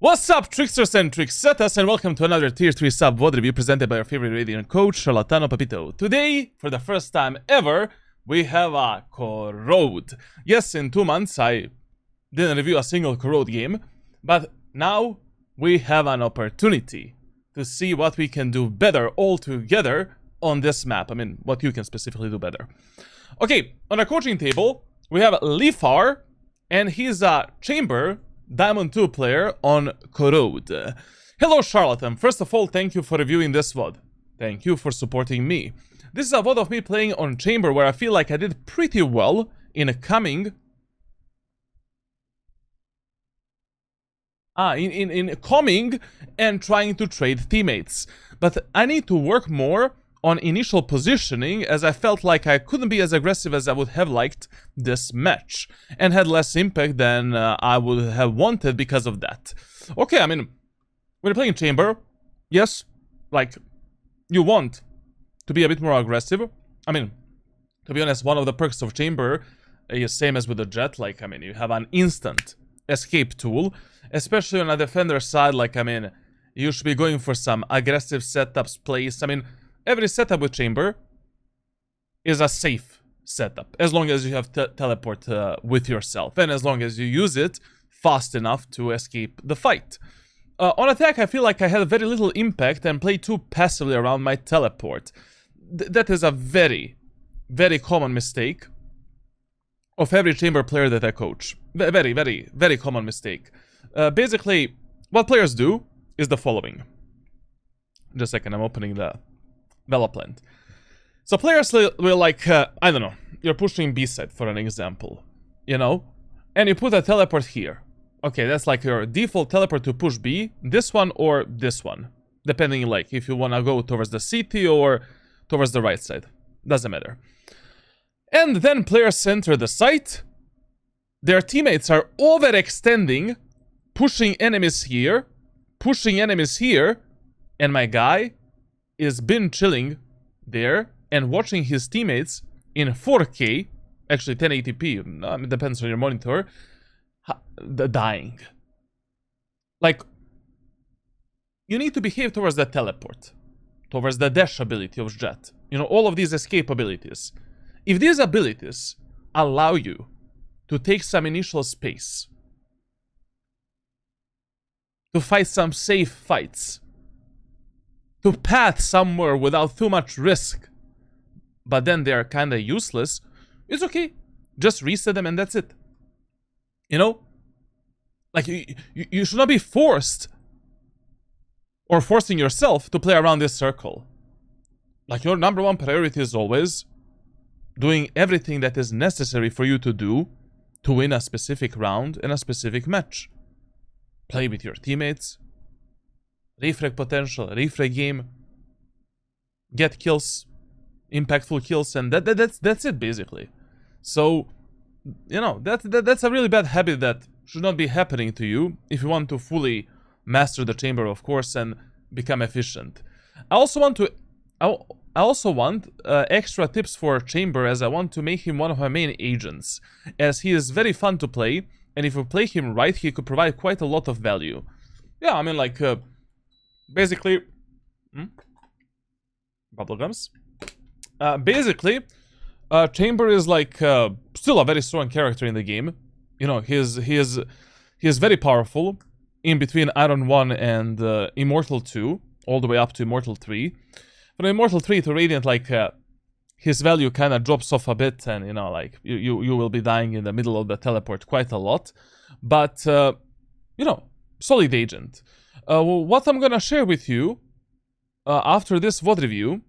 What's up, tricksters and tricksetas, and welcome to another tier 3 sub VOD review presented by our favorite Radiant coach, Charlatano Papito. Today, for the first time ever, we have a Corrode. Yes, in 2 months I didn't review a single Corrode game, but now we have an opportunity to see what we can do better all together on this map. I mean, what you can specifically do better. Okay, on our coaching table, we have Lifar, and he's a Chamber Diamond 2 player on Corrode. Hello Charlatan, first of all, thank you for reviewing this VOD. Thank you for supporting me. This is a VOD of me playing on Chamber where I feel like I did pretty well in coming... coming and trying to trade teammates. But I need to work more on initial positioning, as I felt like I couldn't be as aggressive as I would have liked this match, and had less impact than I would have wanted because of that. Okay, I mean, when you're playing Chamber, yes, like, you want to be a bit more aggressive. I mean, to be honest, one of the perks of Chamber is same as with the Jet. Like, I mean, you have an instant escape tool, especially on a defender side. Like, I mean, you should be going for some aggressive setups, plays. I mean, every setup with Chamber is a safe setup, as long as you have teleport with yourself, and as long as you use it fast enough to escape the fight. On attack, I feel like I had very little impact and played too passively around my teleport. That is a very, very common mistake of every Chamber player that I coach. Very, very, very common mistake. Basically, what players do is the following. Just a second, I'm opening the Valorant. So players will like, I don't know, you're pushing B side for an example, you know, and you put a teleport here. Okay, that's like your default teleport to push B, this one or this one, depending like if you want to go towards the CT or towards the right side, doesn't matter. And then players enter the site, their teammates are overextending, pushing enemies here, and my guy is been chilling there and watching his teammates in 4K, actually 1080p, it depends on your monitor, dying. Like, you need to behave towards the teleport, towards the dash ability of Jet, you know, all of these escape abilities. If these abilities allow you to take some initial space, to fight some safe fights, to path somewhere without too much risk, but then they're kinda useless, it's okay. Just reset them and that's it. You know? Like, you should not be forced or forcing yourself to play around this circle. Like, your number one priority is always doing everything that is necessary for you to do to win a specific round in a specific match. Play with your teammates, refrag potential, refrag game, get kills, impactful kills, and that's it basically. So, you know, that's a really bad habit that should not be happening to you if you want to fully master the Chamber, of course, and become efficient. I also want extra tips for Chamber, as I want to make him one of my main agents, as he is very fun to play, and if you play him right, he could provide quite a lot of value. Yeah, I mean, like, basically, bubblegums. Basically, Chamber is like still a very strong character in the game. You know, he is very powerful in between Iron 1 and Immortal 2, all the way up to Immortal 3. From Immortal 3 to Radiant, like his value kind of drops off a bit, and you know, like you will be dying in the middle of the teleport quite a lot. But you know, solid agent. What I'm gonna share with you after this VOD review,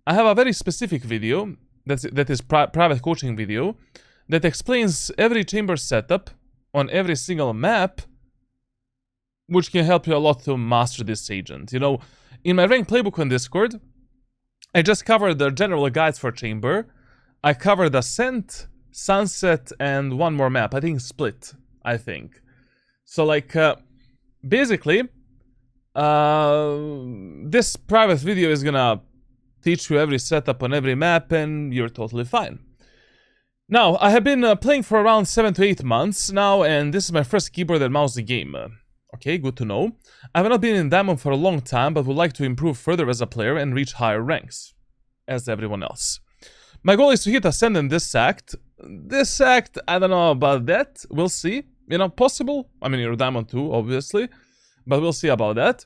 I have a very specific video that is private coaching video that explains every Chamber setup on every single map, which can help you a lot to master this agent. You know, in my ranked playbook on Discord, I just covered the general guides for Chamber. I covered Ascent, Sunset, and one more map. I think Split, I think. So, like, basically, this private video is gonna teach you every setup on every map, and you're totally fine. Now, I have been playing for around 7 to 8 months now, and this is my first keyboard and mouse game. Okay, good to know. I have not been in Diamond for a long time, but would like to improve further as a player and reach higher ranks, as everyone else. My goal is to hit Ascendant this act. This act, I don't know about that. We'll see. You know, possible. I mean, you're Diamond 2, obviously. But we'll see about that.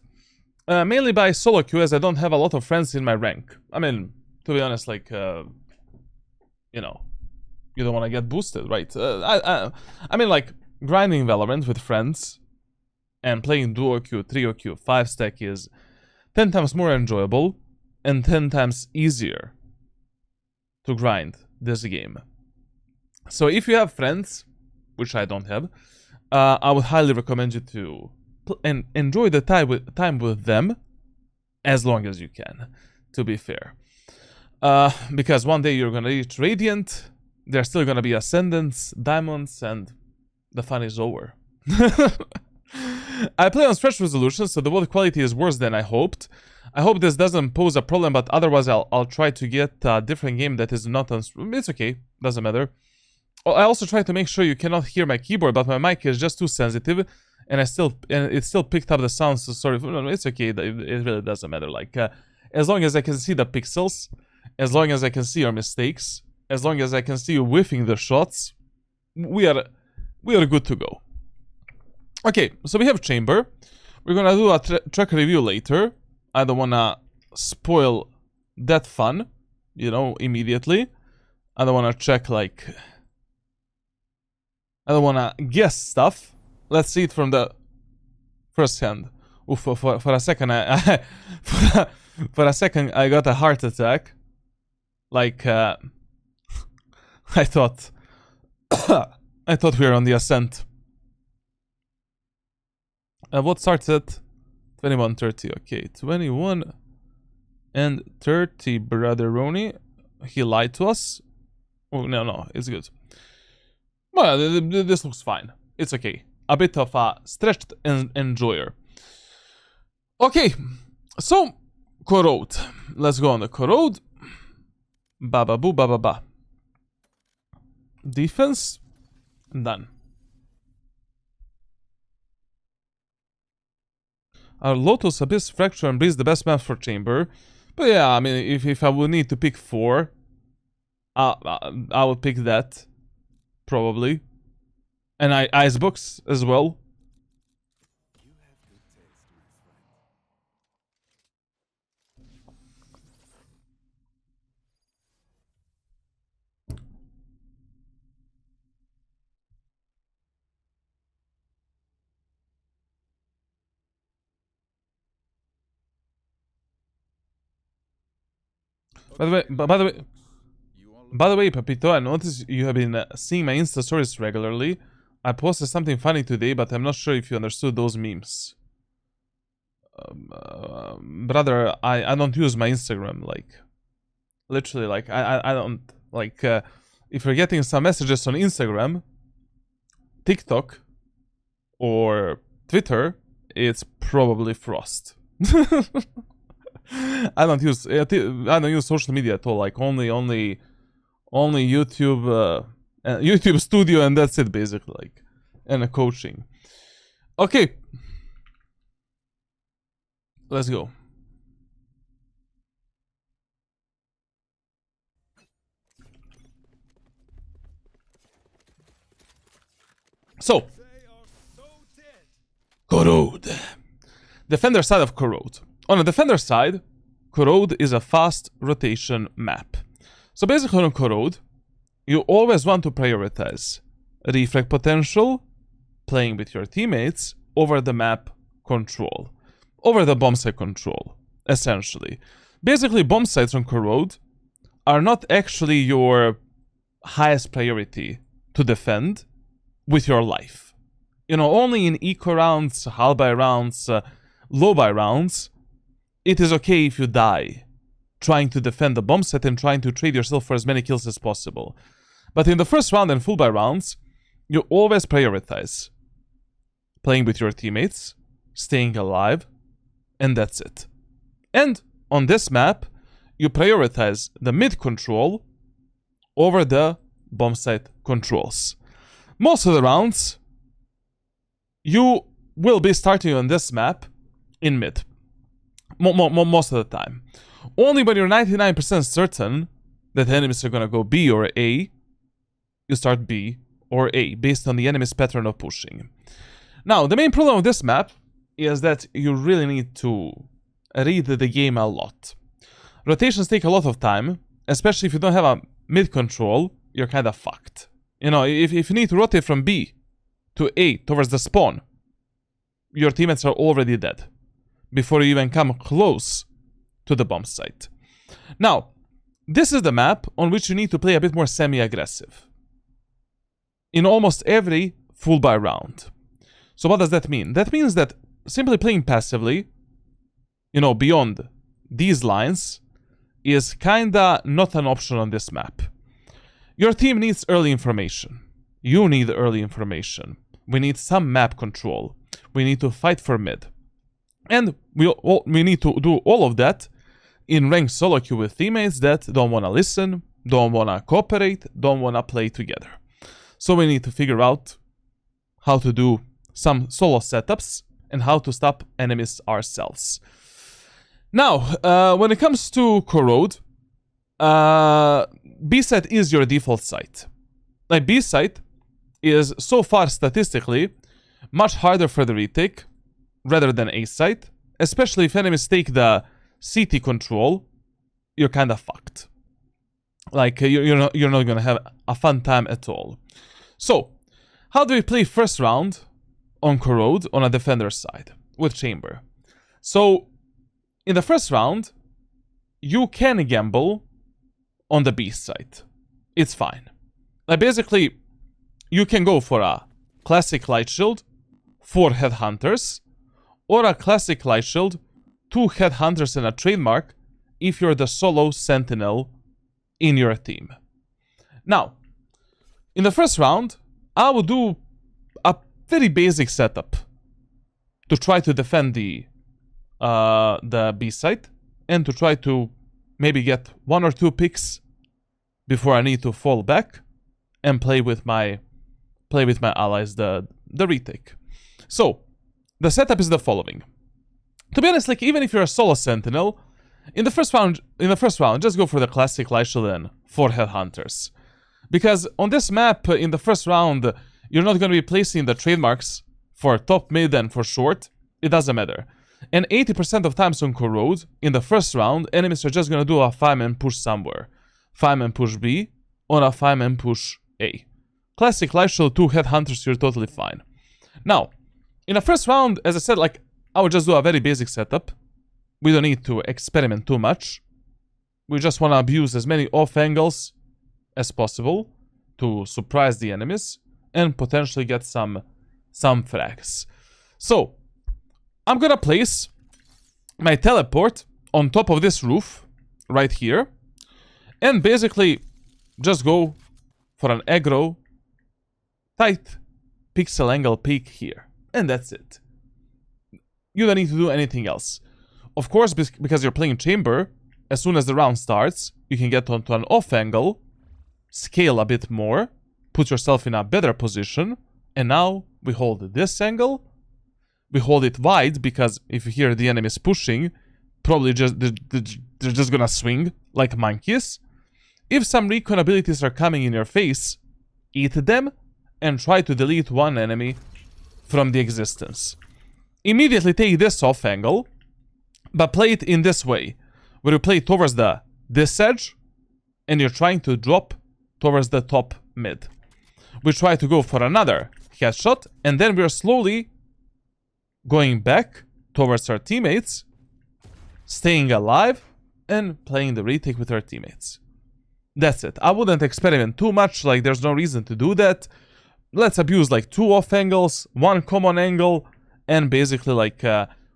Mainly by solo queue, as I don't have a lot of friends in my rank. I mean, to be honest, like, you know, you don't want to get boosted, right? I mean, like, grinding Valorant with friends and playing duo queue, trio queue, 5-stack is 10 times more enjoyable and 10 times easier to grind this game. So if you have friends, which I don't have, I would highly recommend you to enjoy the time with them as long as you can, to be fair. Because one day you're gonna reach Radiant, there's still gonna be Ascendants, Diamonds, and the fun is over. I play on stretch resolution, so the VOD quality is worse than I hoped. I hope this doesn't pose a problem, but otherwise I'll try to get a different game that is not on... It's okay, doesn't matter. I also try to make sure you cannot hear my keyboard, but my mic is just too sensitive, and it still picked up the sound, so sorry. No, it's okay, it really doesn't matter. Like, as long as I can see the pixels, as long as I can see your mistakes, as long as I can see you whiffing the shots, we are good to go. Okay, so we have Chamber. We're gonna do a track review later. I don't wanna spoil that fun, you know, immediately. I don't wanna check, like... I don't wanna guess stuff. Let's see it from the first hand. Oof, for a second, for a second, I got a heart attack. Like, I thought... I thought we were on the ascent. What starts at 21:30? Okay, 21 and 30, brother Roni. He lied to us. Oh, no, it's good. Well, this looks fine. It's okay. A bit of a stretched enjoyer. Okay, so Corrode. Let's go on the Corrode. Ba boo ba ba ba. Defense. Done. Our Lotus, Abyss, Fracture, and Breeze the best map for Chamber. But yeah, I mean, if I would need to pick 4, I would pick that. Probably. And Icebox as well. By the way, Papito, I noticed you have been seeing my Insta stories regularly. I posted something funny today, but I'm not sure if you understood those memes. Brother, I don't use my Instagram, like... Literally, like, I don't... Like, if you're getting some messages on Instagram, TikTok, or Twitter, it's probably Frost. I don't use social media at all. Like only YouTube, YouTube Studio, and that's it basically. Like, and a coaching. Okay, let's go. So, Corrode. Defender side of Corrode. On the defender side, Corrode is a fast rotation map. So basically on Corrode, you always want to prioritize reflect potential, playing with your teammates, over the map control. Over the bomb site control, essentially. Basically, bomb sites on Corrode are not actually your highest priority to defend with your life. You know, only in eco rounds, high buy rounds, low buy rounds, it is okay if you die trying to defend the bomb set and trying to trade yourself for as many kills as possible. But in the first round and full buy rounds, you always prioritize playing with your teammates, staying alive, and that's it. And on this map, you prioritize the mid control over the bomb site controls. Most of the rounds, you will be starting on this map in mid. Most of the time. Only when you're 99% certain that the enemies are gonna go B or A, you start B or A, based on the enemy's pattern of pushing. Now, the main problem with this map is that you really need to read the game a lot. Rotations take a lot of time, especially if you don't have a mid control, you're kind of fucked. You know, if you need to rotate from B to A towards the spawn, your teammates are already dead before you even come close to the bomb site. Now, this is the map on which you need to play a bit more semi-aggressive in almost every full buy round. So what does that mean? That means that simply playing passively, you know, beyond these lines, is kinda not an option on this map. Your team needs early information. You need early information. We need some map control. We need to fight for mid. And we need to do all of that in ranked solo queue with teammates that don't want to listen, don't want to cooperate, don't want to play together. So we need to figure out how to do some solo setups and how to stop enemies ourselves. Now, when it comes to Corrode, B site is your default site. Like, B site is so far statistically much harder for the retake rather than A site, especially if enemies take the CT control. You're kind of fucked. Like, you're not gonna have a fun time at all. So, how do we play first round on Corrode on a defender side with Chamber? So, in the first round, you can gamble on the B side. It's fine. Like, basically, you can go for a classic light shield, 4 headhunters, or a classic light shield, 2 headhunters and a trademark if you're the solo sentinel in your team. Now, in the first round, I will do a very basic setup to try to defend the B site and to try to maybe get 1 or 2 picks before I need to fall back and play with my allies the retake. So, the setup is the following. To be honest, like, even if you're a solo sentinel, in the first round, just go for the classic light shield and 4 headhunters. Because on this map, in the first round, you're not going to be placing the trademarks for top, mid, and for short. It doesn't matter. And 80% of times on Corrode, in the first round, enemies are just going to do a 5-man push somewhere. 5-man push B, or a 5-man push A. Classic light shield, 2 headhunters, you're totally fine. Now, in the first round, as I said, like, I would just do a very basic setup. We don't need to experiment too much. We just want to abuse as many off angles as possible to surprise the enemies and potentially get some frags. So, I'm gonna place my teleport on top of this roof right here and basically just go for an aggro tight pixel angle peek here, and that's it. You don't need to do anything else. Of course, because you're playing Chamber, as soon as the round starts, you can get onto an off angle, scale a bit more, put yourself in a better position, and now we hold this angle. We hold it wide because if you hear the enemies pushing, probably they're just gonna swing like monkeys. If some recon abilities are coming in your face, eat them and try to delete one enemy from the existence. Immediately take this off angle, but play it in this way, where you play towards this edge, and you're trying to drop towards the top mid. We try to go for another headshot, and then we're slowly going back towards our teammates, staying alive, and playing the retake with our teammates. That's it. I wouldn't experiment too much, like there's no reason to do that. Let's abuse like 2 off angles, 1 common angle, and basically like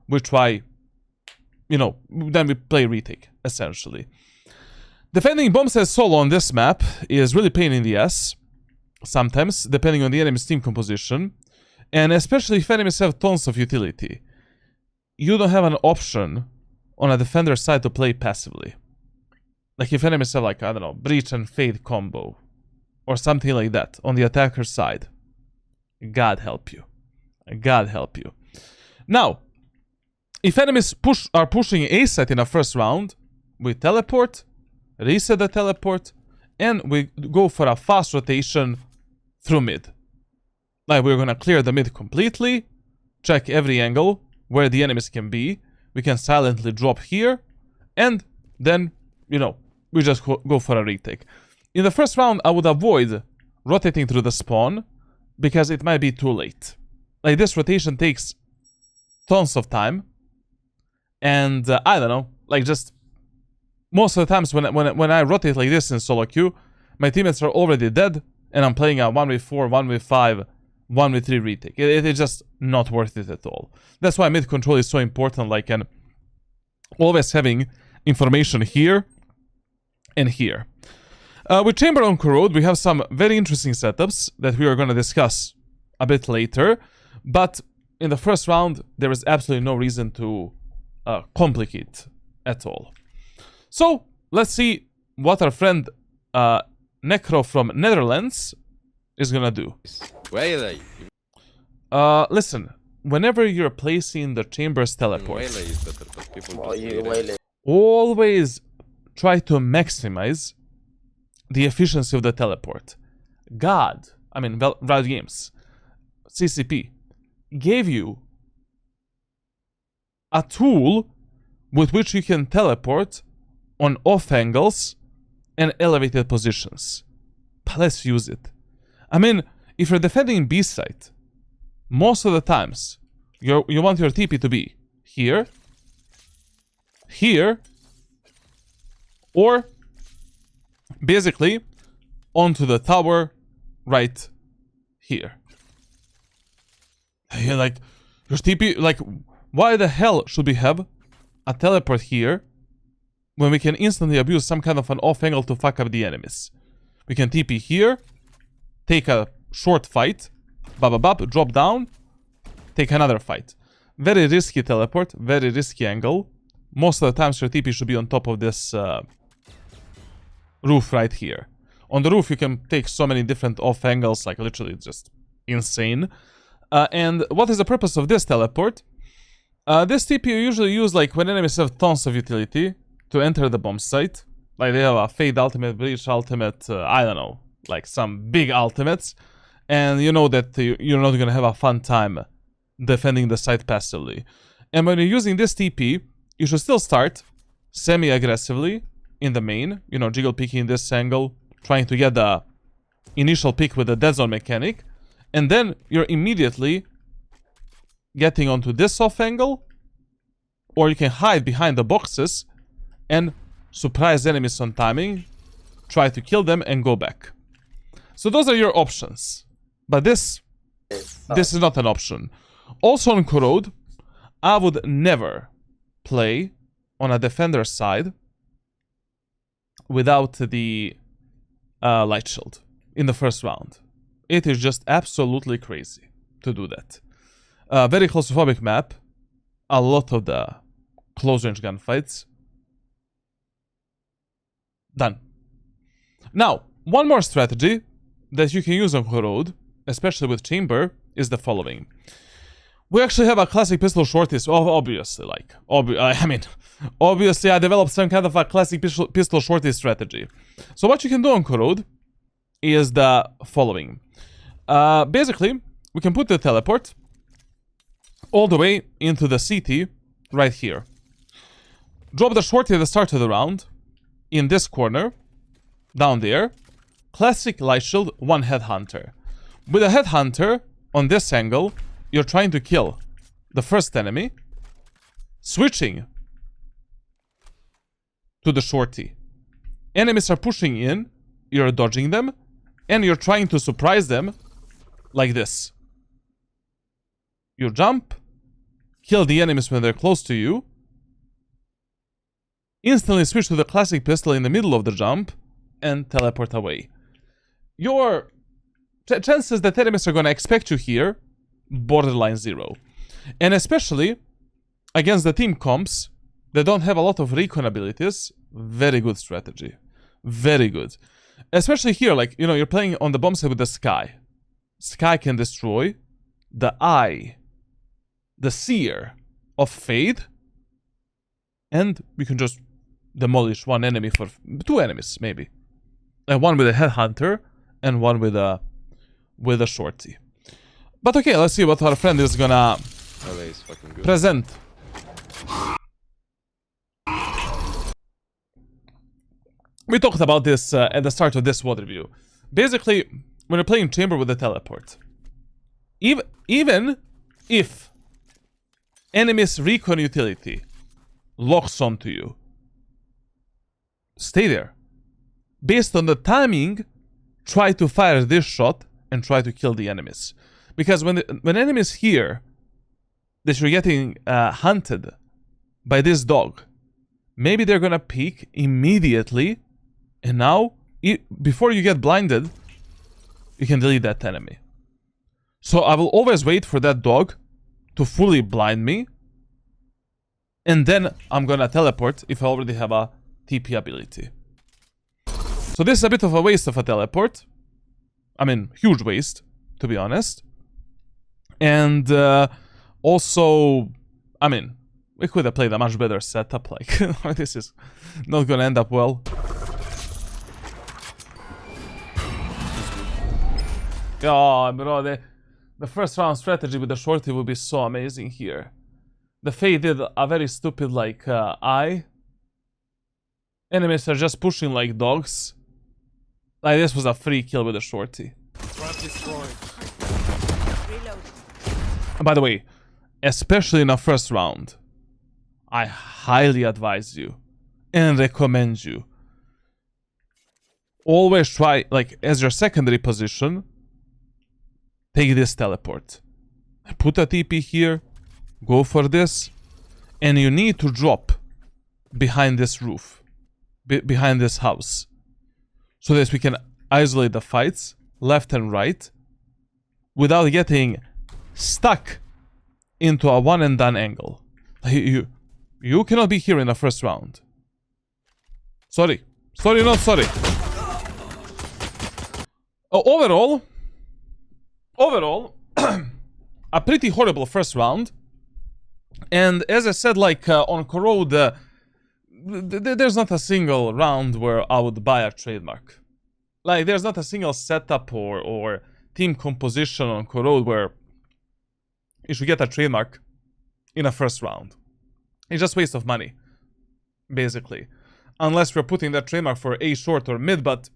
we try, you know, then we play retake, essentially. Defending bombs as solo on this map is really pain in the ass, sometimes, depending on the enemy's team composition, and especially if enemies have tons of utility. You don't have an option on a defender side to play passively. Like if enemies have like, I don't know, breach and fade combo, or something like that on the attacker side. God help you. God help you. Now, if enemies are pushing A site in a first round, we teleport, reset the teleport, and we go for a fast rotation through mid. Like, we're gonna clear the mid completely, check every angle where the enemies can be. We can silently drop here, and then, you know, we just go for a retake. In the first round, I would avoid rotating through the spawn, because it might be too late. Like, this rotation takes tons of time, and I don't know, like, just most of the times when I rotate like this in solo queue, my teammates are already dead, and I'm playing a 1v4, 1v5, 1v3 retake. It's just not worth it at all. That's why mid control is so important, like, and always having information here and here. With Chamber on Corrode, we have some very interesting setups that we are going to discuss a bit later, but in the first round, there is absolutely no reason to complicate at all. So, let's see what our friend Necro from Netherlands is gonna do. Listen, whenever you're placing the chamber's teleport, always try to maximize the efficiency of the teleport. God, I mean, Valorant Games, CCP, gave you a tool with which you can teleport on off angles and elevated positions. But let's use it. I mean, if you're defending B site, most of the times you want your TP to be here, here, or basically onto the tower right here. You're like, your TP, like, why the hell should we have a teleport here when we can instantly abuse some kind of an off angle to fuck up the enemies? We can TP here, take a short fight, drop down, take another fight. Very risky teleport, very risky angle. Most of the times your TP should be on top of this roof right here. On the roof you can take so many different off angles, like literally just insane. And what is the purpose of this teleport? This TP you usually use like when enemies have tons of utility to enter the bomb site. Like they have a Fade ultimate, Breach ultimate, I don't know, like some big ultimates. And you know that you're not gonna have a fun time defending the site passively. And when you're using this TP, you should still start semi-aggressively in the main, you know, jiggle picking this angle, trying to get the initial pick with the dead zone mechanic, and then you're immediately getting onto this off angle, or you can hide behind the boxes and surprise enemies on timing, try to kill them and go back. So those are your options, but this is not an option. Also on Corrode, I would never play on a defender side without the light shield in the first round. It is just absolutely crazy to do that. Very claustrophobic map. A lot of the close range gunfights. Done. Now, one more strategy that you can use on Corrode, especially with Chamber, is the following. We actually have a classic pistol shorty, so obviously, like, obviously I developed some kind of a classic pistol shorty strategy. So what you can do on Corrode is the following. Basically, we can put the teleport all the way into the CT right here. Drop the shorty at the start of the round in this corner, down there. Classic light shield, one headhunter. With a headhunter on this angle, you're trying to kill the first enemy, switching to the shorty. Enemies are pushing in, you're dodging them, and you're trying to surprise them like this. You jump, kill the enemies when they're close to you, instantly switch to the classic pistol in the middle of the jump, and teleport away. Your chances that enemies are going to expect you here, borderline 0. And especially against the team comps that don't have a lot of recon abilities, very good strategy. Very good. Especially here, like, you know, you're playing on the bomb side with the Sky. Sky can destroy. The Eye the Seer of Fade, and we can just demolish one enemy for 2 enemies, maybe. And one with a Headhunter, and one with a Shorty. But okay, let's see what our friend is gonna present. We talked about this at the start of this VOD review. Basically, when you're playing Chamber with the teleport, even if enemy's recon utility locks onto you, stay there. Based on the timing, try to fire this shot and try to kill the enemies. Because when enemies hear that you're getting hunted by this dog, maybe they're gonna peek immediately, and now, before you get blinded, you can delete that enemy. So I will always wait for that dog to fully blind me, and then I'm gonna teleport if I already have a TP ability. So this is a bit of a waste of a teleport. I mean, huge waste, to be honest. And also, I mean, we could have played a much better setup. Like, this is not gonna end up well. Oh, bro, the first round strategy with the Shorty would be so amazing here. The Fae did a very stupid, like, eye. Enemies are just pushing like dogs. Like, this was a free kill with the Shorty. And by the way, especially in the first round, I highly advise you and recommend you always try, like, as your secondary position, take this teleport. Put a TP here, go for this, and you need to drop behind this roof, behind this house, so that we can isolate the fights left and right without getting stuck into a one and done angle. You cannot be here in the first round. Sorry, not sorry. Overall, a pretty horrible first round. And as I said, like, on Corrode, there's not a single round where I would buy a trademark. Like, there's not a single setup or team composition on Corrode where you should get a trademark in a first round. It's just waste of money, basically. Unless we're putting that trademark for A short or mid, but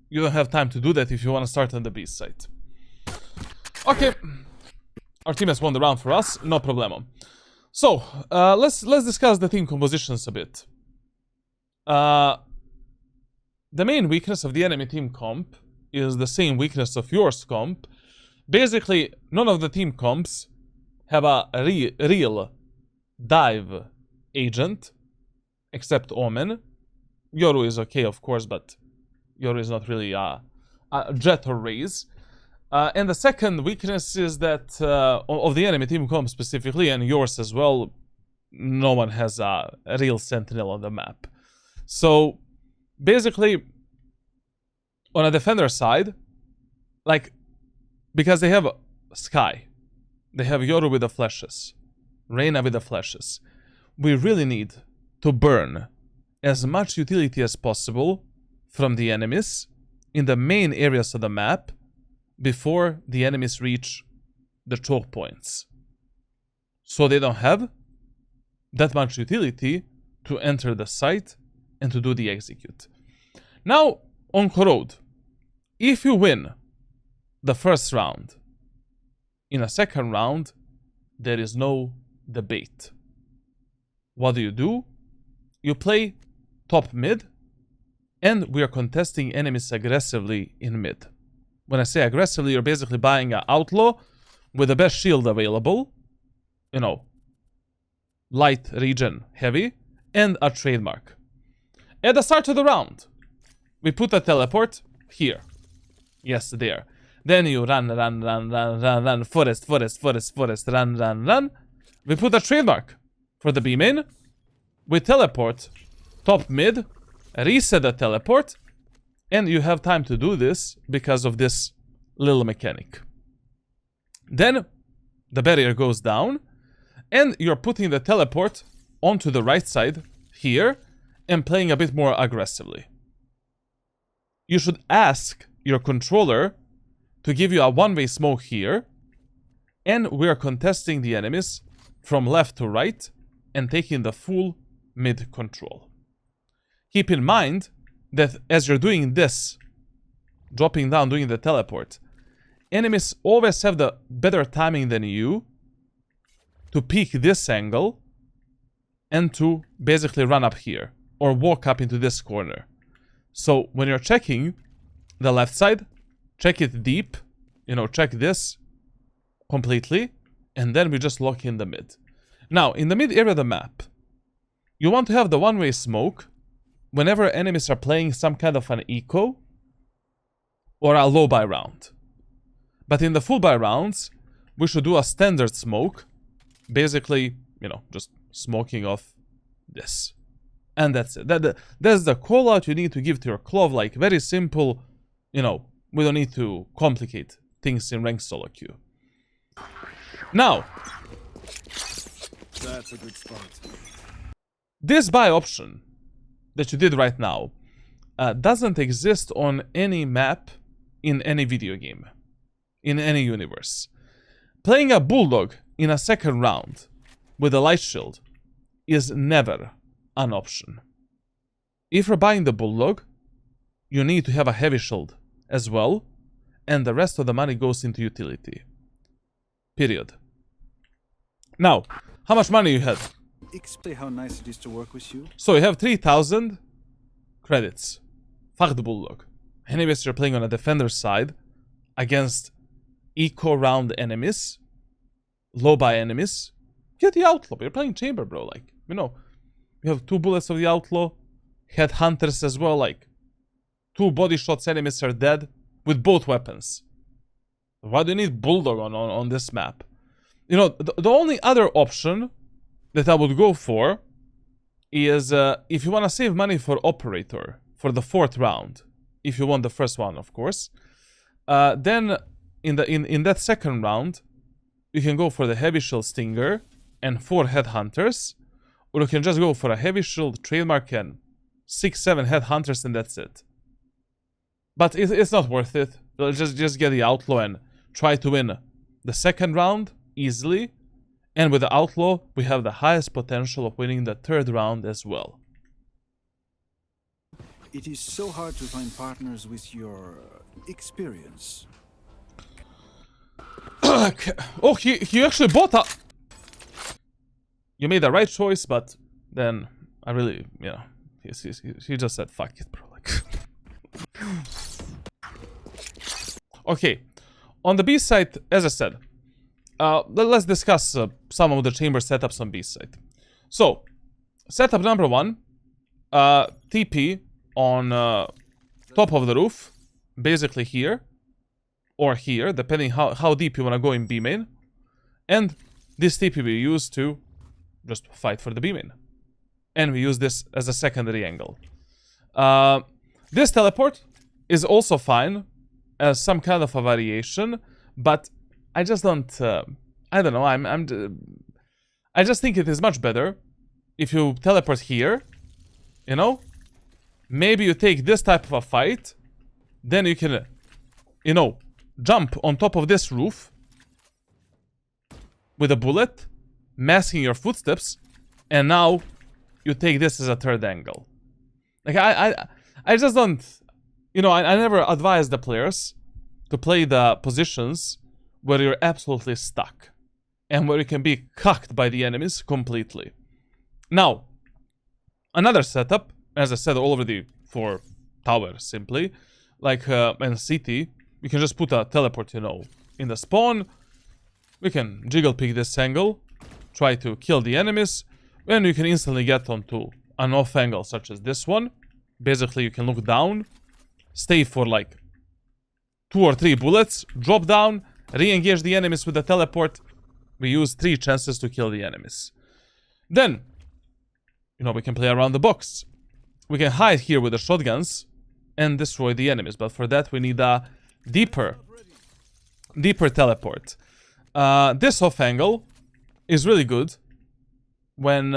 you don't have time to do that if you want to start on the B site. Okay, our team has won the round for us, no problemo. So, let's discuss the team compositions a bit. The main weakness of the enemy team comp is the same weakness of yours comp. Basically, none of the team comps have a real dive agent, except Omen. Yoru is okay, of course, but Yoru is not really a jet or raise. And the second weakness is that, of the enemy team comp specifically, and yours as well, no one has a real sentinel on the map. So, basically, on a defender side, like, because they have Sky, they have Yoru with the flashes, Reyna with the flashes, we really need to burn as much utility as possible from the enemies in the main areas of the map before the enemies reach the choke points. So they don't have that much utility to enter the site and to do the execute. Now, on Corrode, if you win the first round, in a second round, there is no debate. What do? You play top mid, and we are contesting enemies aggressively in mid. When I say aggressively, you're basically buying an outlaw with the best shield available, you know, light regen heavy, and a trademark. At the start of the round, we put a teleport here. Yes, there. Then you run, forest, run. We put a trademark for the B main. We teleport top mid, reset the teleport, and you have time to do this because of this little mechanic. Then the barrier goes down, And you're putting the teleport onto the right side here and playing a bit more aggressively. You should ask your controller to give you a one-way smoke here, and we're contesting the enemies from left to right and taking the full mid control. Keep in mind that as you're doing this, dropping down, doing the teleport, enemies always have the better timing than you to peek this angle and to basically run up here or walk up into this corner. So when you're checking the left side, check it deep, you know, check this completely, and then we just lock in the mid. Now, in the mid area of the map, you want to have the one-way smoke whenever enemies are playing some kind of an eco or a low buy round. But in the full buy rounds, we should do a standard smoke, basically, you know, just smoking off this. And that's it. That's the call out you need to give to your Clove, like very simple, you know, we don't need to complicate things in ranked solo queue. Now, that's a good spot. This buy option that you did right now doesn't exist on any map in any video game, in any universe. Playing a Bulldog in a second round with a light shield is never an option. If you're buying the Bulldog, you need to have a heavy shield as well, and the rest of the money goes into utility. Period. Now, how much money you have? Explain how nice it is to work with you. So you have 3,000 credits. Fuck the Bulldog. Anyways, you're playing on a defender side against eco round enemies, low buy enemies. Get the Outlaw. You're playing Chamber, bro. Like, you know, you have 2 bullets of the Outlaw, Headhunters as well. Like, 2 body shots enemies are dead with both weapons. Why do you need Bulldog on this map? You know, the only other option that I would go for is if you want to save money for Operator for the 4th round, if you want the first one, of course, then in that second round, you can go for the Heavy Shield Stinger and 4 Headhunters, or you can just go for a Heavy Shield Trademark and 6-7 Headhunters, and that's it. But it's not worth it. Just get the Outlaw and try to win the second round easily. And with the Outlaw, we have the highest potential of winning the 3rd round as well. It is so hard to find partners with your experience. Oh, he actually bought a... You made the right choice, but then I really, you know, he just said, fuck it, bro. Like... Okay, on the B side, as I said, let's discuss some of the chamber setups on B side. So, setup number 1, TP on top of the roof, basically here, or here, depending how deep you want to go in B main. And this TP we use to just fight for the B main. And we use this as a secondary angle. This teleport is also fine as some kind of a variation, but I just don't, I don't know, I just think it is much better if you teleport here, you know? Maybe you take this type of a fight, then you can, you know, jump on top of this roof with a bullet, masking your footsteps, and now you take this as a 3rd angle. Like, I just don't, you know, I never advise the players to play the positions where you're absolutely stuck and where you can be cucked by the enemies completely. Now, another setup, as I said already for tower simply, like in city, you can just put a teleport, you know, in the spawn. We can jiggle pick this angle, try to kill the enemies, and you can instantly get onto an off angle such as this one. Basically, you can look down, stay for like 2 or 3 bullets, drop down, re-engage the enemies with the teleport. We use 3 chances to kill the enemies. Then, you know, we can play around the box. We can hide here with the shotguns and destroy the enemies. But for that, we need a deeper teleport. This off angle is really good when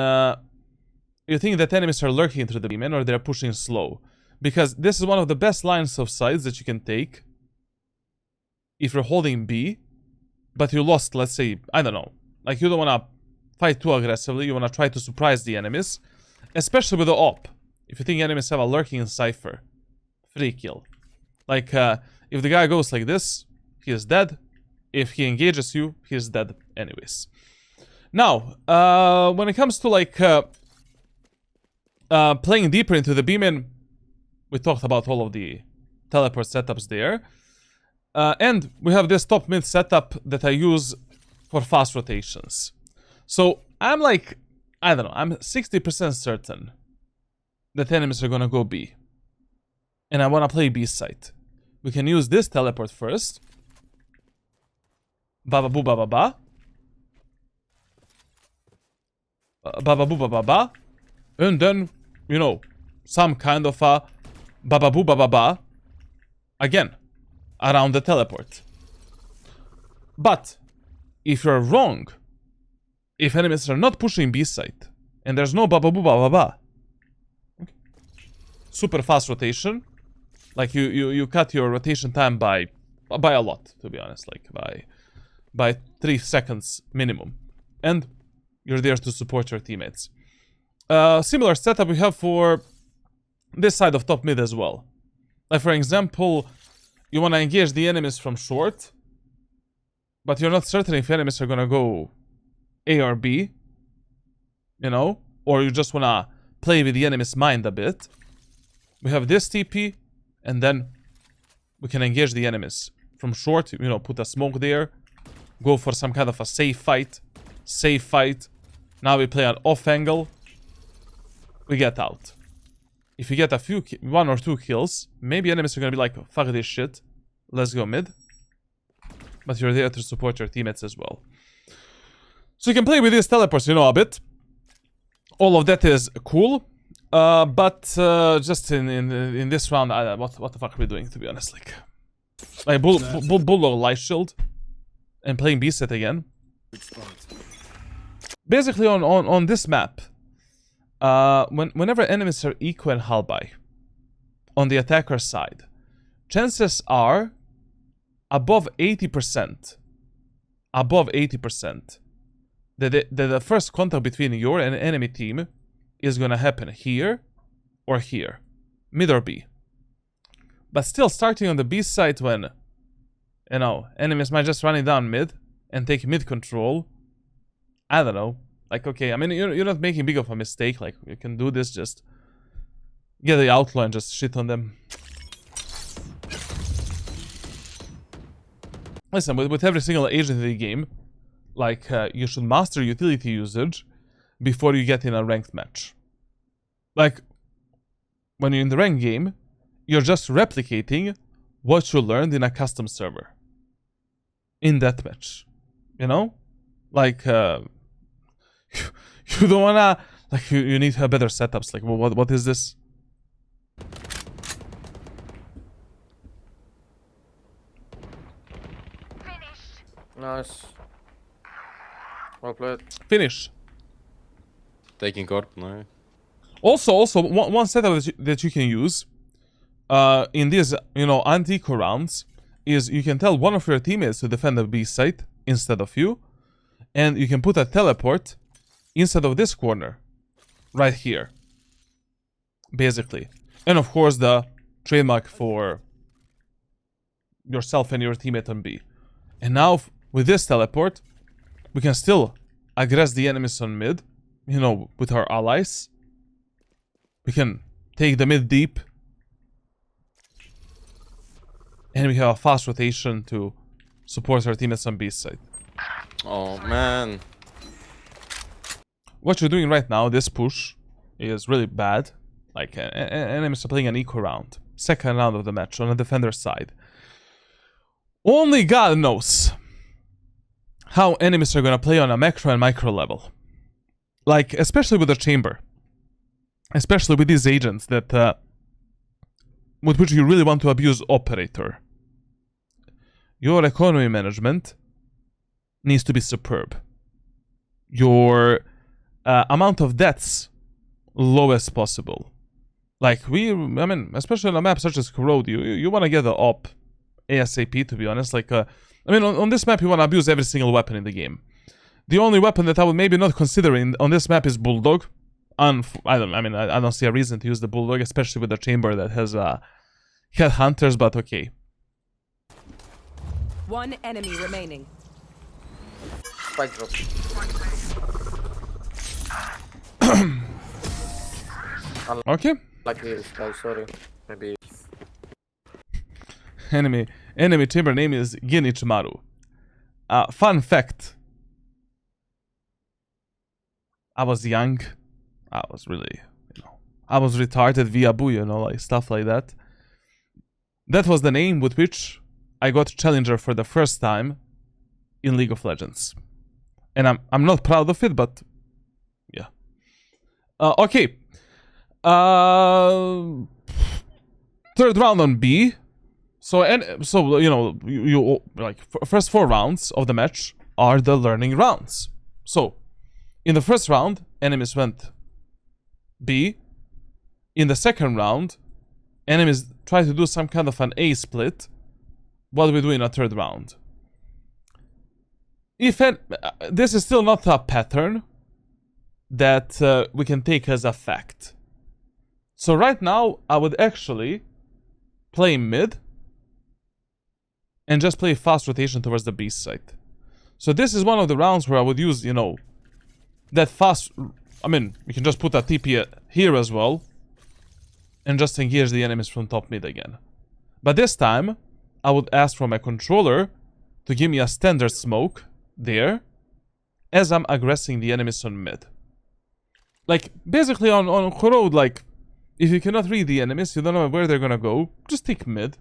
you think that enemies are lurking through the beam or they're pushing slow. Because this is one of the best lines of sight that you can take if you're holding B, but you lost, let's say, I don't know, like you don't want to fight too aggressively, you want to try to surprise the enemies, especially with the op. If you think enemies have a lurking Cypher, free kill. Like, if the guy goes like this, he is dead. If he engages you, he is dead anyways. Now, when it comes to like playing deeper into the beam-in, we talked about all of the teleport setups there. And we have this top mid setup that I use for fast rotations. So I'm like, I don't know, I'm 60% certain that enemies are gonna go B. And I wanna play B site. We can use this teleport first. Baba boo ba ba ba. Baba boo ba ba ba. And then, you know, some kind of a baba boo ba ba ba. Again, around the teleport. But if you're wrong, if enemies are not pushing B site, and there's no baba boo ba ba ba, okay, super fast rotation. Like you cut your rotation time by a lot, to be honest, like by 3 seconds minimum, and you're there to support your teammates. Similar setup we have for this side of top mid as well. Like for example, you want to engage the enemies from short, but you're not certain if enemies are gonna go A or B, you know, or you just wanna play with the enemy's mind a bit. We have this TP, and then we can engage the enemies from short, you know, put a smoke there, go for some kind of a safe fight. Now we play an off angle, we get out. If you get a few, 1 or 2 kills, maybe enemies are gonna be like, fuck this shit, let's go mid. But you're there to support your teammates as well. So you can play with these teleports, you know, a bit. All of that is cool. But just in this round, what the fuck are we doing, to be honest? Like Bulldog Light Shield and playing B set again. Basically on this map, whenever enemies are eco and hull by on the attacker side, chances are above 80% that the first contact between your and enemy team is gonna happen here or here, mid or B. But still, starting on the B side when, you know, enemies might just running down mid and take mid control. I don't know. Like, okay, I mean, you're not making big of a mistake. Like, you can do this, just get the outlaw and just shit on them. Listen, with every single agent in the game, like, you should master utility usage before you get in a ranked match. Like, when you're in the ranked game, you're just replicating what you learned in a custom server. In that match. You know? Like, you don't wanna... Like, you need to have better setups. Like, what is this? Nice. Well played. Finish. Taking court, no. Also, one setup that you can use in these, you know, anti-eco rounds is you can tell one of your teammates to defend the B site instead of you, and you can put a teleport instead of this corner, right here, basically. And of course the trademark for yourself and your teammate on B. And now with this teleport, we can still aggress the enemies on mid, you know, with our allies. We can take the mid deep. And we have a fast rotation to support our teammates on B side. Oh man. What you're doing right now, this push, is really bad. Like, enemies are playing an eco round. Second round of the match on the defender side. Only God knows how enemies are gonna play on a macro and micro level. Like, especially with the chamber. Especially with these agents that, with which you really want to abuse operator. Your economy management needs to be superb. Your amount of deaths low as possible. Like, I mean, especially on a map such as Corrode, you want to get the op ASAP, to be honest. Like, I mean, on this map, you want to abuse every single weapon in the game. The only weapon that I would maybe not consider on this map is Bulldog. I don't see a reason to use the Bulldog, especially with the chamber that has Headhunters, but okay. One enemy remaining. Spike drop. Okay. Like this guy, sorry. Maybe. Enemy chamber name is Genichimaru. Fun fact. I was young. I was really, I was retarded via boo, like stuff like that. That was the name with which I got Challenger for the first time in League of Legends. And I'm not proud of it, but yeah. Okay. Third round on B. So you like first 4 rounds of the match are the learning rounds. So in the first round, enemies went B. In the second round, enemies try to do some kind of an A split. What do we do in a third round? This is still not a pattern that we can take as a fact. So right now, I would actually play mid and just play fast rotation towards the B side. So this is one of the rounds where I would use, that fast... I mean, you can just put a TP here as well and just engage the enemies from top mid again. But this time, I would ask for my controller to give me a standard smoke there as I'm aggressing the enemies on mid. Like, basically on Corrode, like, if you cannot read the enemies, you don't know where they're gonna go, just take mid.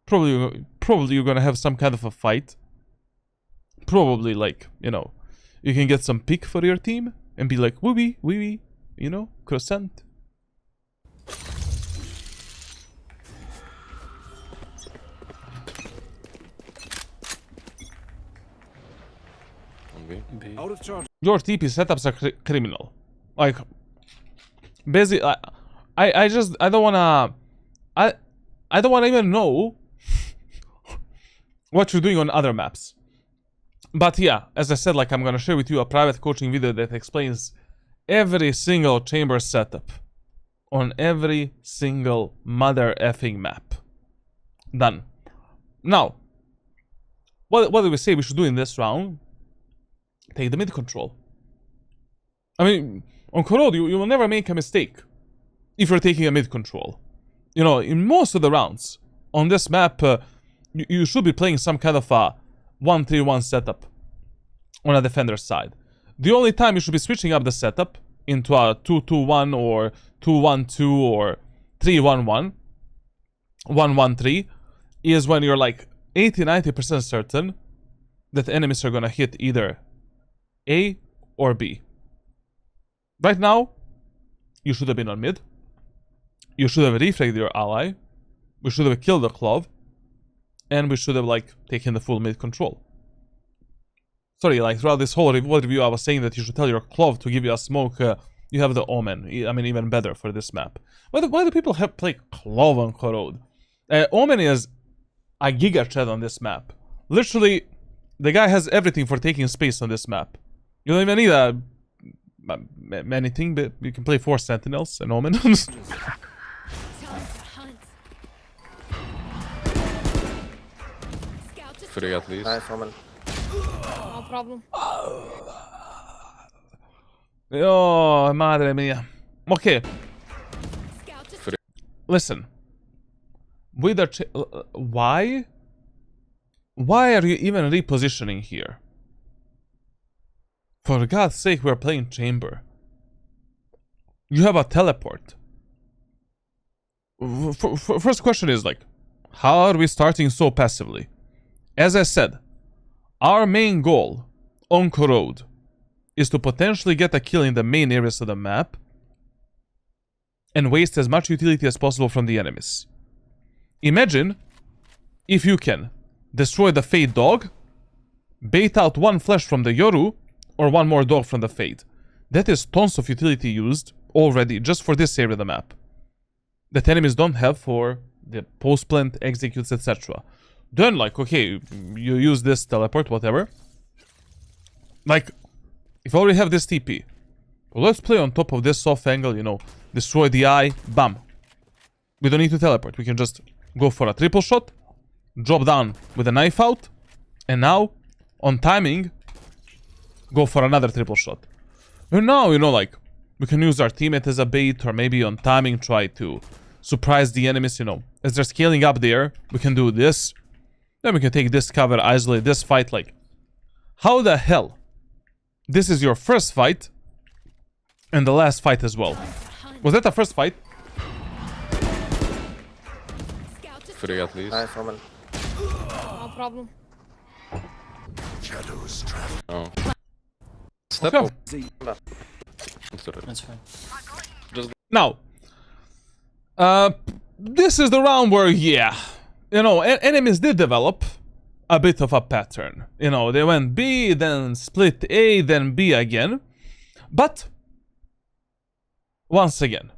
Probably you're gonna have some kind of a fight. Probably, like, you can get some pick for your team and be like, wee wee, croissant. Out of charge. Your TP setups are criminal. Like, basically, I don't wanna, I don't wanna even know what you're doing on other maps. But yeah, as I said, like, I'm gonna share with you a private coaching video that explains every single chamber setup on every single mother effing map. Done. Now, what do we say we should do in this round? Take the mid control. I mean, on Corrode, you will never make a mistake if you're taking a mid control. In most of the rounds on this map, you should be playing some kind of a 1-3-1 setup on a defender's side. The only time you should be switching up the setup into a 2-2-1 or 2-1-2 or 3-1-1, 1-1-3 is when you're like 80-90% certain that enemies are gonna hit either A or B. Right now, you should have been on mid. You should have refragged your ally. We should have killed the Clove. And we should have, like, taken the full mid control. Sorry, like, throughout this whole review, I was saying that you should tell your Clove to give you a smoke. You have the Omen. I mean, even better for this map. Why do people play Clove on Corrode? Omen is a giga chat on this map. Literally, the guy has everything for taking space on this map. You don't even need anything, but you can play 4 Sentinels and Omen. 3 at least. Nice, Omen. No problem. Oh, madre mia. Okay. Listen. With the why are you even repositioning here? For God's sake, we're playing chamber. You have a teleport. First question is like, how are we starting so passively? As I said, our main goal on Corrode is to potentially get a kill in the main areas of the map and waste as much utility as possible from the enemies. Imagine if you can destroy the Fade dog, bait out 1 flash from the Yoru, or 1 more dog from the Fade. that is tons of utility used already just for this area of the map that enemies don't have for the post plant, executes, etc. Then, like, okay, you use this teleport, whatever. Like, if I already have this TP, well, let's play on top of this soft angle, you know, destroy the eye, bam. We don't need to teleport. We can just go for a triple shot, drop down with a knife out, and now, on timing, go for another triple shot. And now, you know, like, we can use our teammate as a bait, or maybe on timing try to surprise the enemies, you know. As they're scaling up there, we can do this. Then we can take this cover, isolate this fight, like... How the hell? This is your first fight, and the last fight as well. Was that the first fight? Free at least. Nice, Roman. No problem. Oh. Step Okay. up. Sorry. That's fine. Now, this is the round where, yeah, you know, enemies did develop a bit of a pattern. You know, they went B, then split A, then B again. But, once again,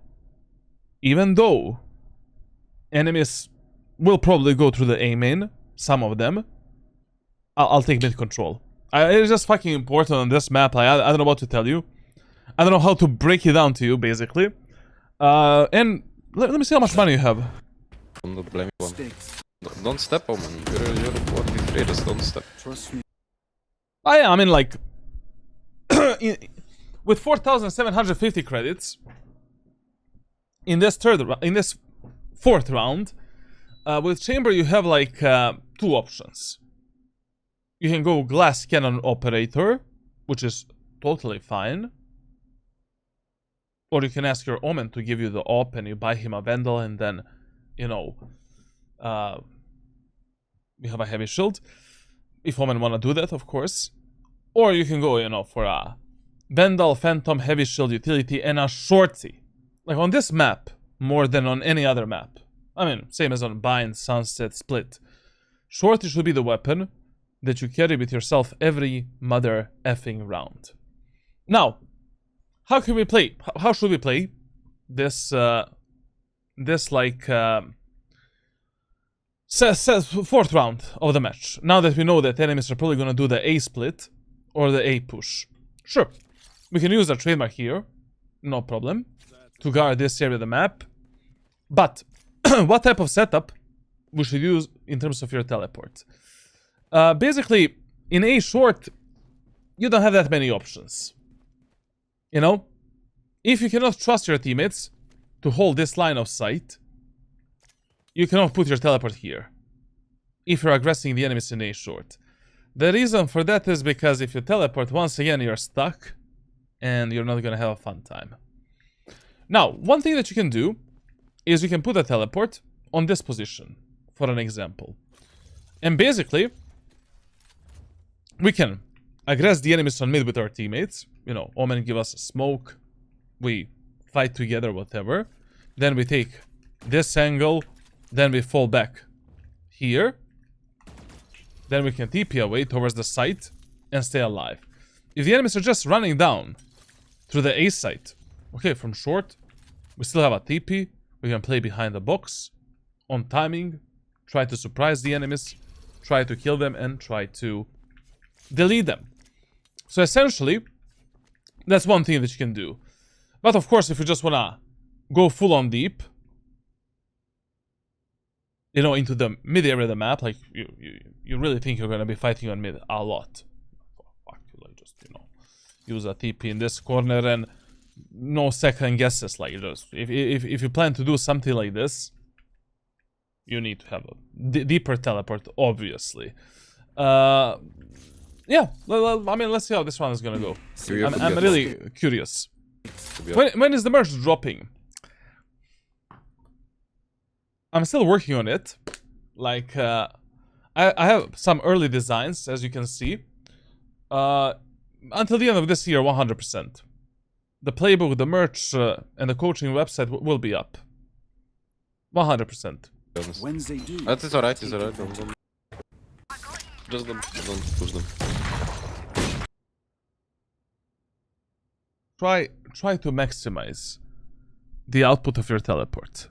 even though enemies will probably go through the A main, some of them, I'll take mid control. It's just fucking important on this map. Like, I don't know what to tell you. I don't know how to break it down to you, basically. And let me see how much money you have. Don't blame one. Stakes. Don't step on man. You're what we afraid is don't step. Trust me. I mean, like, with 4,750 credits in this fourth round, with Chamber you have like 2 options. You can go Glass Cannon Operator, which is totally fine. Or you can ask your Omen to give you the op and you buy him a Vandal and then, you know, you have a Heavy Shield. If Omen wanna do that, of course. Or you can go, you know, for a Vandal, Phantom, Heavy Shield utility and a Shorty. Like on this map, more than on any other map. I mean, same as on Bind, Sunset, Split. Shorty should be the weapon that you carry with yourself every mother effing round. Now, how can we play? How should we play this? Like fourth round of the match. Now that we know that enemies are probably gonna do the A split or the A push. Sure, we can use our trademark here, no problem, to guard this area of the map. But what type of setup we should use in terms of your teleport? Basically, in A short, you don't have that many options. You know, if you cannot trust your teammates to hold this line of sight, you cannot put your teleport here. If you're aggressing the enemies in A short. The reason for that is because if you teleport, once again, you're stuck and you're not gonna have a fun time. Now, one thing that you can do is you can put a teleport on this position, for an example. And basically, we can aggress the enemies on mid with our teammates. You know, Omen give us a smoke. We fight together, whatever. Then we take this angle. Then we fall back here. Then we can TP away towards the site and stay alive. If the enemies are just running down through the A site, okay, from short, we still have a TP. We can play behind the box, on timing, try to surprise the enemies, try to kill them, and try to delete them. So essentially, that's one thing that you can do. But of course, if you just wanna go full on deep, you know, into the mid area of the map, like you really think you're gonna be fighting on mid a lot. Fuck, like just, you know, use a TP in this corner and no second guesses. Like just if you plan to do something like this, you need to have a deeper teleport, obviously. Yeah, I mean, let's see how this one is gonna go. I'm really curious. When is the merch dropping? I'm still working on it. Like, I have some early designs, as you can see. Until the end of this year, 100%. The playbook, the merch, and the coaching website will be up. 100%. Wednesday do. It's alright, it's alright. Just don't push them. try to maximize the output of your teleport.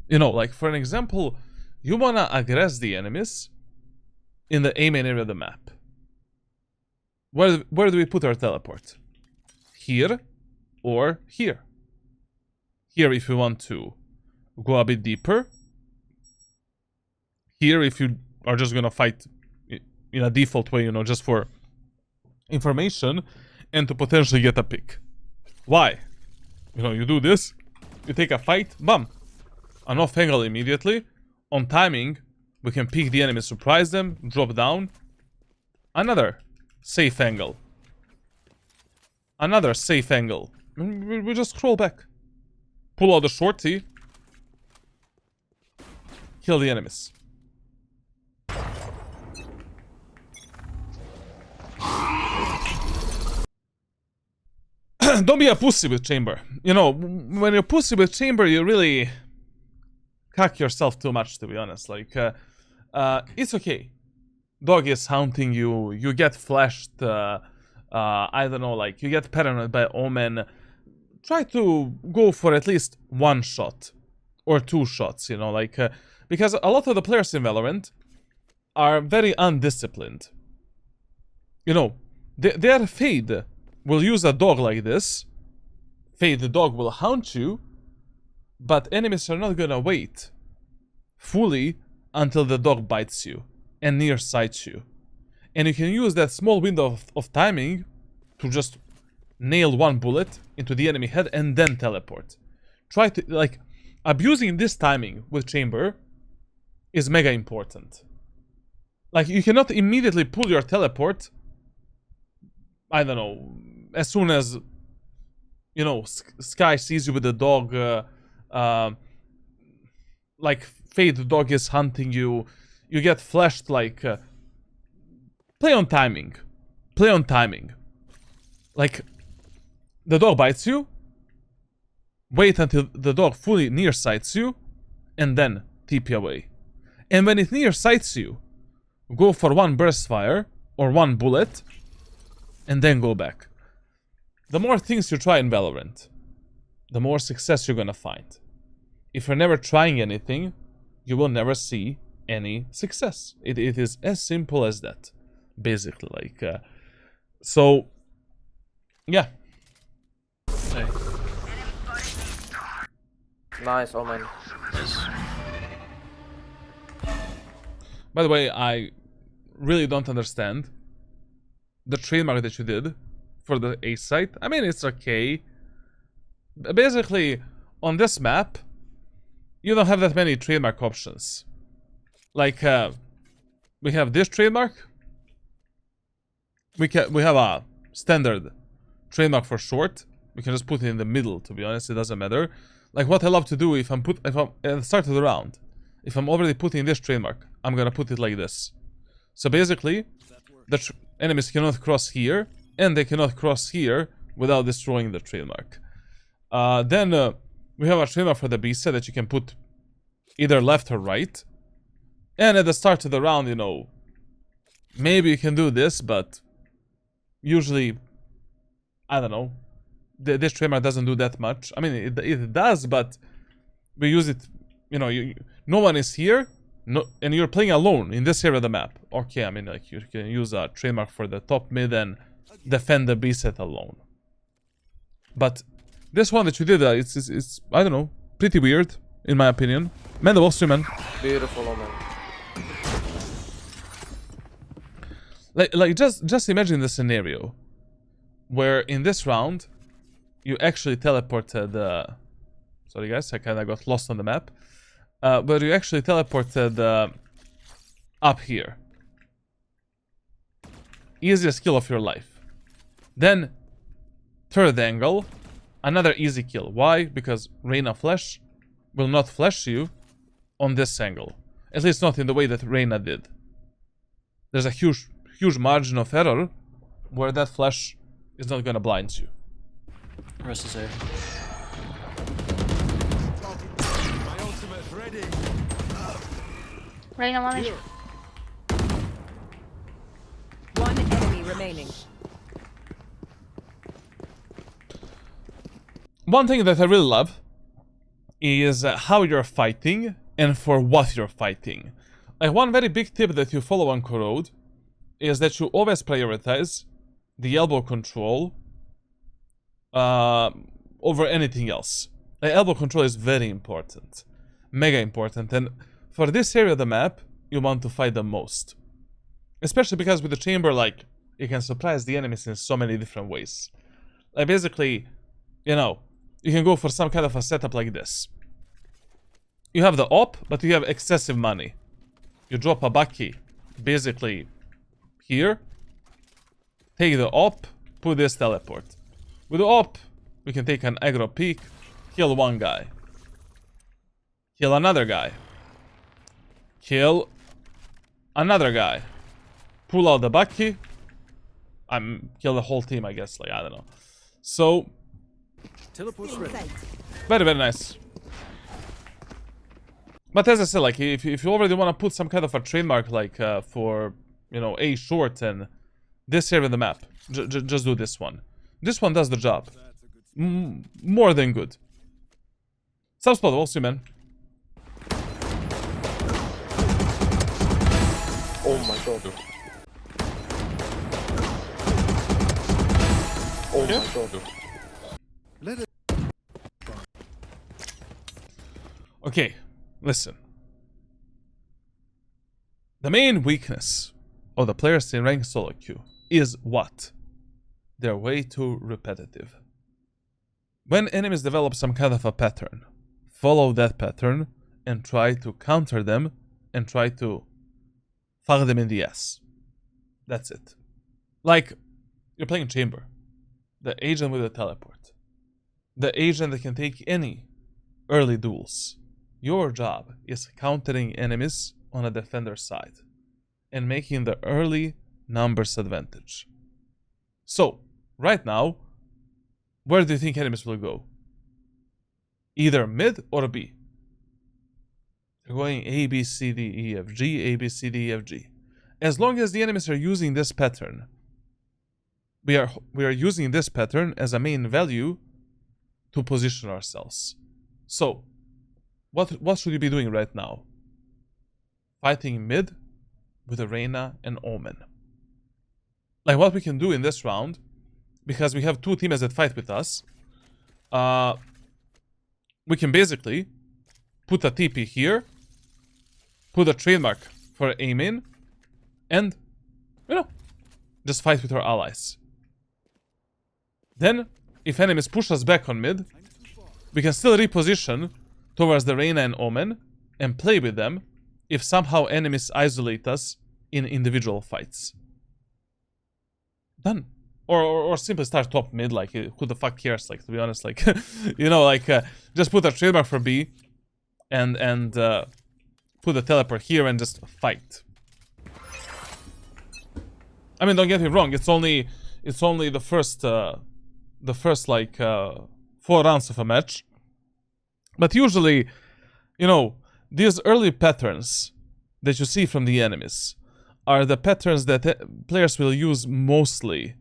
You know, like for an example, you wanna aggress the enemies in the A main area of the map. Where do we put our teleport? Here or here? Here if you want to go a bit deeper. Here if you are just gonna fight in a default way, you know, just for information and to potentially get a pick. Why? You know, you do this, you take a fight, bam, an off angle immediately. On timing, we can pick the enemy, surprise them, drop down. Another safe angle. Another safe angle. We just scroll back. Pull out the shorty. Kill the enemies. Don't be a pussy with chamber. You know, when you're pussy with chamber, you really cack yourself too much, to be honest. Like, it's okay. Dog is haunting you. You get flashed. I don't know, like, you get paranoid by Omen. Try to go for at least one shot. Or two shots, you know, like... because a lot of the players in Valorant are very undisciplined. You know, their Fade will use a dog like this. Fade the dog will haunt you. But enemies are not gonna wait fully until the dog bites you and near sights you. And you can use that small window of timing to just nail one bullet into the enemy head and then teleport. Try to, like, abusing this timing with chamber is mega important. Like, you cannot immediately pull your teleport, I don't know, as soon as, you know, Sky sees you with the dog, like, Fade the dog is hunting you, you get flashed, like, play on timing. Play on timing. Like, the dog bites you, wait until the dog fully near sights you, and then TP away. And when it near sights you, go for one burst fire, or one bullet, and then go back. The more things you try in Valorant, the more success you're gonna find. If you're never trying anything, you will never see any success. It is as simple as that, basically. Like, so, yeah. Hey. Nice, Omen. Nice. By the way, I really don't understand the trademark that you did for the A site. I mean, it's okay. Basically, on this map, you don't have that many trademark options. Like, we have this trademark. We have a standard trademark for short. We can just put it in the middle, to be honest, it doesn't matter. Like, what I love to do, if I'm at the start of the round, if I'm already putting this trademark, I'm gonna put it like this. So basically, the enemies cannot cross here, and they cannot cross here without destroying the trademark. Then we have a trademark for the B set that you can put either left or right. And at the start of the round, you know, maybe you can do this, but usually, I don't know, this trademark doesn't do that much. I mean, it does, but we use it, you know, no one is here, and you're playing alone in this area of the map. Okay, I mean, like, you can use a trademark for the top mid and defend the B set alone. But this one that you did, it's I don't know, pretty weird, in my opinion. Man, the boss, man. Beautiful, Omen. Like just imagine the scenario where in this round you actually teleported. Sorry guys, I kind of got lost on the map. But you actually teleported up here. Easiest kill of your life. Then third angle, another easy kill. Why? Because Reyna Flash will not flash you on this angle. At least not in the way that Reyna did. There's a huge margin of error where that flash is not gonna blind you. Rest is A. My ultimate ready. Reyna one HP. One enemy remaining. one thing that I really love is how you're fighting and for what you're fighting. Like, one very big tip that you follow on Corrode is that you always prioritize the elbow control over anything else. The elbow control is very important. Mega important. And for this area of the map, you want to fight the most. Especially because with the chamber, like, you can surprise the enemies in so many different ways. Like, basically, you know, you can go for some kind of a setup like this. You have the op, but you have excessive money. You drop a bucky, basically, here. Take the op, put this teleport. With the op, we can take an aggro peek, kill one guy. Kill another guy. Kill another guy. Pull out the bucky. Kill the whole team, I guess. Like, I don't know. So, Teleport's ready. very, very nice. But as I said, like, if you already want to put some kind of a trademark, like, for, you know, a short and this area of the map, just do this one. This one does the job. More than good. Subspot, we'll see, man. Oh my god. Oh my god. Let it. Okay, listen. The main weakness of the players in ranked solo queue is what? They're way too repetitive. When enemies develop some kind of a pattern, follow that pattern and try to counter them and try to fuck them in the ass. That's it. Like, you're playing chamber. The agent with the teleport. The agent that can take any early duels. Your job is countering enemies on a defender's side and making the early numbers advantage. So, right now, where do you think enemies will go? Either mid or B. They're going A, B, C, D, E, F, G, A, B, C, D, E, F, G. As long as the enemies are using this pattern, we are using this pattern as a main value to position ourselves. So, what should you be doing right now? Fighting mid with a Reyna and Omen. Like, what we can do in this round, because we have two teammates that fight with us, we can basically put a TP here, put a trademark for aim in, and, you know, just fight with our allies. Then, if enemies push us back on mid, we can still reposition towards the Reyna and Omen and play with them if somehow enemies isolate us in individual fights. Done. Or simply start top mid, like, who the fuck cares, like, to be honest, like, you know, like, just put a trademark for B and put the teleport here and just fight. I mean, don't get me wrong, it's only the first like 4 rounds of a match. But usually, you know, these early patterns that you see from the enemies are the patterns that players will use mostly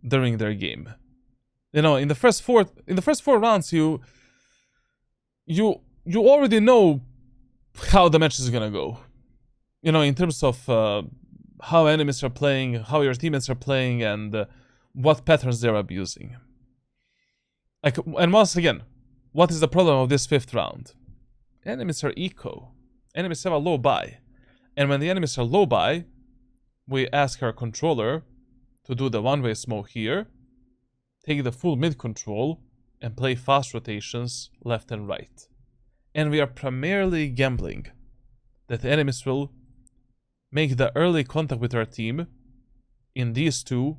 during their game. You know, in the first four rounds, you already know how the match is gonna go. You know, in terms of how enemies are playing, how your teammates are playing, and what patterns they're abusing. Like, and once again, what is the problem of this 5th round? Enemies are eco. Enemies have a low buy. And when the enemies are low buy, we ask our controller to do the one-way smoke here, take the full mid control, and play fast rotations left and right. And we are primarily gambling that the enemies will make the early contact with our team in these two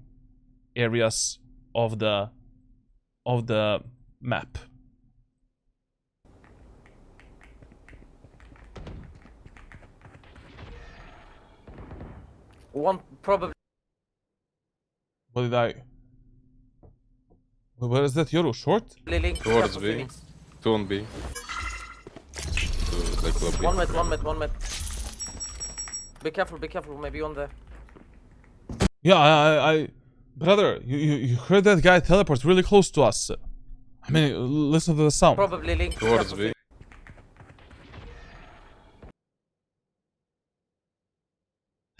areas of the map. One probably. What did I... Where is that Yoru? Short? Link. Towards B. 2 on B. 2 like lobby. 1 mid. Be careful, maybe on the... Yeah, I brother, you heard that guy teleport really close to us. I mean, listen to the sound. Probably link. Be Towards careful.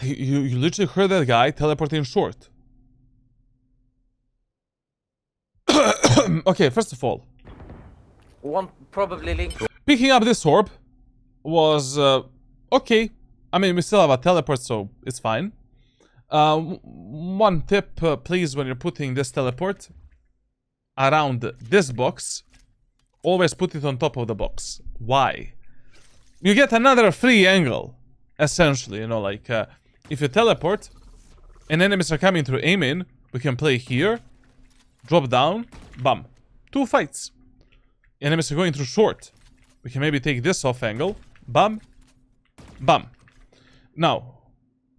B. You literally heard that guy teleporting short. Okay, first of all, One probably link. picking up this orb was okay. I mean, we still have a teleport, so it's fine. One tip, please, when you're putting this teleport around this box, always put it on top of the box. Why? You get another free angle, essentially. You know, like if you teleport and enemies are coming through aim in, we can play here, drop down, bam. 2 fights. Enemies are going through short. We can maybe take this off angle, bam, bam. Now,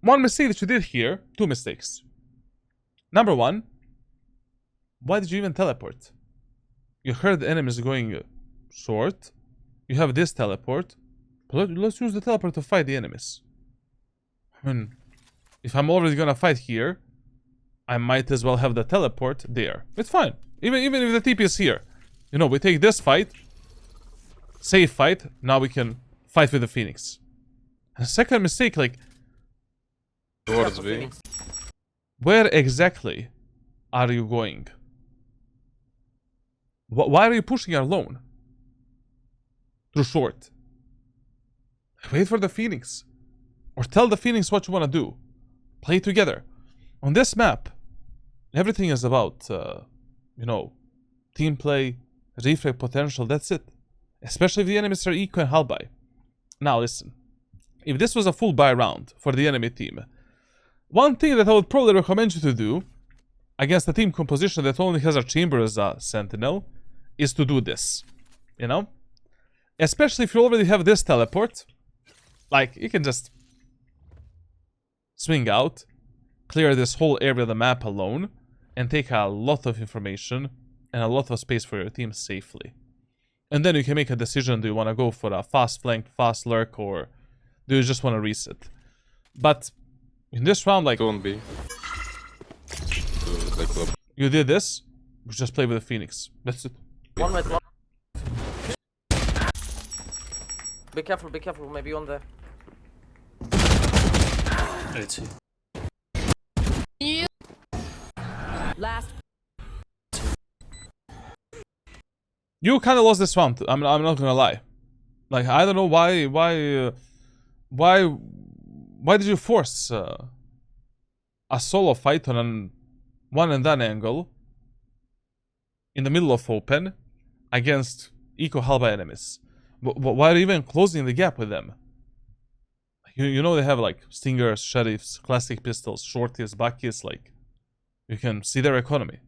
one mistake that you did here, 2 mistakes. Number 1, why did you even teleport? You heard the enemies going short. You have this teleport. Let's use the teleport to fight the enemies. I mean, if I'm already gonna fight here, I might as well have the teleport there. It's fine. Even if the TP is here. You know, we take this fight. Safe fight. Now we can fight with the Phoenix. And second mistake, like, Towards Careful, B. Phoenix. where exactly are you going? Why are you pushing alone? Through short. Wait for the Phoenix. Or tell the Phoenix what you want to do. Play together. On this map, everything is about, you know, team play, reflect potential, that's it. Especially if the enemies are eco and hull buy. Now listen. If this was a full buy round for the enemy team, one thing that I would probably recommend you to do against a team composition that only has a chamber as a sentinel is to do this. You know? Especially if you already have this teleport. Like, you can just swing out, clear this whole area of the map alone, and take a lot of information and a lot of space for your team safely. And then you can make a decision, do you want to go for a fast flank, fast lurk, or do you just want to reset? But in this round, like, Don't be. Like, you did this, we just play with the Phoenix. That's it. One with one. Be careful, maybe on the. OT. Last You kind of lost this round. I'm not gonna lie. Like, I don't know why did you force a solo fight on an one and done angle in the middle of open against eco halba enemies? Why are you even closing the gap with them? You know they have like stingers, sheriffs, classic pistols, shorties, buckies. Like, you can see their economy.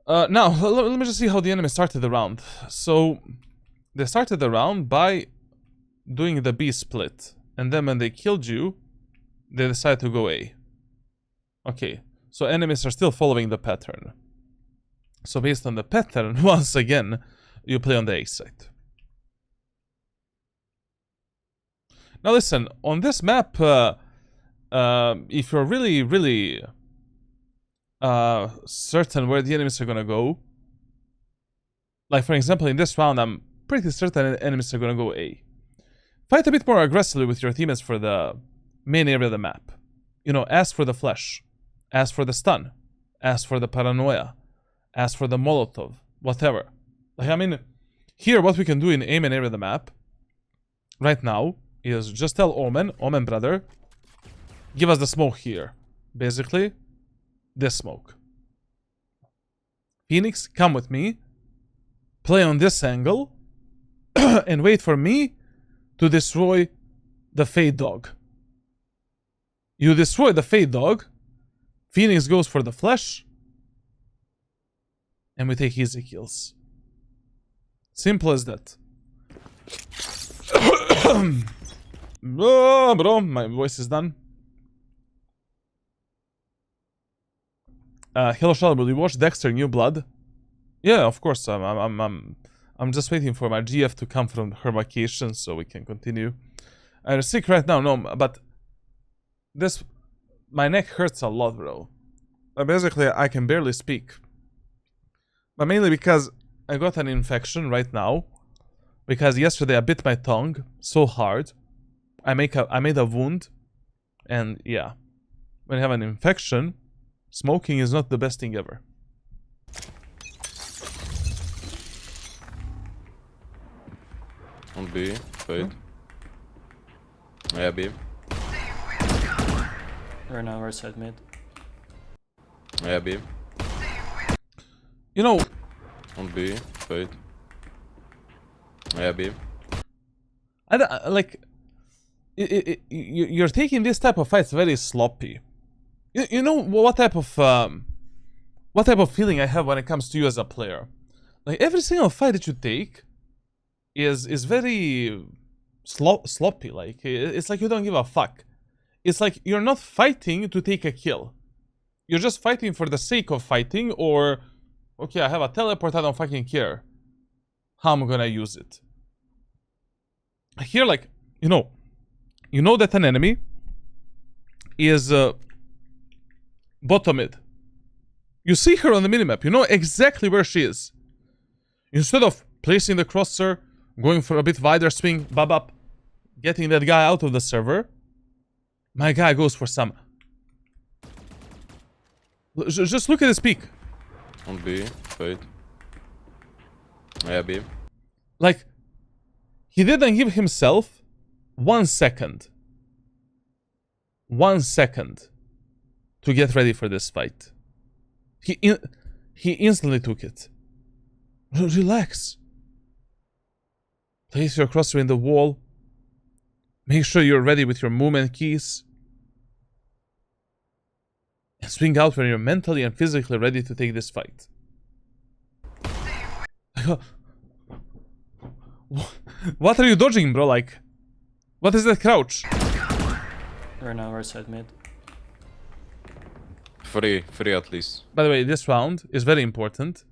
Now, let me just see how the enemy started the round. So, they started the round by doing the B split. And then when they killed you, they decided to go A. Okay, so enemies are still following the pattern. So based on the pattern, once again, you play on the A side. Now listen, on this map, if you're really certain where the enemies are gonna go, like for example in this round I'm pretty certain enemies are gonna go A. Fight a bit more aggressively with your teammates for the main area of the map. You know, ask for the flash, ask for the stun, ask for the paranoia, ask for the molotov, whatever. Like, I mean, here what we can do in aim and area of the map right now is just tell Omen brother, give us the smoke here. Basically, this smoke. Phoenix, come with me. Play on this angle. And wait for me to destroy the Fade Dog. You destroy the Fade Dog. Phoenix goes for the flash. And we take easy kills. Simple as that. Oh, bro, my voice is done. Hello, Charlotte, will you watch Dexter New Blood? Yeah, of course. I'm just waiting for my GF to come from her vacation so we can continue. I'm sick right now, no, but my neck hurts a lot, bro. Basically, I can barely speak. But mainly because I got an infection right now. Because yesterday I bit my tongue so hard. I made a wound. And yeah. When you have an infection, smoking is not the best thing ever. On B, wait. Yeah, B. Right now, right side mid. Yeah, B. You know, On B, wait. Yeah, B. you're taking this type of fights very sloppy. You know what type of feeling I have when it comes to you as a player. Like every single fight that you take is very sloppy. Like it's like you don't give a fuck. It's like you're not fighting to take a kill. You're just fighting for the sake of fighting, or okay, I have a teleport, I don't fucking care how I'm gonna use it. Here, like, you know that an enemy is bottom mid. You see her on the minimap, you know exactly where she is. Instead of placing the crosser, going for a bit wider swing, bob up, getting that guy out of the server, my guy goes for some. Just look at his peak. On B, wait. Yeah, B. Like, he didn't give himself 1 second. 1 second to get ready for this fight. He instantly took it. Relax. Place your crosser in the wall. Make sure you're ready with your movement keys. And swing out when you're mentally and physically ready to take this fight. What are you dodging, bro? Like, what is that crouch? Right now, right side mid. Free at least. By the way, this round is very important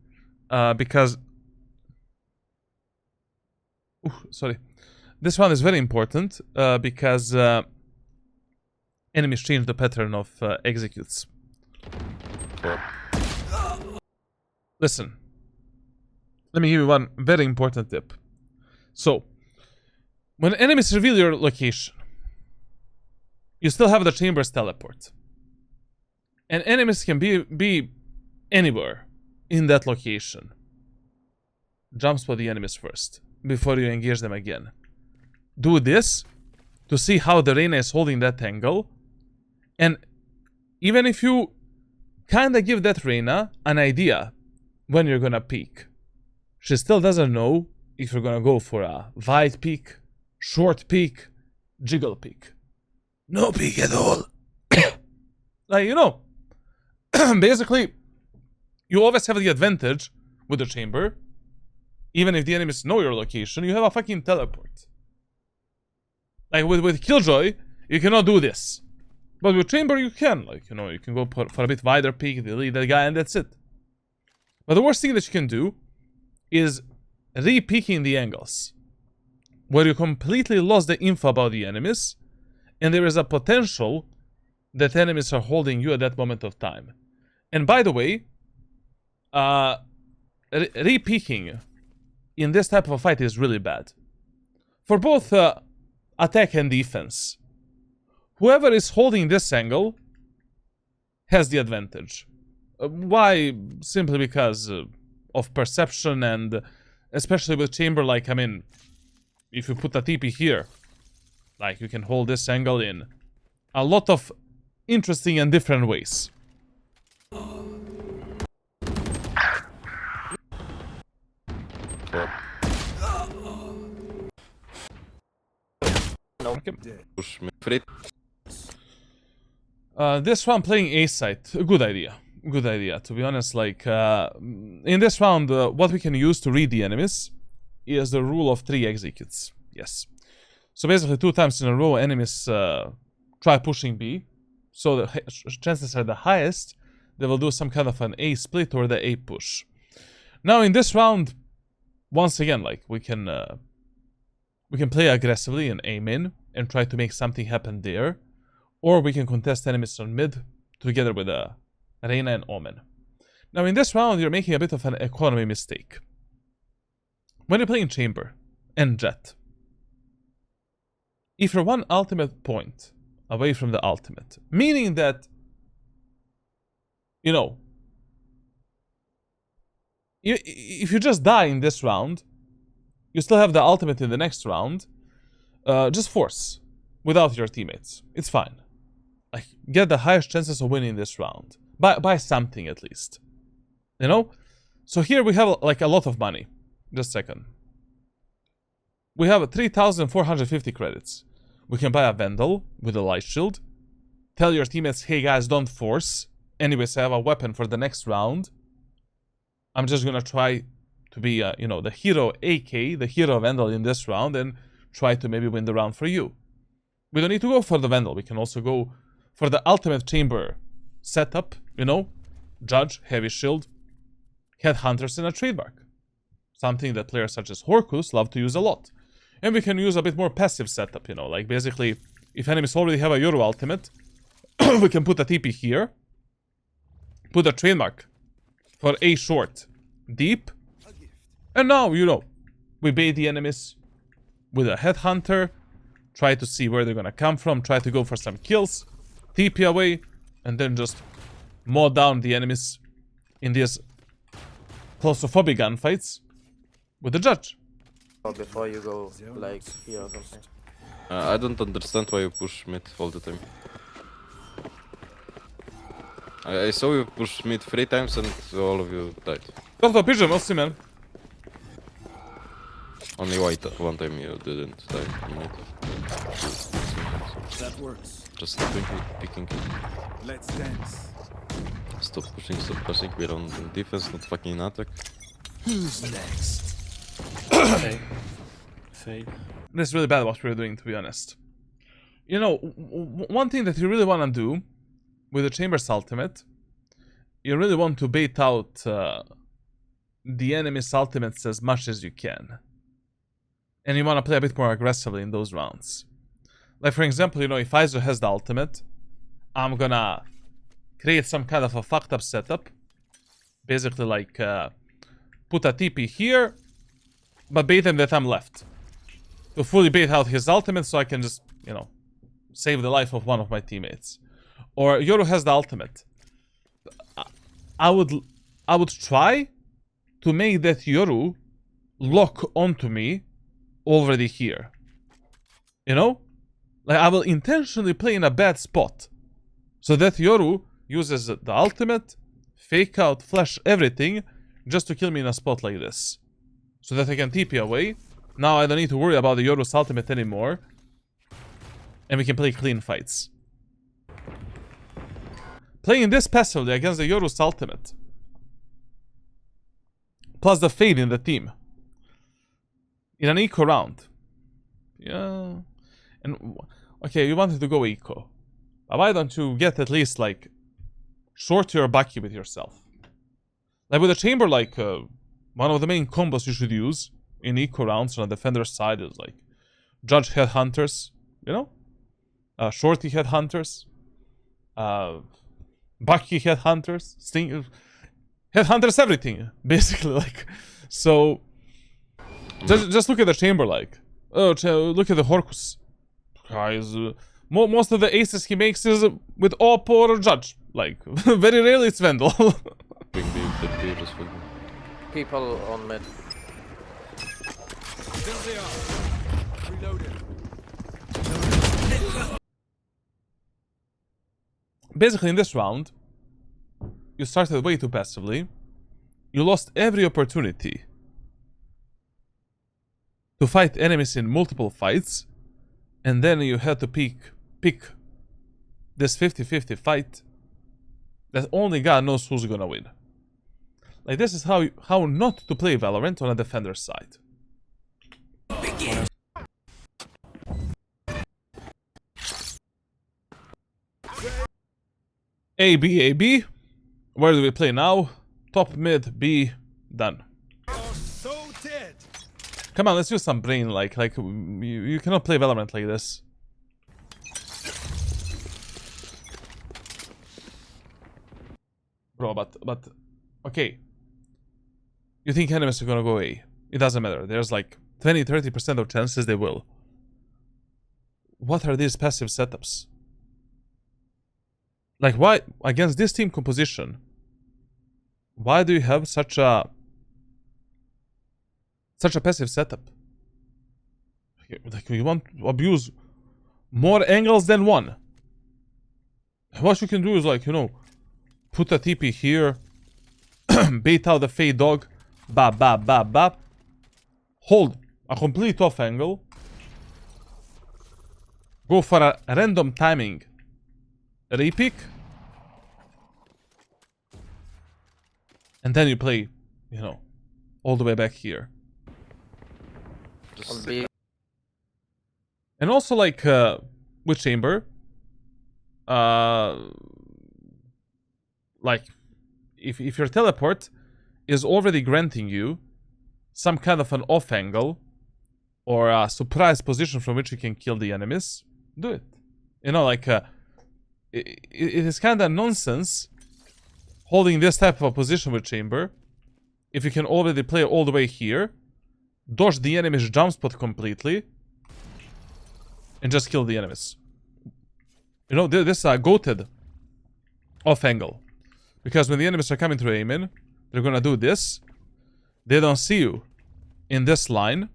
because... sorry. This round is very important because enemies change the pattern of executes. Cool. Listen. Let me give you one very important tip. So, when enemies reveal your location, you still have the chamber's teleport. And enemies can be anywhere in that location. Jump spot the enemies first, before you engage them again. Do this to see how the Reyna is holding that angle. And even if you kinda give that Reyna an idea when you're gonna peek, she still doesn't know if you're gonna go for a wide peek, short peek, jiggle peek. No peek at all. Like, you know, basically, you always have the advantage with the chamber. Even if the enemies know your location, you have a fucking teleport. Like with Killjoy, you cannot do this. But with chamber, you can. Like, you know, you can go for a bit wider peek, delete that guy, and that's it. But the worst thing that you can do is re-peeking the angles, where you completely lost the info about the enemies, and there is a potential that enemies are holding you at that moment of time. And by the way, re-peeking in this type of a fight is really bad. For both attack and defense. Whoever is holding this angle has the advantage. Why? Simply because of perception, and especially with chamber, like, I mean, if you put a TP here, like, you can hold this angle in a lot of interesting and different ways. Okay. Push me. Free. This round playing A site, a good idea. Good idea, to be honest. Like, in this round, what we can use to read the enemies is the rule of 3 executes. Yes. So basically, 2 times in a row, enemies try pushing B. So the chances are the highest they will do some kind of an A split or the A push. Now in this round, once again, like, we can play aggressively and aim in and try to make something happen there, or we can contest enemies on mid together with Reyna and Omen. Now in this round, you're making a bit of an economy mistake. When you're playing Chamber and Jet, if you're one ultimate point away from the ultimate, meaning that, you know, if you just die in this round, you still have the ultimate in the next round, just force without your teammates. It's fine. Like, get the highest chances of winning this round. By something at least. You know? So here we have like a lot of money. Just a second. We have 3,450 credits. We can buy a Vandal with a light shield. Tell your teammates, hey guys, don't force. Anyways, I have a weapon for the next round. I'm just gonna try to be, you know, the hero AK, the hero Vandal in this round, and try to maybe win the round for you. We don't need to go for the Vandal. We can also go for the ultimate chamber setup, you know, Judge, heavy shield, headhunters, and a trademark. Something that players such as Horkus love to use a lot. And we can use a bit more passive setup, you know, like basically, if enemies already have a Yoru ultimate, we can put a TP here, put a trademark for A short, deep, and now, you know, we bait the enemies with a headhunter, try to see where they're gonna come from, try to go for some kills, TP away, and then just mow down the enemies in these claustrophobic gunfights with the Judge. Before you go like here or something. I don't understand why you push mid all the time. I saw you push mid 3 times and all of you died. Go pigeon, we'll see, man. Only one time you didn't die from mid. That works. Just stopping picking. Let's dance. Stop pushing, stop passing. We're on defense, not fucking in attack. Who's next? Okay. Fade. This is really bad what we're doing, to be honest. You know, one thing that you really want to do with the Chamber's ultimate, you really want to bait out the enemy's ultimates as much as you can. And you want to play a bit more aggressively in those rounds. Like, for example, you know, if Aizu has the ultimate, I'm gonna create some kind of a fucked up setup. Basically, like, put a TP here, but bait him that I'm left. To fully bait out his ultimate so I can just, you know, save the life of one of my teammates. Or Yoru has the ultimate. I would try to make that Yoru lock onto me already here. You know? Like, I will intentionally play in a bad spot. So that Yoru uses the ultimate, fake out, flash everything, just to kill me in a spot like this. So that I can TP away. Now I don't need to worry about the Yoru's ultimate anymore. And we can play clean fights. Playing this passively against the Yoru's ultimate. Plus the fade in the team. In an eco round. Yeah. And okay, you wanted to go eco. But why don't you get at least like short your Bucky with yourself? Like with a chamber, like one of the main combos you should use in eco rounds on the defender's side is like Judge headhunters, you know? Shorty headhunters. Bucky headhunters. Sting headhunters, everything. Basically, like. So just look at the chamber, like. Oh, look at the Horkus. Guys, most of the aces he makes is with Oppo or Judge. Like, very rarely it's Vandal. People on mid. There they are. Reloaded. Basically, in this round, you started way too passively. You lost every opportunity to fight enemies in multiple fights, and then you had to pick this 50-50 fight that only God knows who's gonna win. Like, this is how not to play Valorant on a defender's side. A, B, A, B. Where do we play now? Top, mid, B, done. So dead. Come on, let's use some brain, like you cannot play Valorant like this. Bro, but Okay. You think enemies are gonna go A. It doesn't matter. There's like 20-30% of chances they will. What are these passive setups? Like, why, against this team composition, why do you have such a passive setup? Like, you want to abuse more angles than one. What you can do is, like, you know, put a TP here, bait out the fade dog, bap, bap, bap, bap, hold a complete off angle, go for a random timing repick, and then you play, you know, all the way back here. Just And also, like, with Chamber, like, if your teleport is already granting you some kind of an off angle or a surprise position from which you can kill the enemies, do it. You know, like, it is kind of nonsense holding this type of a position with Chamber if you can already play all the way here, dodge the enemy's jump spot completely, and just kill the enemies. You know, this is a goated off angle. Because when the enemies are coming to aim in, they're gonna do this. They don't see you in this line.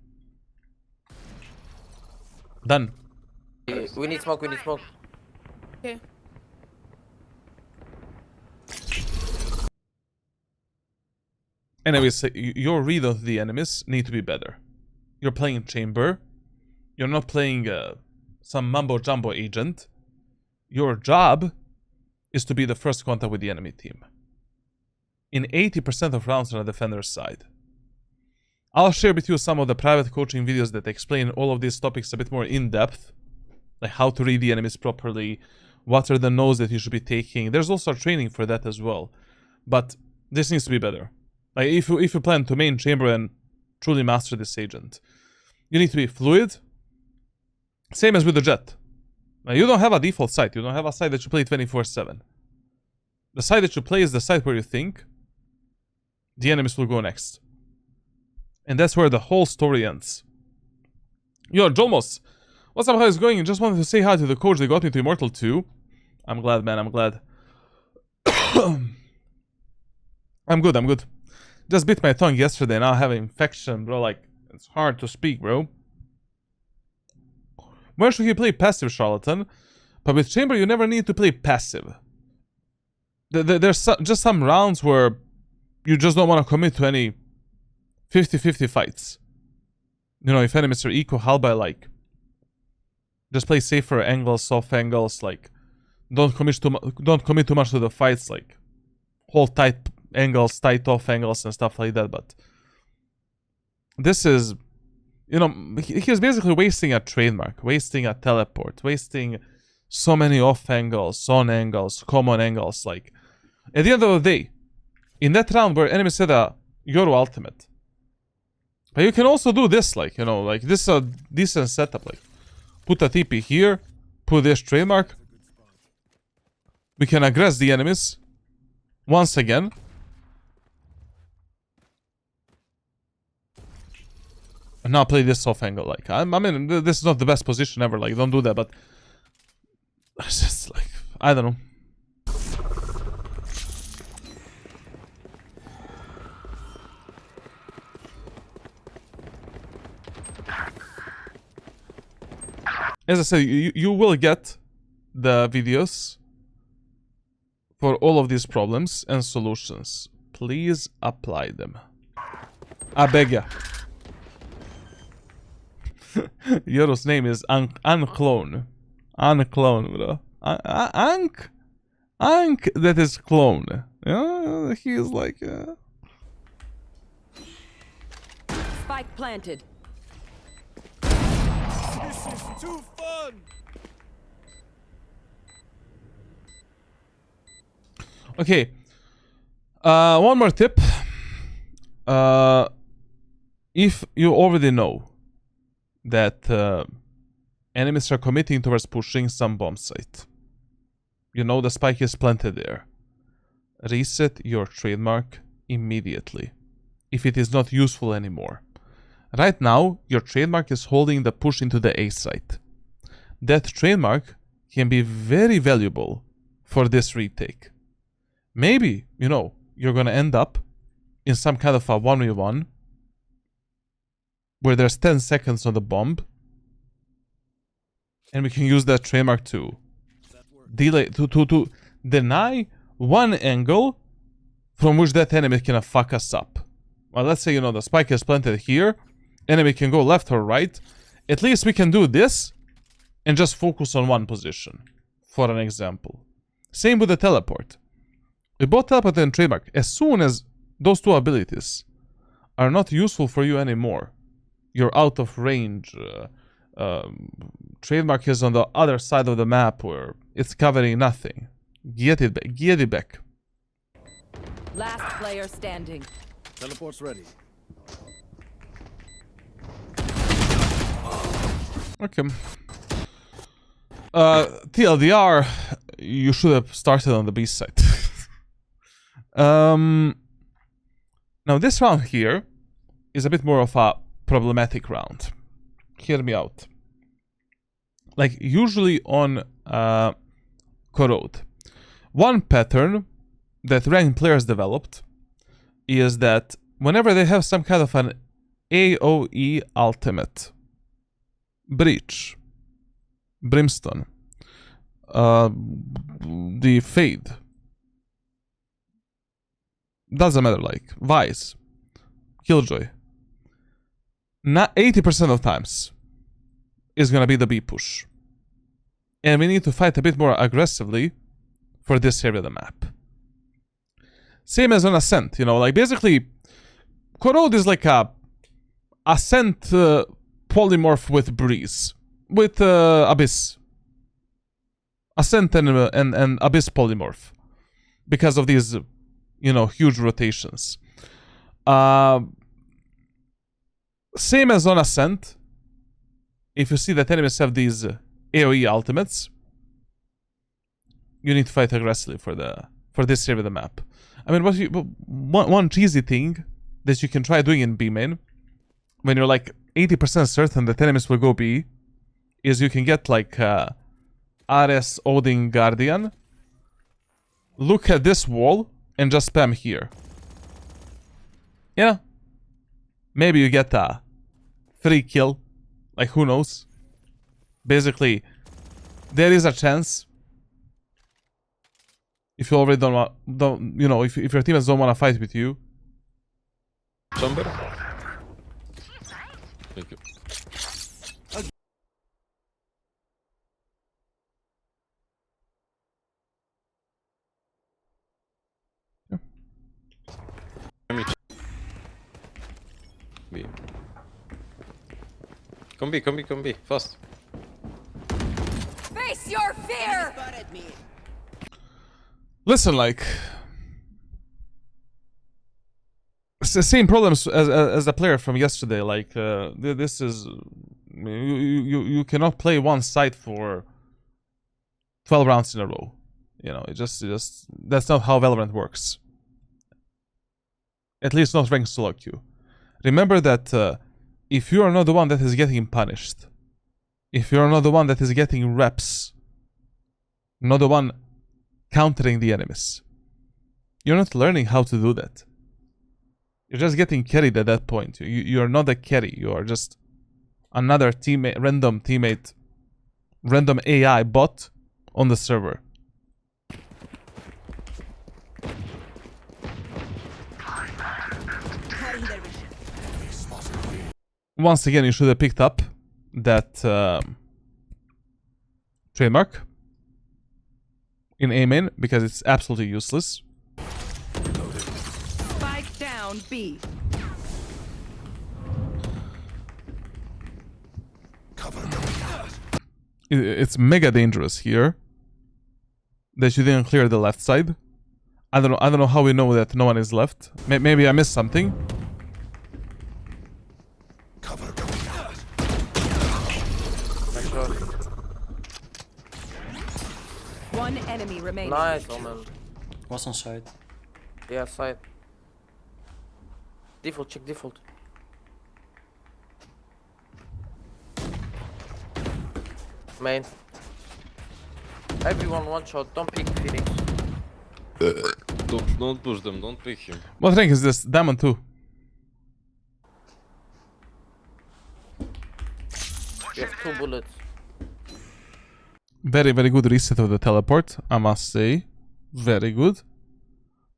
Done. We need smoke, we need smoke. Okay. Anyways, your read of the enemies need to be better. You're playing Chamber. You're not playing some mumbo-jumbo agent. Your job is to be the first contact with the enemy team. In 80% of rounds on the defender's side. I'll share with you some of the private coaching videos that explain all of these topics a bit more in depth. Like how to read the enemies properly, what are the nodes that you should be taking. There's also training for that as well. But this needs to be better. Like if you plan to main Chamber and truly master this agent, you need to be fluid. Same as with the Jet. Now, you don't have a default site. You don't have a site that you play 24/7. The site that you play is the site where you think the enemies will go next. And that's where the whole story ends. Yo, Jolmos, what's up? How is it going? I just wanted to say hi to the coach. They got me to Immortal 2. I'm glad, man. I'm glad. I'm good. Just bit my tongue yesterday. Now I have an infection, bro. Like, it's hard to speak, bro. Where should you play passive, Charlatan? But with Chamber, you never need to play passive. There's just some rounds where you just don't want to commit to any 50-50 fights. You know, if enemies are equal, how by like just play safer angles, soft angles, like don't commit too much to the fights, like hold tight angles, tight off angles and stuff like that. But this is, you know, he's basically wasting a trademark, wasting a teleport, wasting so many off angles, on angles, common angles. Like, at the end of the day, in that round where enemies said a Yoru ultimate, but you can also do this, like, you know, like this is a decent setup. Like, put a TP here, put this trademark. We can aggress the enemies once again. And now play this off angle. Like, I mean, this is not the best position ever. Like, don't do that. But it's just like, I don't know. As I said, you will get the videos for all of these problems and solutions. Please apply them. I beg ya. Yoru's name is Unclone. Unclone, bro. Ank, that is clone. Yeah, he is like... Spike planted. This is too fun! Okay. One more tip. If you already know that enemies are committing towards pushing some bomb site, you know the spike is planted there, reset your trademark immediately if it is not useful anymore. Right now, your trademark is holding the push into the A site. That trademark can be very valuable for this retake. Maybe, you know, you're gonna end up in some kind of a 1v1 where there's 10 seconds on the bomb, and we can use that trademark to delay to deny one angle from which that enemy can fuck us up. Well, let's say, you know, the spike is planted here, enemy can go left or right. At least we can do this and just focus on one position, for an example. Same with the teleport. We both teleport and trademark. As soon as those two abilities are not useful for you anymore, you're out of range. Trademark is on the other side of the map where it's covering nothing. Get it back. Get it back. Last player standing. Teleport's ready. Okay. TLDR, you should have started on the B side. Now this round here is a bit more of a problematic round. Hear me out. Like usually on Corrode, one pattern that ranked players developed is that whenever they have some kind of an AoE ultimate, Breach, Brimstone, the Fade, doesn't matter, like Vice, Killjoy, not 80% of times is gonna be the B push. And we need to fight a bit more aggressively for this area of the map. Same as on Ascent, you know, like basically Corrode is like a Ascent polymorph with Breeze, with Abyss. Ascent and Abyss polymorph because of these, you know, huge rotations. Same as on Ascent, if you see that enemies have these AoE ultimates, you need to fight aggressively for this area of the map. I mean, one cheesy thing that you can try doing in B main, when you're like 80% certain that enemies will go B, is you can get like Ares, Odin, Guardian, look at this wall, and just spam here. Yeah. Maybe you get a free kill. Like, who knows? Basically, there is a chance. If you already don't you know, if your teammates don't want to fight with you. Chamber. Thank you. B. Come B, fast. Face your fear! Listen, like, it's the same problems as the player from yesterday. Like, this is you cannot play one side for 12 rounds in a row. You know, it just that's not how Valorant works. At least not ranked solo queue. Remember that if you are not the one that is getting punished, if you are not the one that is getting reps, not the one countering the enemies, you're not learning how to do that. You're just getting carried at that point. You are not a carry. You are just another teammate, random AI bot on the server. Once again, you should have picked up that trademark in A main because it's absolutely useless. Spike down B. It's mega dangerous here that you didn't clear the left side. I don't know how we know that no one is left. Maybe I missed something. One enemy remaining. Nice, Omen. Was on side. Yeah, side. Default, check default. Main. Everyone one shot, don't pick Phoenix. Don't push them, don't pick him. What rank is this? Diamond 2. You have 2 bullets. Very, very good reset of the teleport, I must say. Very good.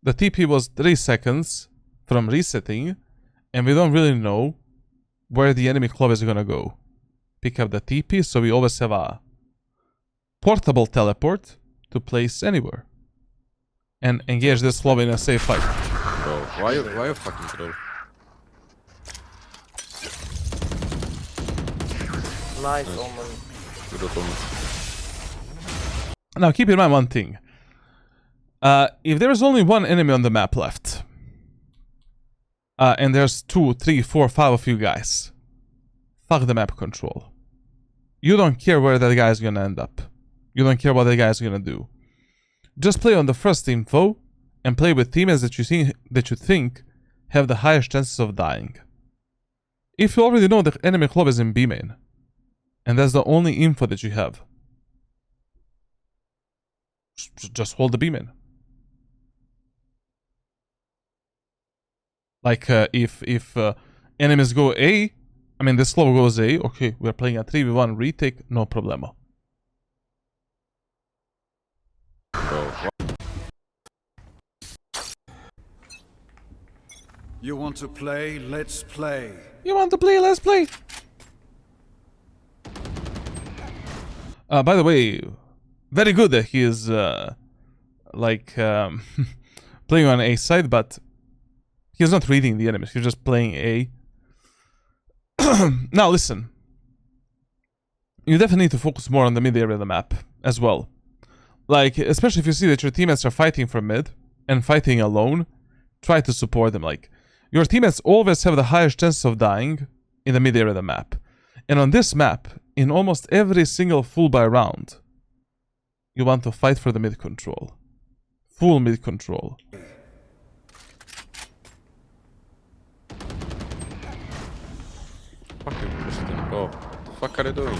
The TP was 3 seconds from resetting, and we don't really know where the enemy club is gonna go. Pick up the TP, so we always have a portable teleport to place anywhere. And engage this club in a safe fight. Bro, why you fucking throw? Nice, Omen. Good Omen. Now keep in mind one thing. If there is only one enemy on the map left, and there's 2, 3, 4, 5 of you guys, fuck the map control. You don't care where that guy is gonna end up. You don't care what that guy is gonna do. Just play on the first info and play with teammates that you think have the highest chances of dying. If you already know the enemy club is in B main, and that's the only info that you have, just hold the B main. Like if enemies go A, I mean this club goes A, okay, we're playing a 3v1 retake, no problemo. Bro, You want to play? Let's play. You want to play? Let's play. By the way, very good that he is playing on A side, but he's not reading the enemies. He's just playing A. Now listen, you definitely need to focus more on the mid area of the map as well. Like, especially if you see that your teammates are fighting for mid and fighting alone, try to support them. Like, your teammates always have the highest chance of dying in the mid area of the map. And on this map, in almost every single full buy round, you want to fight for the mid control. Full mid control. fucking push them, bro. What the fuck are they doing?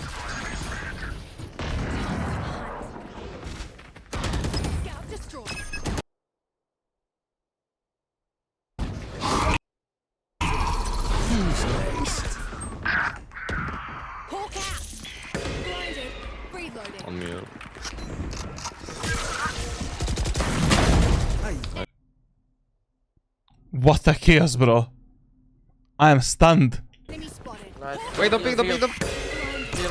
Scout destroyed. Hawk out. Blinded. Reloading. On me. What a chaos, bro. I am stunned. Enemy spotted. Nice. Wait, don't pick, don't pick, don't pick. Heal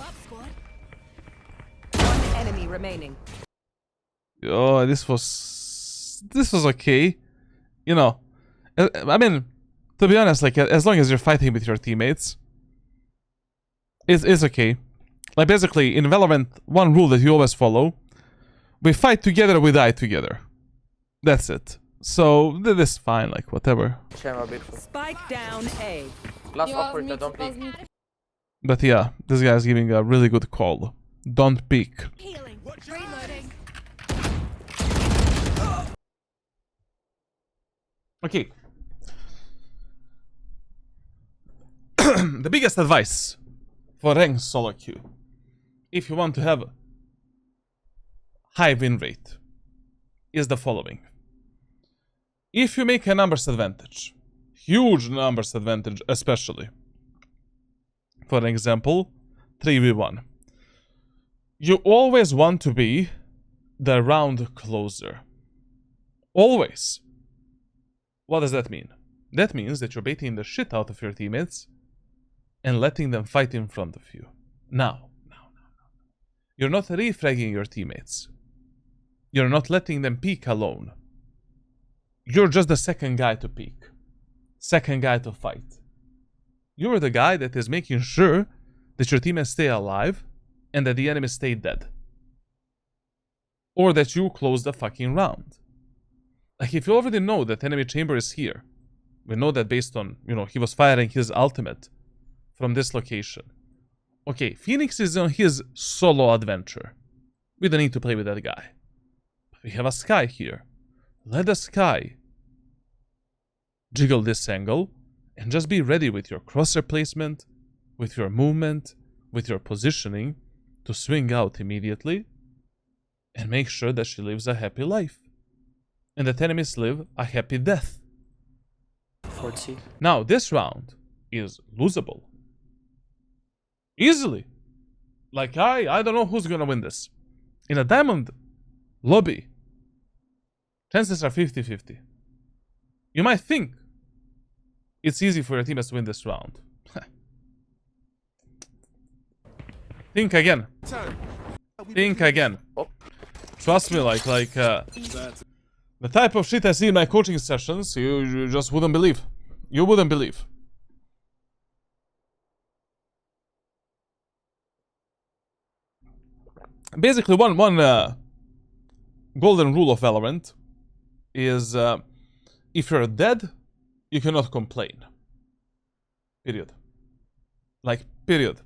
up, squad. One enemy remaining. Oh, this was okay. You know, I mean, to be honest, like, as long as you're fighting with your teammates, it's okay. Like, basically, in Valorant, one rule that you always follow: we fight together, we die together. That's it. So this is fine, like, whatever. Chamber beautiful. Spike down A. Last You are operator, mid, don't was pick. mid. But yeah, this guy's giving a really good call. Don't peek. Healing. Reloading. Okay. The biggest advice for ranked solo queue, if you want to have high win rate, is the following. If you make a numbers advantage, huge numbers advantage especially, for example, 3v1, you always want to be the round closer. Always. What does that mean? That means that you're baiting the shit out of your teammates and letting them fight in front of you. Now. You're not refragging your teammates. You're not letting them peek alone. You're just the second guy to peek. Second guy to fight. You're the guy that is making sure that your teammates stay alive and that the enemy stay dead. Or that you close the fucking round. Like, if you already know that enemy chamber is here, we know that based on, he was firing his ultimate from this location. Okay, Phoenix is on his solo adventure. We don't need to play with that guy. We have a Sky here. Let the Sky jiggle this angle, and just be ready with your crosshair placement, with your movement, with your positioning to swing out immediately and make sure that she lives a happy life and that enemies live a happy death. 40. Now, this round is losable. Easily. Like, I don't know who's gonna win this. In a diamond lobby, chances are 50-50. You might think it's easy for your teammates to win this round. Think again. Think again. Trust me, the type of shit I see in my coaching sessions, you just wouldn't believe. You wouldn't believe. Basically, one golden rule of Valorant is if you're dead, you cannot complain. Period. Like, period.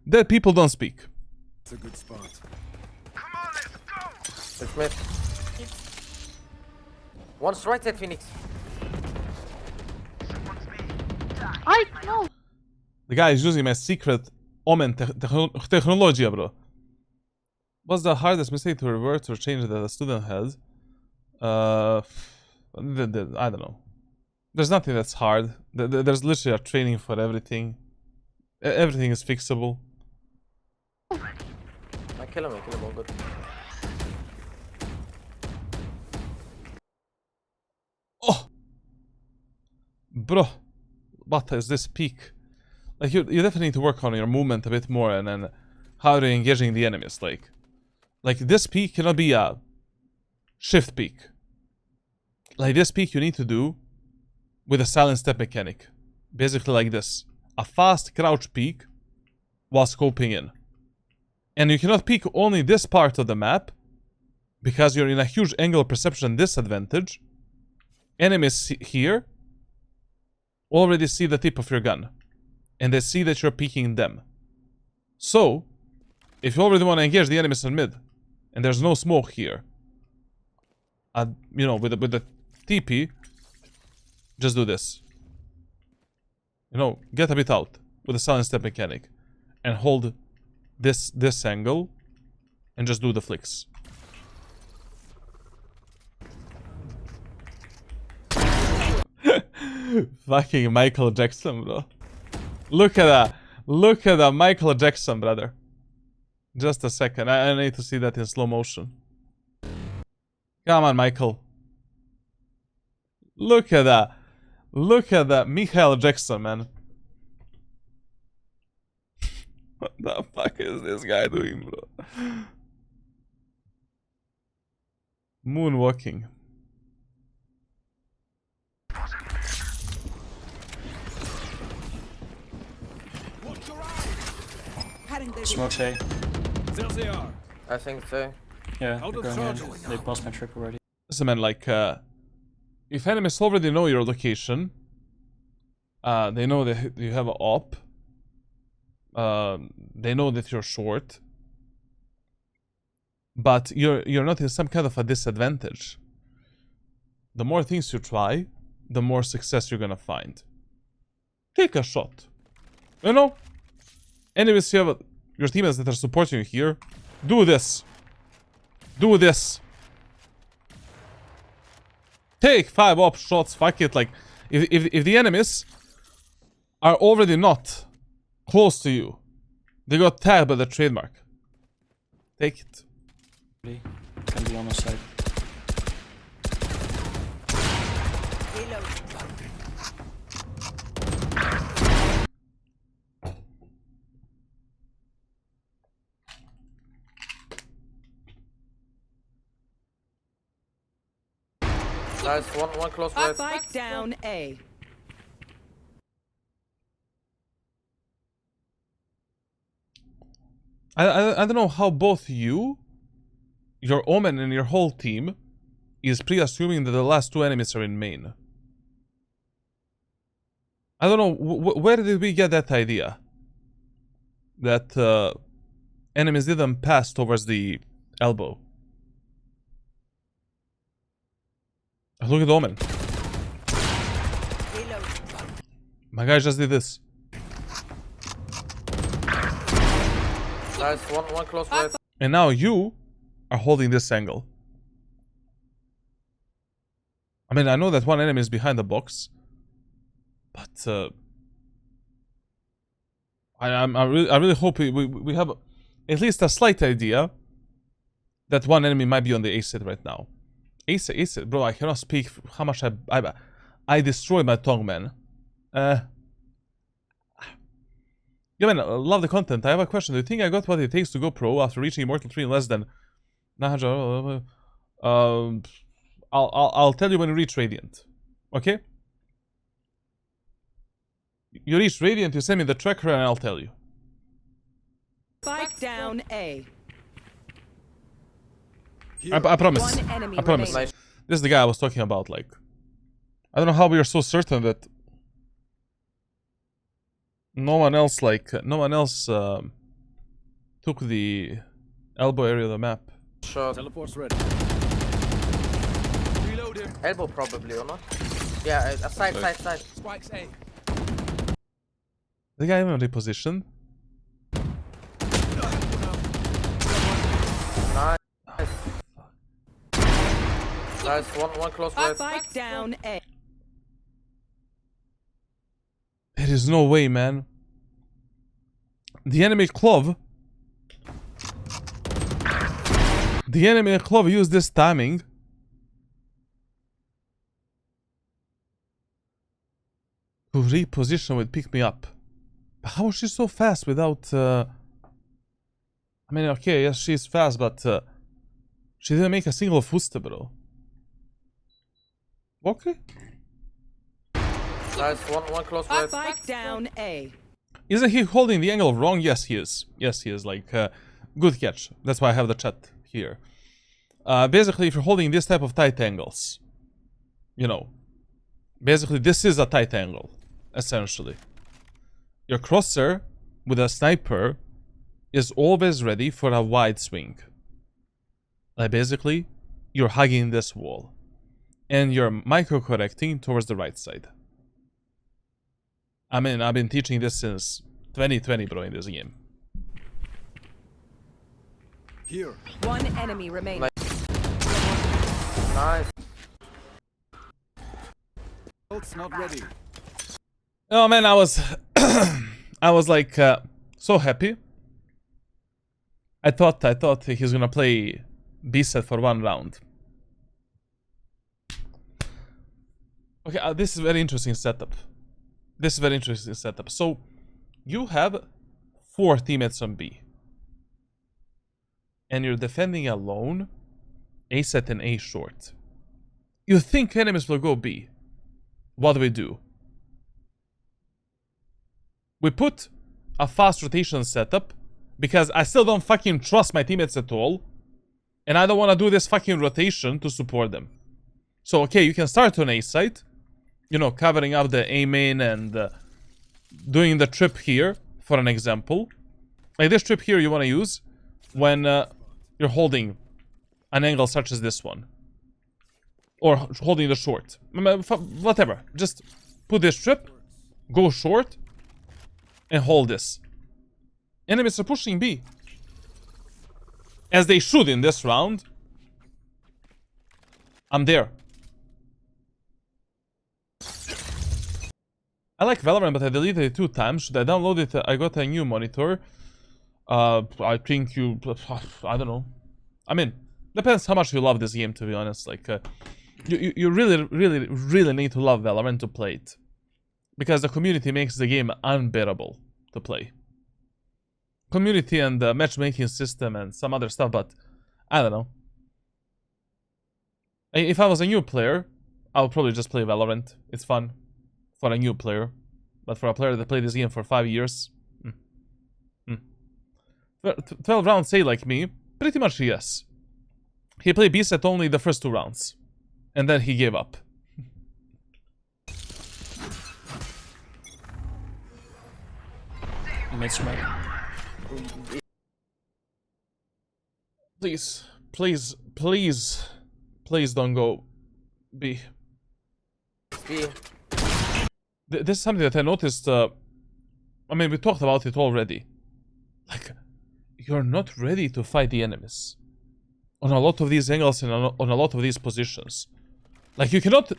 Dead people don't speak. It's a good spot. It's mid. One's right at Phoenix. I know. The guy is using my secret Omen technology, bro. What's the hardest mistake to revert or change that a student has? I don't know. There's nothing that's hard. There's literally a training for everything. Everything is fixable. I kill him, all good. Oh! Bro, what is this peak? Like, you definitely need to work on your movement a bit more and then how you're engaging the enemies. Like this peak cannot be a shift peak. Like, this peak you need to do with a silent step mechanic. Basically like this. A fast crouch peek while scoping in. And you cannot peek only this part of the map because you're in a huge angle perception disadvantage. Enemies here already see the tip of your gun and they see that you're peeking them. So, if you already want to engage the enemies on mid and there's no smoke here, you know, with the TP, just do this. You know, get a bit out with a silent step mechanic and hold this angle and just do the flicks. Fucking Michael Jackson, bro. Look at that. Look at that Michael Jackson, brother. Just a second. I need to see that in slow motion. Come on, Michael. Look at that. Look at that. Michael Jackson, man. What the fuck is this guy doing, bro? Moonwalking. Smoke A. There they are. I think so. Yeah, Out they're of going charge. in. They passed my trick already. Listen, man, like, if enemies already know your location, they know that you have an op, they know that you're short, but you're not in some kind of a disadvantage. The more things you try, the more success you're gonna find. Take a shot. You know? Enemies, you have your teammates that are supporting you here. Do this. Do this. Take 5 op shots. Fuck it. Like, if the enemies are already not close to you, they got tagged by the trademark. Take it. Can be on the side. Nice, one close right. Spike down A. I don't know how both you, your Omen, and your whole team is pre-assuming that the last 2 enemies are in main. I don't know, where did we get that idea? That enemies didn't pass towards the elbow. Look at Omen. My guy just did this. Nice, one close right. And now you are holding this angle. I mean, I know that one enemy is behind the box, but I really hope we have at least a slight idea that one enemy might be on the A side right now. A side, bro. I cannot speak how much I destroyed my tongue, man. Yeah, man. I love the content. I have a question. Do you think I got what it takes to go pro after reaching Immortal 3 in less than 900? I'll tell you when you reach Radiant. Okay? You reach Radiant, you send me the tracker and I'll tell you. Spike down A. I promise. One enemy I promise. remaining. This is the guy I was talking about, like. I don't know how we are so certain that no one else took the elbow area of the map. Shot. Teleport's ready. Reloading. Elbow probably or not? Yeah, side. Spikes A. The guy even repositioned. Nice, one close right. Spike down A. There is no way, man. The enemy Clove used this timing to reposition with pick me up. But how is she so fast without I mean, okay, yes, she's fast, but she didn't make a single footstep, bro. Okay. Nice, one close right. Spike down A. Isn't he holding the angle wrong? Yes, he is. Yes, he is. Like, good catch. That's why I have the chat here. Basically, if you're holding this type of tight angles, you know, basically this is a tight angle, essentially. Your crosser with a sniper is always ready for a wide swing. Like, basically, you're hugging this wall. And you're micro-correcting towards the right side. I mean, I've been teaching this since 2020, bro, in this game. Here. One enemy remaining. Nice. Ult's not ready. Oh man, I was I was like so happy. I thought he's gonna play B set for one round. Okay, this is a very interesting setup. So, you have 4 teammates on B. And you're defending alone, A set and A short. You think enemies will go B. What do? We put a fast rotation setup, because I still don't fucking trust my teammates at all. And I don't want to do this fucking rotation to support them. So, okay, you can start on A site. You know, covering up the A main and doing the trip here, for an example. Like this trip here you want to use when you're holding an angle such as this one. Or holding the short. Whatever. Just put this trip, go short, and hold this. Enemies are pushing B. As they should in this round. I'm there. I like Valorant, but I deleted it 2 times. Should I download it? I got a new monitor. I think I don't know. I mean, depends how much you love this game, to be honest. Like, you really need to love Valorant to play it. Because the community makes the game unbearable to play. Community and the matchmaking system and some other stuff, but I don't know. If I was a new player, I would probably just play Valorant. It's fun. For a new player, but for a player that played this game for 5 years, 12 rounds say like me, pretty much yes. He played B set only the first 2 rounds, and then he gave up. Mid smoke. Please don't go B. B. This is something that I noticed. I mean, we talked about it already. Like, you're not ready to fight the enemies on a lot of these angles and on a lot of these positions. Like, you cannot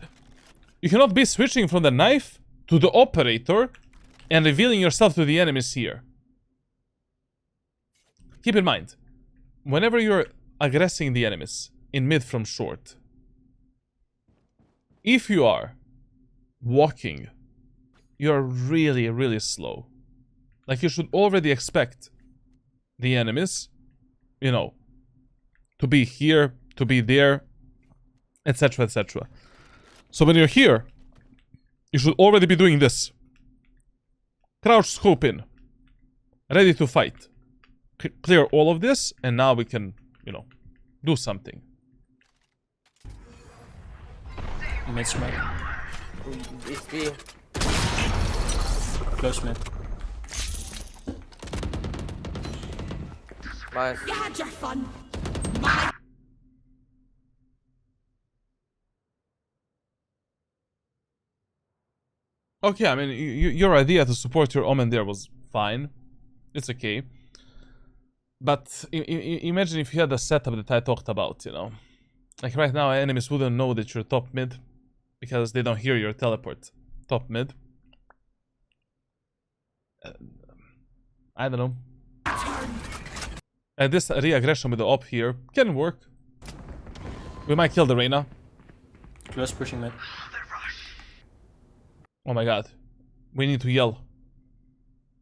be switching from the knife to the operator and revealing yourself to the enemies here. Keep in mind, whenever you're aggressing the enemies in mid from short, if you are walking, you're really, really slow. Like, you should already expect the enemies, you know, to be here, to be there, etc, etc. So when you're here, you should already be doing this. Crouch, scope in. Ready to fight. Clear all of this, and now we can, you know, do something. Mid smoke. It's B. Close mid. Nice. You had your fun. Okay, I mean, your idea to support your Omen there was fine. It's okay. But imagine if you had the setup that I talked about, you know. Like right now, enemies wouldn't know that you're top mid because they don't hear your teleport. Top mid. I don't know. And this re-aggression with the op here can work. We might kill the Reyna. Close pushing mid. Oh my god. We need to yell.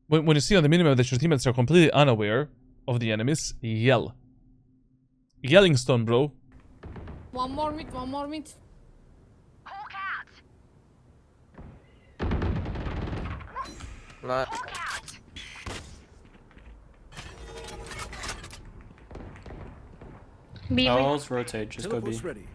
When you see on the minimap that your teammates are completely unaware of the enemies, yell. Yelling stone, bro. One more mid, one more mid. Nice. B. I'll rotate, just go B. Teleport's ready.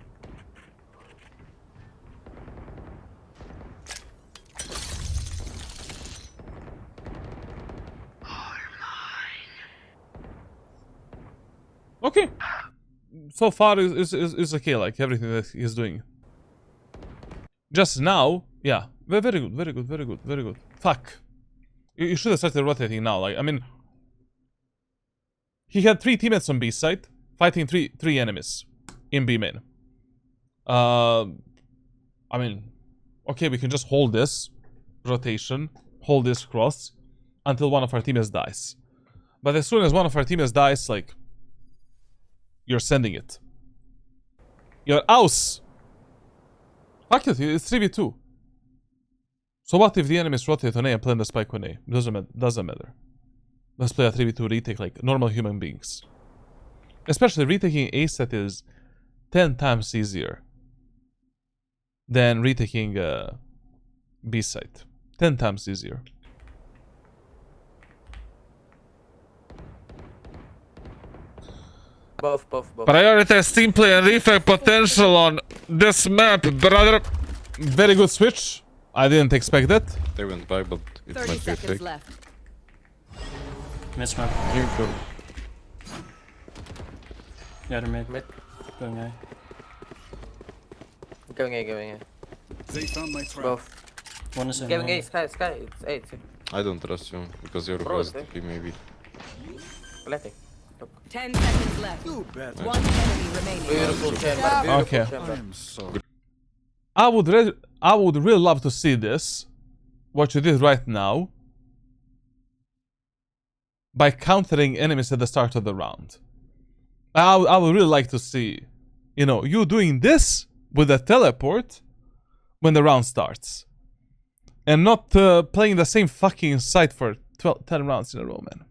Okay. So far is okay, like everything that he's doing. Just now, yeah. Very good, very good, very good, very good. Fuck. You should have started rotating now, like, I mean... He had 3 teammates on B side, fighting three enemies in B main. I mean... Okay, we can just hold this rotation, hold this cross, until one of our teammates dies. But as soon as one of our teammates dies, like... You're sending it. You're aus. Fuck it, it's 3v2. So what if the enemies rotate on A and plant the spike on A? Doesn't matter. Let's play a 3v2 retake like normal human beings. Especially retaking A set is 10 times easier than retaking B site. 10 times easier. Both. Prioritize team play and reflect potential on this map, brother. Very good switch. I didn't expect that. They went by, but it 30 might be a seconds fake. left. Mid smoke. You go. Yeah, they're mid. Mid. Going A. Going A. They found my trap. Both. One is in. Going one. A, sky, it's 8. I don't trust you because you're Bro, close eh? to P maybe. Letting. 10 seconds left. You bet. One enemy remaining. Beautiful chamber, beautiful Okay. I chamber. am sorry. I would really love to see this. What you did right now. By countering enemies at the start of the round. I would really like to see, you know, you doing this with a teleport when the round starts. And not playing the same fucking site for 10 rounds in a row, man.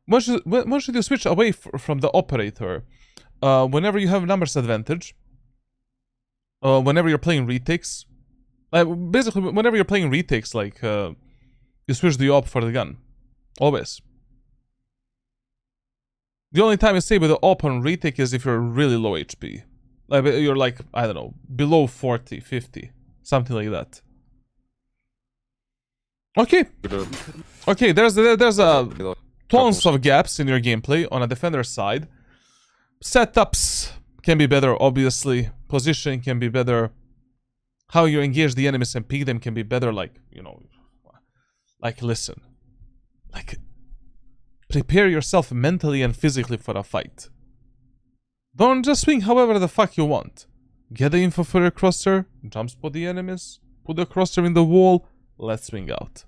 When should you switch away from the operator? Whenever you have numbers advantage. Whenever you're playing retakes. Basically, whenever you're playing retakes, like, you switch the op for the gun. Always. The only time you stay with the op on retake is if you're really low HP. Like, you're like, I don't know, below 40, 50. Something like that. Okay. Okay, there's a tons of gaps in your gameplay on a defender side. Setups can be better, obviously. Positioning can be better. how you engage the enemies and pick them can be better, like, you know, like, listen. Like, prepare yourself mentally and physically for a fight. Don't just swing however the fuck you want. Get the info for your crosser, jump spot the enemies, put the crosser in the wall, let's swing out.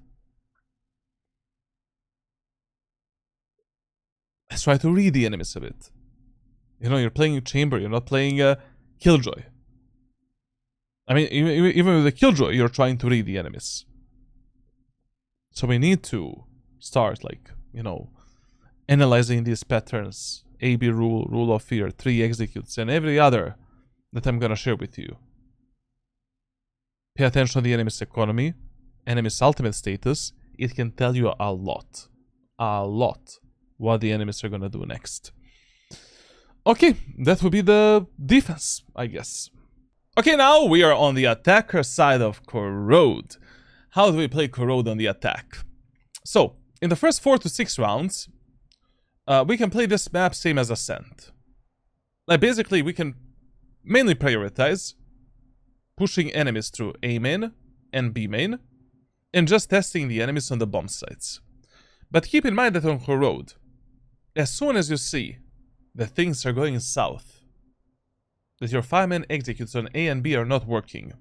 Let's try to read the enemies a bit. You know, you're playing Chamber, you're not playing Killjoy. I mean, even with the Killjoy, you're trying to read the enemies. So we need to start, like, you know, analyzing these patterns. AB rule, rule of fear, 3 executes, and every other that I'm gonna share with you. Pay attention to the enemy's economy, enemy's ultimate status. It can tell you a lot. What the enemies are gonna do next. Okay, that would be the defense, I guess. Okay, now we are on the attacker side of Corrode. How do we play Corrode on the attack? So, in the first 4 to 6 rounds, we can play this map same as Ascent. Like, basically, we can mainly prioritize pushing enemies through A main and B main, and just testing the enemies on the bomb sites. But keep in mind that on Corrode, as soon as you see that things are going south, that your 5-man executes on A and B are not working,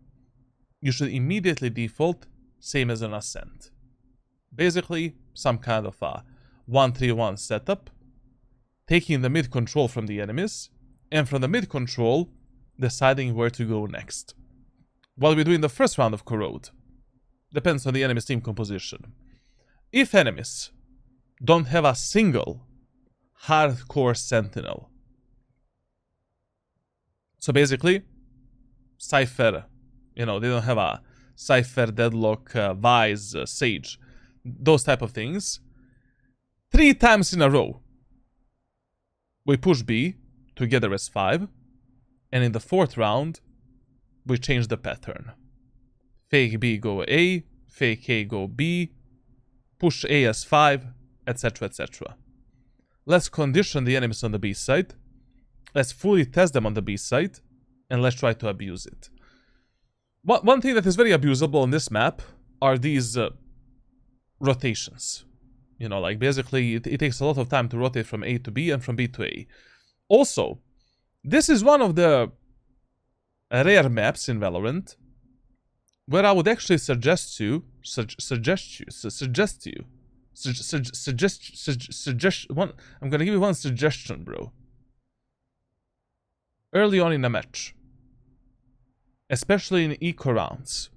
you should immediately default same as an Ascent. Basically, some kind of a 1-3-1 setup, taking the mid control from the enemies, and from the mid control, deciding where to go next. What we do in the first round of Corrode depends on the enemy's team composition. If enemies don't have a single hardcore sentinel, so basically, Cypher, you know, they don't have a Cypher, Deadlock, Vise, Sage, those type of things. 3 times in a row, we push B together as 5, and in the 4th round, we change the pattern. Fake B go A, fake A go B, push A as 5, etc, etc. Let's condition the enemies on the B side, let's fully test them on the B side, and let's try to abuse it. One thing that is very abusable on this map are these rotations. You know, like, basically, it takes a lot of time to rotate from A to B and from B to A. Also, this is one of the rare maps in Valorant where I would actually suggest one. I'm gonna give you one suggestion, bro. Early on in a match, especially in eco rounds,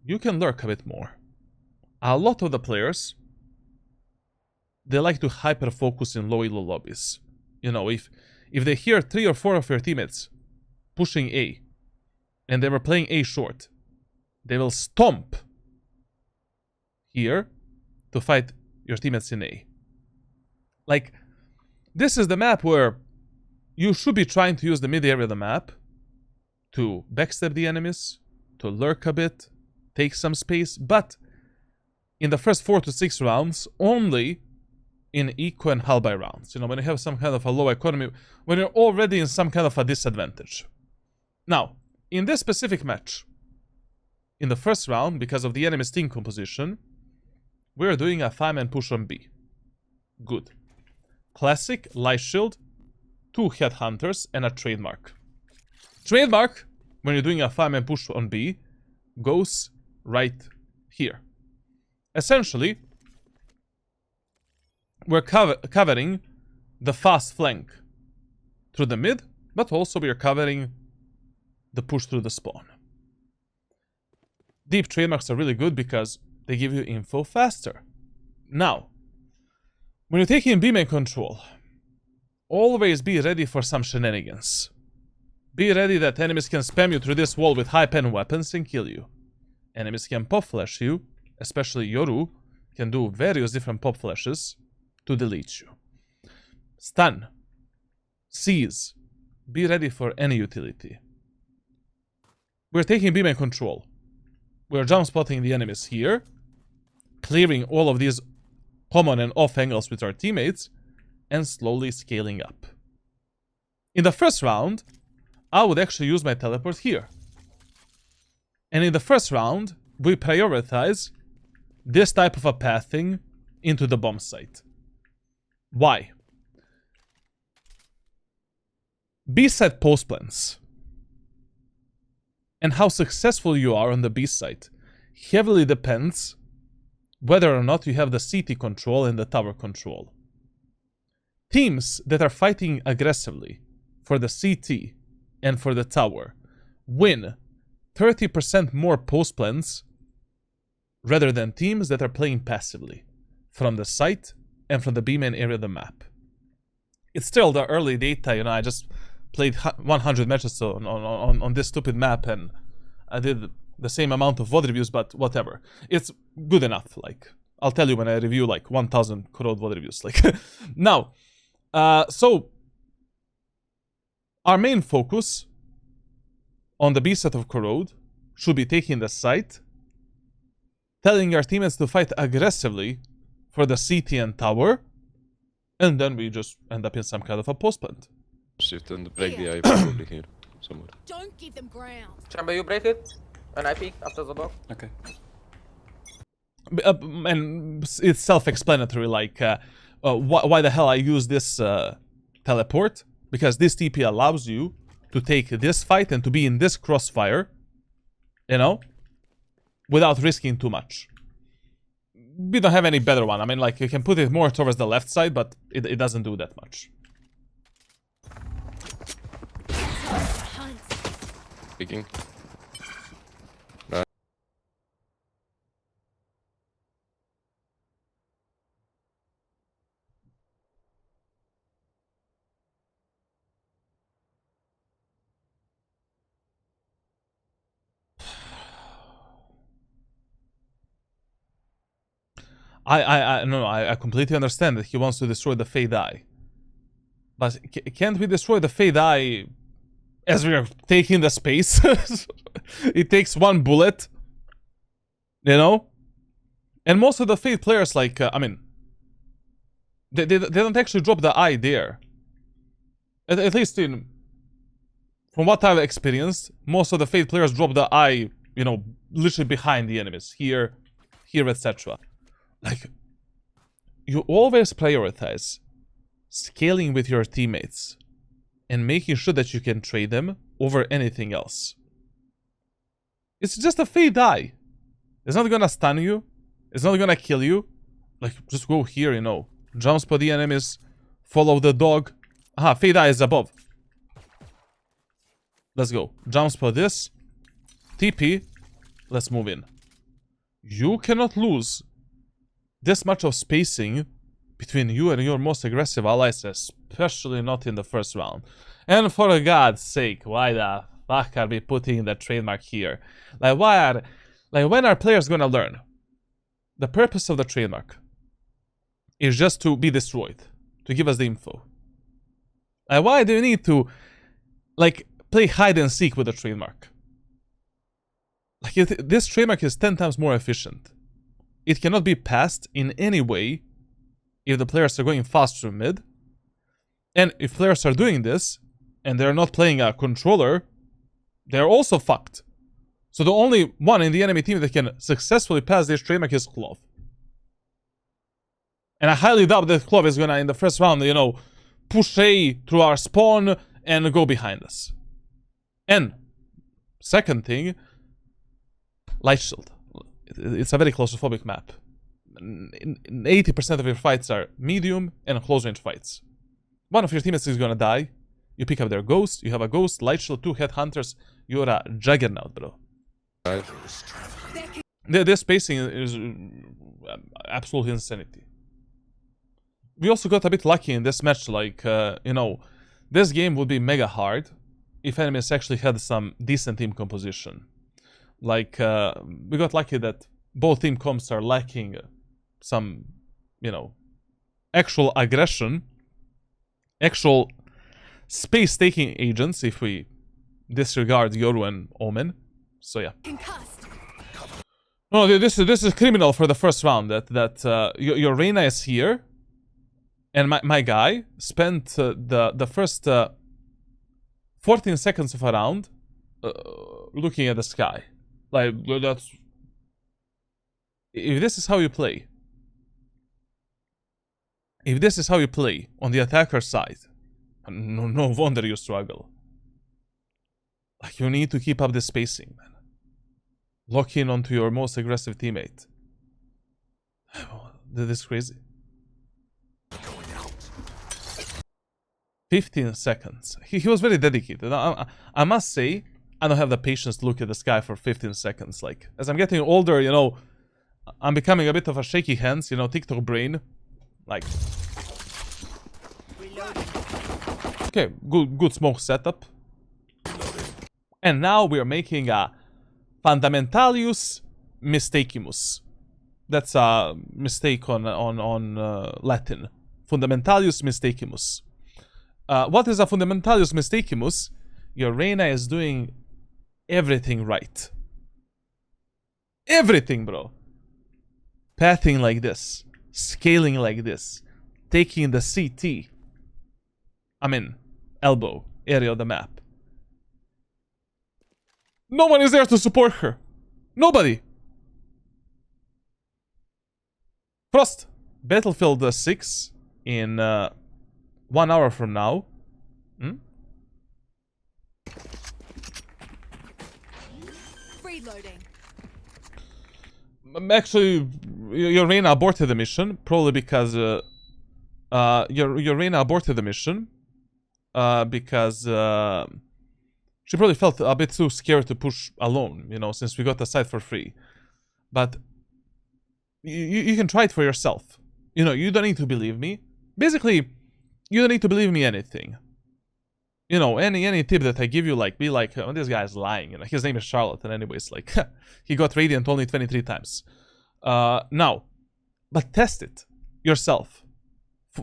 you can lurk a bit more. A lot of the players, they like to hyper focus in low elo lobbies. You know, if they hear 3 or 4 of your teammates pushing A, and they were playing A short, they will stomp here to fight your teammates in A. Like, this is the map where you should be trying to use the mid area of the map to backstab the enemies, to lurk a bit, take some space, but in the first 4 to 6 rounds, only in eco and hull by rounds. You know, when you have some kind of a low economy, when you're already in some kind of a disadvantage. Now, in this specific match, in the first round, because of the enemy's team composition, we're doing a 5-man push on B. Good. Classic, light shield, 2 headhunters, and a trademark. Trademark, when you're doing a 5-man push on B, goes right here. Essentially, we're covering the fast flank through the mid, but also we're covering the push through the spawn. Deep trademarks are really good because they give you info faster. Now, when you're taking B-main control, always be ready for some shenanigans. Be ready that enemies can spam you through this wall with high pen weapons and kill you. Enemies can pop flash you, especially Yoru can do various different pop flashes to delete you. Stun. Seize. Be ready for any utility. We're taking B-main control. We're jump spotting the enemies here, clearing all of these common and off angles with our teammates, and slowly scaling up. In the first round, I would actually use my teleport here. And in the first round, we prioritize this type of a pathing into the bomb site. Why? B-site post plans and how successful you are on the B-site heavily depends whether or not you have the CT control and the tower control. Teams that are fighting aggressively for the CT and for the tower win 30% more post plans rather than teams that are playing passively from the site and from the B main area of the map. It's still the early data, you know, I just played 100 matches on this stupid map and I did the same amount of VOD reviews, but whatever. It's good enough, like, I'll tell you when I review like 1000 Corrode VOD reviews, like. Now, so, our main focus on the B set of Corrode should be taking the site, telling our teammates to fight aggressively for the CT and tower, and then we just end up in some kind of a post plant. Shift and break the eye probably here somewhere. Don't give them ground. Chamber, you break it, and I peek after the box. Okay. And it's self-explanatory, like, why the hell I use this teleport? Because this TP allows you to take this fight and to be in this crossfire, you know, without risking too much. We don't have any better one. I mean, like, you can put it more towards the left side, but it doesn't do that much. Speaking. I completely understand that he wants to destroy the Fade Eye. But can't we destroy the Fade Eye as we are taking the space? It takes one bullet, you know? And most of the Fade players, like, I mean, they don't actually drop the Eye there. At least from what I've experienced, most of the Fade players drop the Eye, you know, literally behind the enemies. Here, etc. Like, you always prioritize scaling with your teammates and making sure that you can trade them over anything else. It's just a Fade Eye. It's not gonna stun you. It's not gonna kill you. Like, just go here, you know. Jump spot the enemies. Follow the dog. Aha, Fade Eye is above. Let's go. Jump spot this. TP. Let's move in. You cannot lose this much of spacing between you and your most aggressive allies, especially not in the first round. And for God's sake, why the fuck are we putting the trademark here? Like, when are players gonna learn? The purpose of the trademark is just to be destroyed, to give us the info. Like, why do you need to, like, play hide and seek with the trademark? Like, this trademark is 10 times more efficient. It cannot be passed in any way if the players are going fast through mid. And if players are doing this, and they're not playing a controller, they're also fucked. So the only one in the enemy team that can successfully pass this trademark is Clove. And I highly doubt that Clove is gonna, in the first round, you know, push A through our spawn and go behind us. And, second thing, Light Shield. It's a very claustrophobic map. 80% of your fights are medium and close range fights. One of your teammates is gonna die. You pick up their ghost. You have a ghost, Light Shield, 2 headhunters. You're a juggernaut, bro. This spacing is absolute insanity. We also got a bit lucky in this match. Like, you know, this game would be mega hard if enemies actually had some decent team composition. Like, we got lucky that both team comps are lacking some, you know, actual aggression, actual space-taking agents, if we disregard Yoru and Omen. So yeah. No, this is criminal for the first round. That your Reyna is here, and my guy spent the first 14 seconds of a round looking at the sky. Like, that's... If this is how you play... If this is how you play on the attacker side, no wonder you struggle. Like, you need to keep up the spacing, man. Lock in onto your most aggressive teammate. This is crazy. 15 seconds. He was very dedicated. I must say, I don't have the patience to look at this guy for 15 seconds. Like, as I'm getting older, you know, I'm becoming a bit of a shaky hands, you know, TikTok brain. Like... Okay, good smoke setup. And now we are making a Fundamentalius Mistakimus. That's a mistake on Latin. Fundamentalius Mistakimus. What is a Fundamentalius Mistakimus? Your Reyna is doing everything right. Everything, bro. Pathing like this. Scaling like this. Taking the CT. I mean, elbow area of the map. No one is there to support her. Nobody. Frost. Battlefield 6 in 1 hour from now. Reloading. Actually, your Reyna aborted the mission. Probably because your Reyna aborted the mission. Because she probably felt a bit too scared to push alone, you know, since we got the site for free. But you can try it for yourself. You know, you don't need to believe me. Basically, you don't need to believe me anything. You know, any tip that I give you, like, be like, oh, this guy's lying. You know, his name is Charlotte, and anyways, like, he got Radiant only 23 times. Now, but test it yourself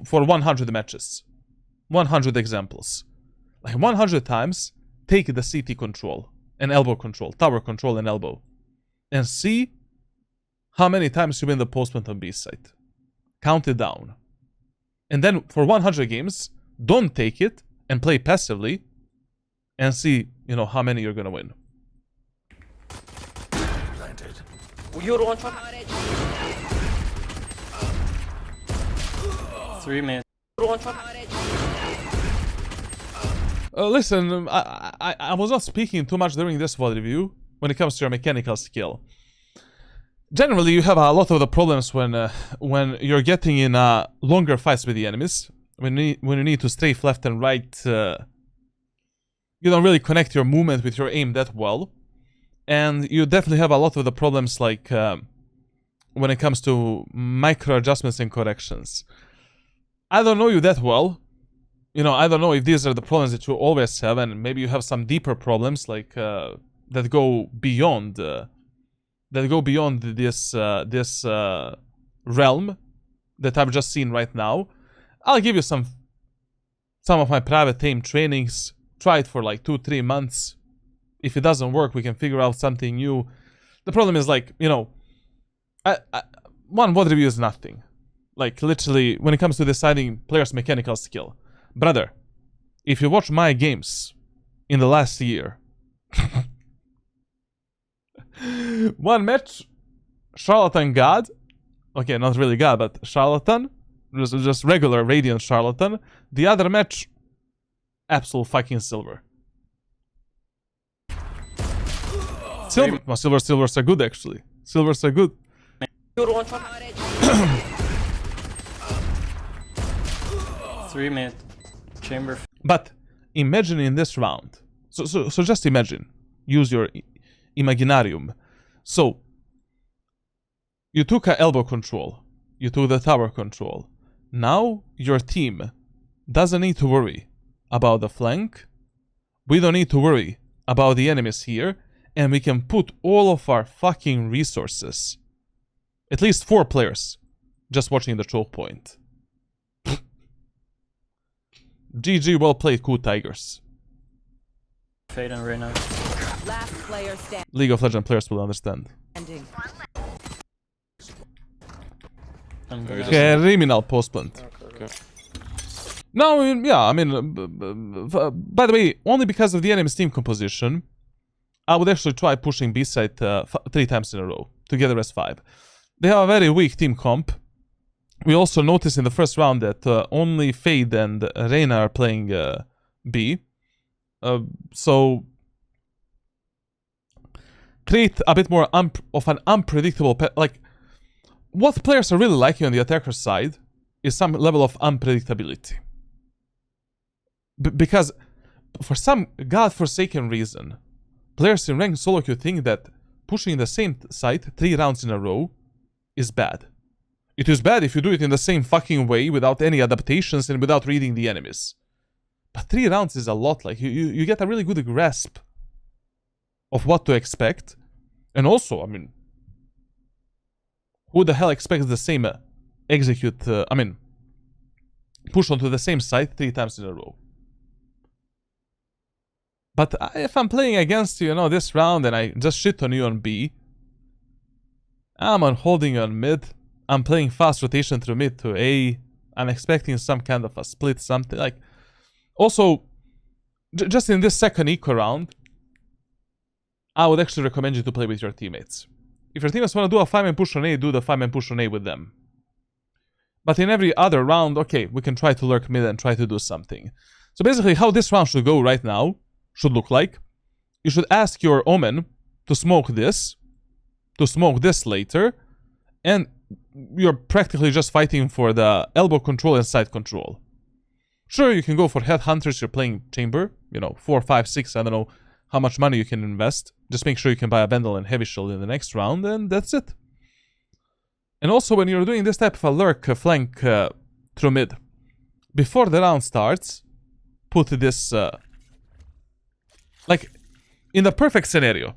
for 100 matches. 100 examples. Like 100 times, take the CT control and elbow control, tower control and elbow. And see how many times you win the postment on B site. Count it down. And then for 100 games, don't take it and play passively and see, you know, how many you're gonna win. You're one shot. 3 minutes. You're one shot. Listen, I was not speaking too much during this VOD review when it comes to your mechanical skill. Generally, you have a lot of the problems when you're getting in longer fights with the enemies. When you need to strafe left and right, you don't really connect your movement with your aim that well. And you definitely have a lot of the problems like when it comes to micro adjustments and corrections. I don't know you that well. You know, I don't know if these are the problems that you always have, and maybe you have some deeper problems like that go beyond this realm that I've just seen right now. I'll give you some of my private aim trainings. Try it for like 2-3 months. If it doesn't work, we can figure out something new. The problem is, like, you know, one VOD review is nothing. Like, literally, when it comes to deciding players' mechanical skill. Brother, if you watch my games in the last year, one match, Charlatan God, okay, not really God, but Charlatan, just regular Radiant Charlatan. The other match, absolute fucking silver. Silver, well, silvers are good actually. Silvers are good. You're one shot. 3 minutes. Chamber. But imagine in this round. So just imagine. Use your imaginarium. So you took a elbow control. You took the tower control. Now your team doesn't need to worry about the flank. We don't need to worry about the enemies here. And we can put all of our fucking resources, at least 4 players, just watching the choke point. GG, well played, cool Tigers. Fade and Reyna. Last player standing. League of Legends players will understand. I'm gonna Criminal postplant. Okay. No, yeah, I mean, by the way, only because of the enemy's team composition, I would actually try pushing B side 3 times in a row to get the rest 5. They have a very weak team comp. We also noticed in the first round that only Fade and Reyna are playing B. So create a bit more of an unpredictable... Like, what players are really liking on the attacker side is some level of unpredictability. Because for some godforsaken reason, players in ranked solo queue think that pushing the same site 3 rounds in a row is bad. It is bad if you do it in the same fucking way without any adaptations and without reading the enemies. But 3 rounds is a lot. Like, you get a really good grasp of what to expect. And also, I mean, who the hell expects the same push onto the same site 3 times in a row? But if I'm playing against you, this round and I just shit on you on B, I'm on holding on mid, I'm playing fast rotation through mid to A, I'm expecting some kind of a split, something like... Also, just in this second eco round, I would actually recommend you to play with your teammates. If your teammates want to do a 5-man push on A, do the 5-man push on A with them. But in every other round, okay, we can try to lurk mid and try to do something. So basically, how this round should go right now, should look like, you should ask your Omen to smoke this later, and you're practically just fighting for the elbow control and side control. Sure, you can go for headhunters, you're playing chamber, 4, 5, 6, I don't know how much money you can invest. Just make sure you can buy a Vandal and Heavy Shield in the next round, and that's it. And also, when you're doing this type of a lurk flank through mid, before the round starts, put this... like, in the perfect scenario,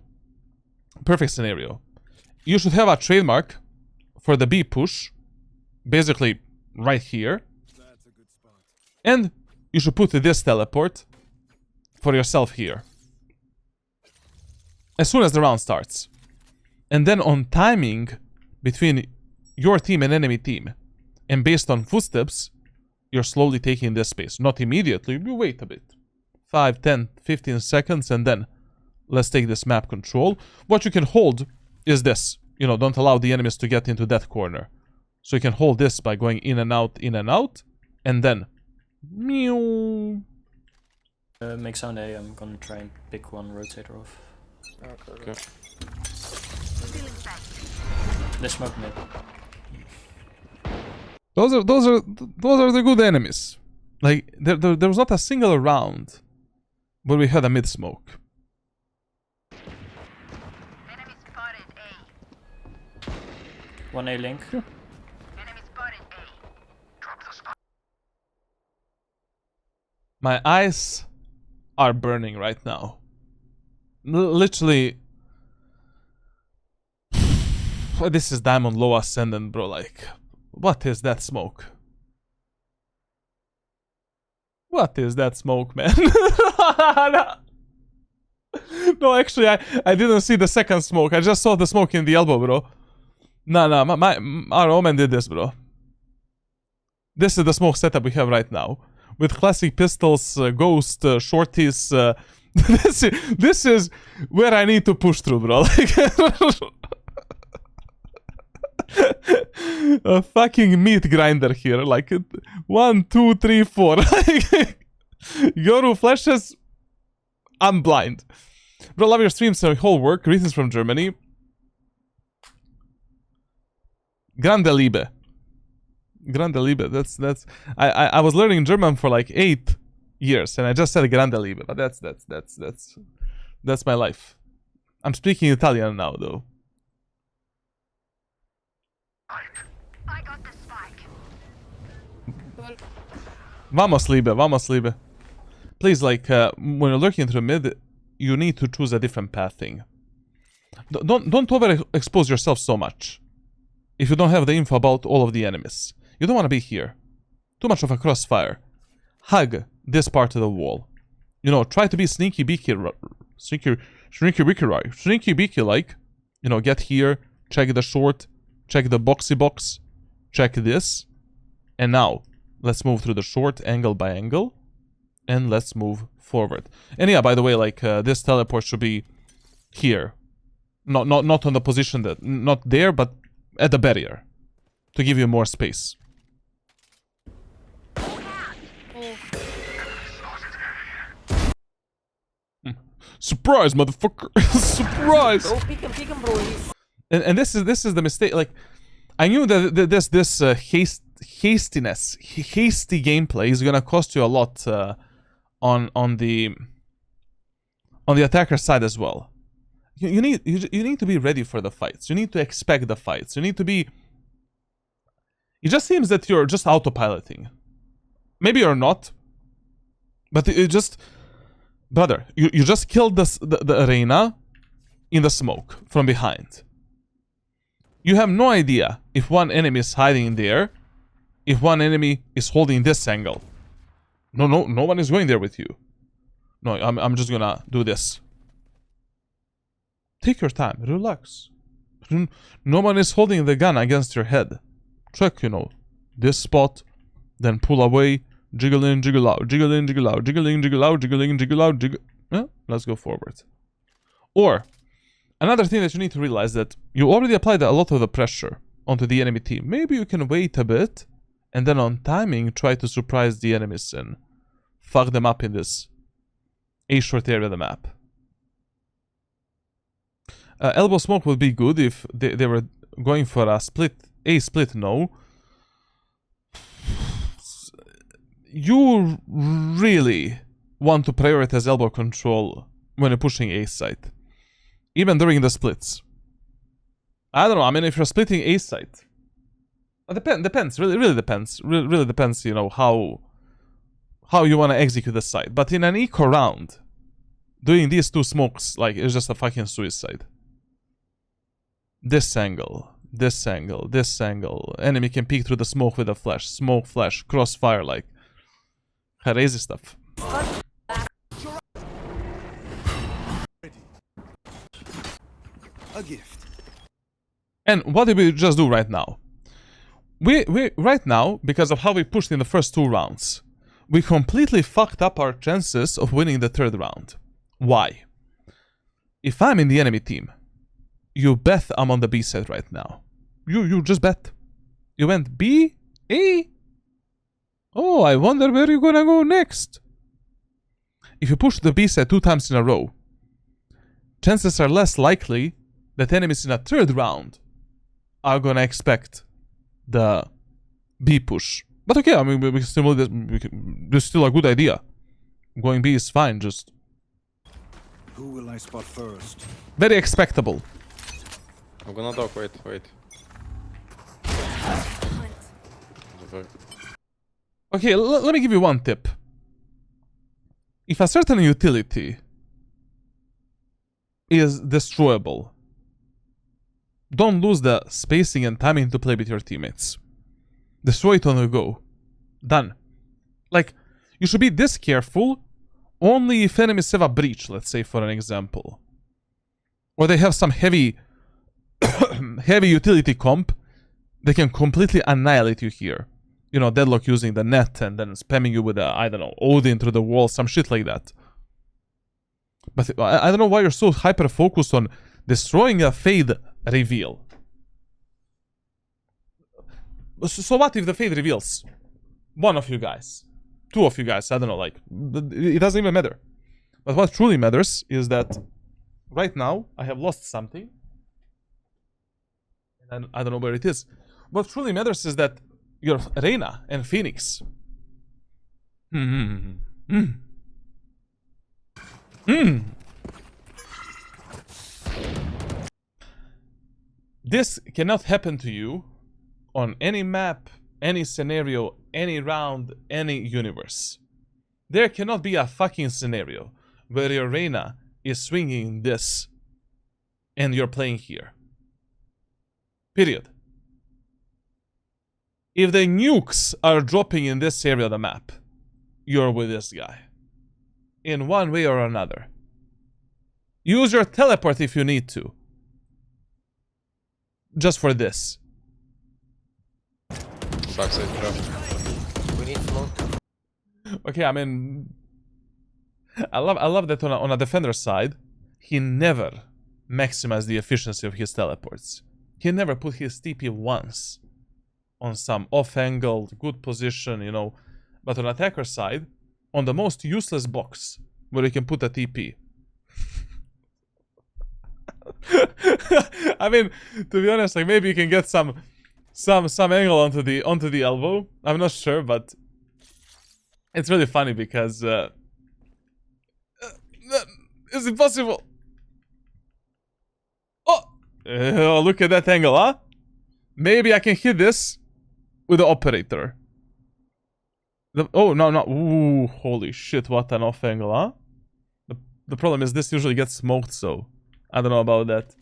you should have a trademark for the B push, basically right here. And you should put this teleport for yourself here, as soon as the round starts. And then on timing between your team and enemy team, and based on footsteps, you're slowly taking this space. Not immediately, you wait a bit. 5, 10, 15 seconds, and then let's take this map control. What you can hold is this. Don't allow the enemies to get into that corner. So you can hold this by going in and out, and then... Meow. Make sound A, I'm gonna try and pick one rotator off. Okay. They smoke mid. Those are the good enemies. Like, there was not a single round where we had a mid smoke. One A link. Sure. My eyes are burning right now. Literally. This is Diamond Low Ascendant, bro. Like, what is that smoke? What is that smoke, man? No, actually, I didn't see the second smoke. I just saw the smoke in the elbow, bro. No, our Omen did this, bro. This is the smoke setup we have right now. With classic pistols, ghost, shorties. This is where I need to push through, bro. Like, a fucking meat grinder here. Like, 1, 2, 3, 4. Yoru flashes. I'm blind. Bro, love your streams and whole work. Greetings from Germany. Grande Liebe. Grande Liebe. That's I was learning German for like 8 years and I just said Grande Liebe, but that's my life. I'm speaking Italian now though. I got the spike. Vamos Liebe, vamos Liebe. Please, like, when you're lurking through mid, you need to choose a different pathing. Don't overexpose yourself so much. If you don't have the info about all of the enemies. You don't want to be here. Too much of a crossfire. Hug this part of the wall. You know, try to be sneaky beaky, sneaky beaky like. You know, get here, check the short, check the boxy box, check this. And now, let's move through the short angle by angle. And let's move forward. And yeah, by the way, like, this teleport should be here. Not on the position that... Not there, but at the barrier. To give you more space. Surprise, motherfucker! Surprise! Bro, pick him, bro. He's... And this is the mistake. Like, I knew that this hasty gameplay is gonna cost you a lot on the attacker side as well. You need to be ready for the fights. You need to expect the fights. You need to be. It just seems that you're just autopiloting. Maybe you're not, but it just, brother, you just killed the arena in the smoke from behind. You have no idea if one enemy is hiding there, if one enemy is holding this angle. No one is going there with you. No, I'm just gonna do this. Take your time, relax. No one is holding the gun against your head. Check, this spot, then pull away, jiggle in, jiggle out, jiggle in, jiggle out, jiggle in, jiggle out, jiggle in, jiggle out, jiggle... let's go forward. Or, another thing that you need to realize that you already applied a lot of the pressure onto the enemy team. Maybe you can wait a bit, and then on timing, try to surprise the enemies and fuck them up in this A-short area of the map. Elbow smoke would be good if they were going for a split. A split, no. You really want to prioritize elbow control when you're pushing A site. Even during the splits. I don't know, I mean, if you're splitting A site. Depends, really depends. Really depends, how you want to execute the site. But in an eco round, doing these two smokes, like, it's just a fucking suicide. This angle, this angle, this angle. Enemy can peek through the smoke with a flash. Smoke, flash, crossfire, like crazy stuff. A gift. And what did we just do right now? We right now, because of how we pushed in the first 2 rounds, we completely fucked up our chances of winning the 3rd round. Why? If I'm in the enemy team, you bet I'm on the B side right now. You just bet. You went B? A? Oh, I wonder where you're gonna go next. If you push the B side 2 times in a row, chances are less likely that enemies in a 3rd round are gonna expect the B push. But okay, I mean, we still this is still a good idea. Going B is fine, just... Who will I spot first? Very expectable. I'm gonna dock, wait. Okay, let me give you one tip. If a certain utility is destroyable, don't lose the spacing and timing to play with your teammates. Destroy it on the go. Done. Like, you should be this careful only if enemies have a breach, let's say, for an example. Or they have some heavy utility comp. They can completely annihilate you here. Deadlock using the net and then spamming you with I don't know, Odin through the wall, some shit like that. But I don't know why you're so hyper-focused on destroying a Fade reveal. So what if the Fade reveals? One of you guys. 2 of you guys, I don't know, like, it doesn't even matter. But what truly matters is that right now, I have lost something. And I don't know where it is. What truly matters is that your Reyna and Phoenix. This cannot happen to you on any map, any scenario, any round, any universe. There cannot be a fucking scenario where your Reyna is swinging this and you're playing here. Period. If the nukes are dropping in this area of the map, you're with this guy. In one way or another. Use your teleport if you need to. Just for this. Backside trap. We need smoke. Okay, I mean... I love that on a defender side, he never maximize the efficiency of his teleports. He never put his TP once on some off-angle, good position, you know. But on attacker side, on the most useless box, where you can put a TP. I mean, to be honest, like maybe you can get some angle onto the elbow. I'm not sure, but it's really funny because it's impossible. Oh, look at that angle, huh? Maybe I can hit this with the operator. Oh, no. Ooh, holy shit, what an off angle, huh? The problem is this usually gets smoked, so I don't know about that.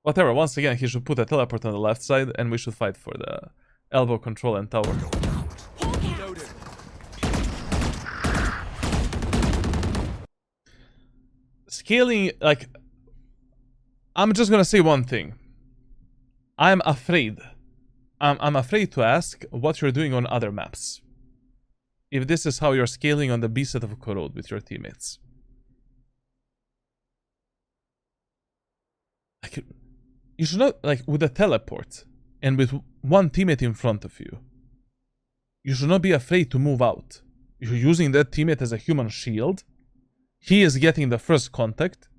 Whatever, once again, he should put a teleport on the left side, and we should fight for the elbow control and tower. Scaling, like... I'm just gonna say one thing. I'm afraid. I'm afraid to ask what you're doing on other maps. If this is how you're scaling on the B set of Corrode with your teammates. Like, you should not, like, with a teleport and with one teammate in front of you, you should not be afraid to move out. You're using that teammate as a human shield. He is getting the first contact.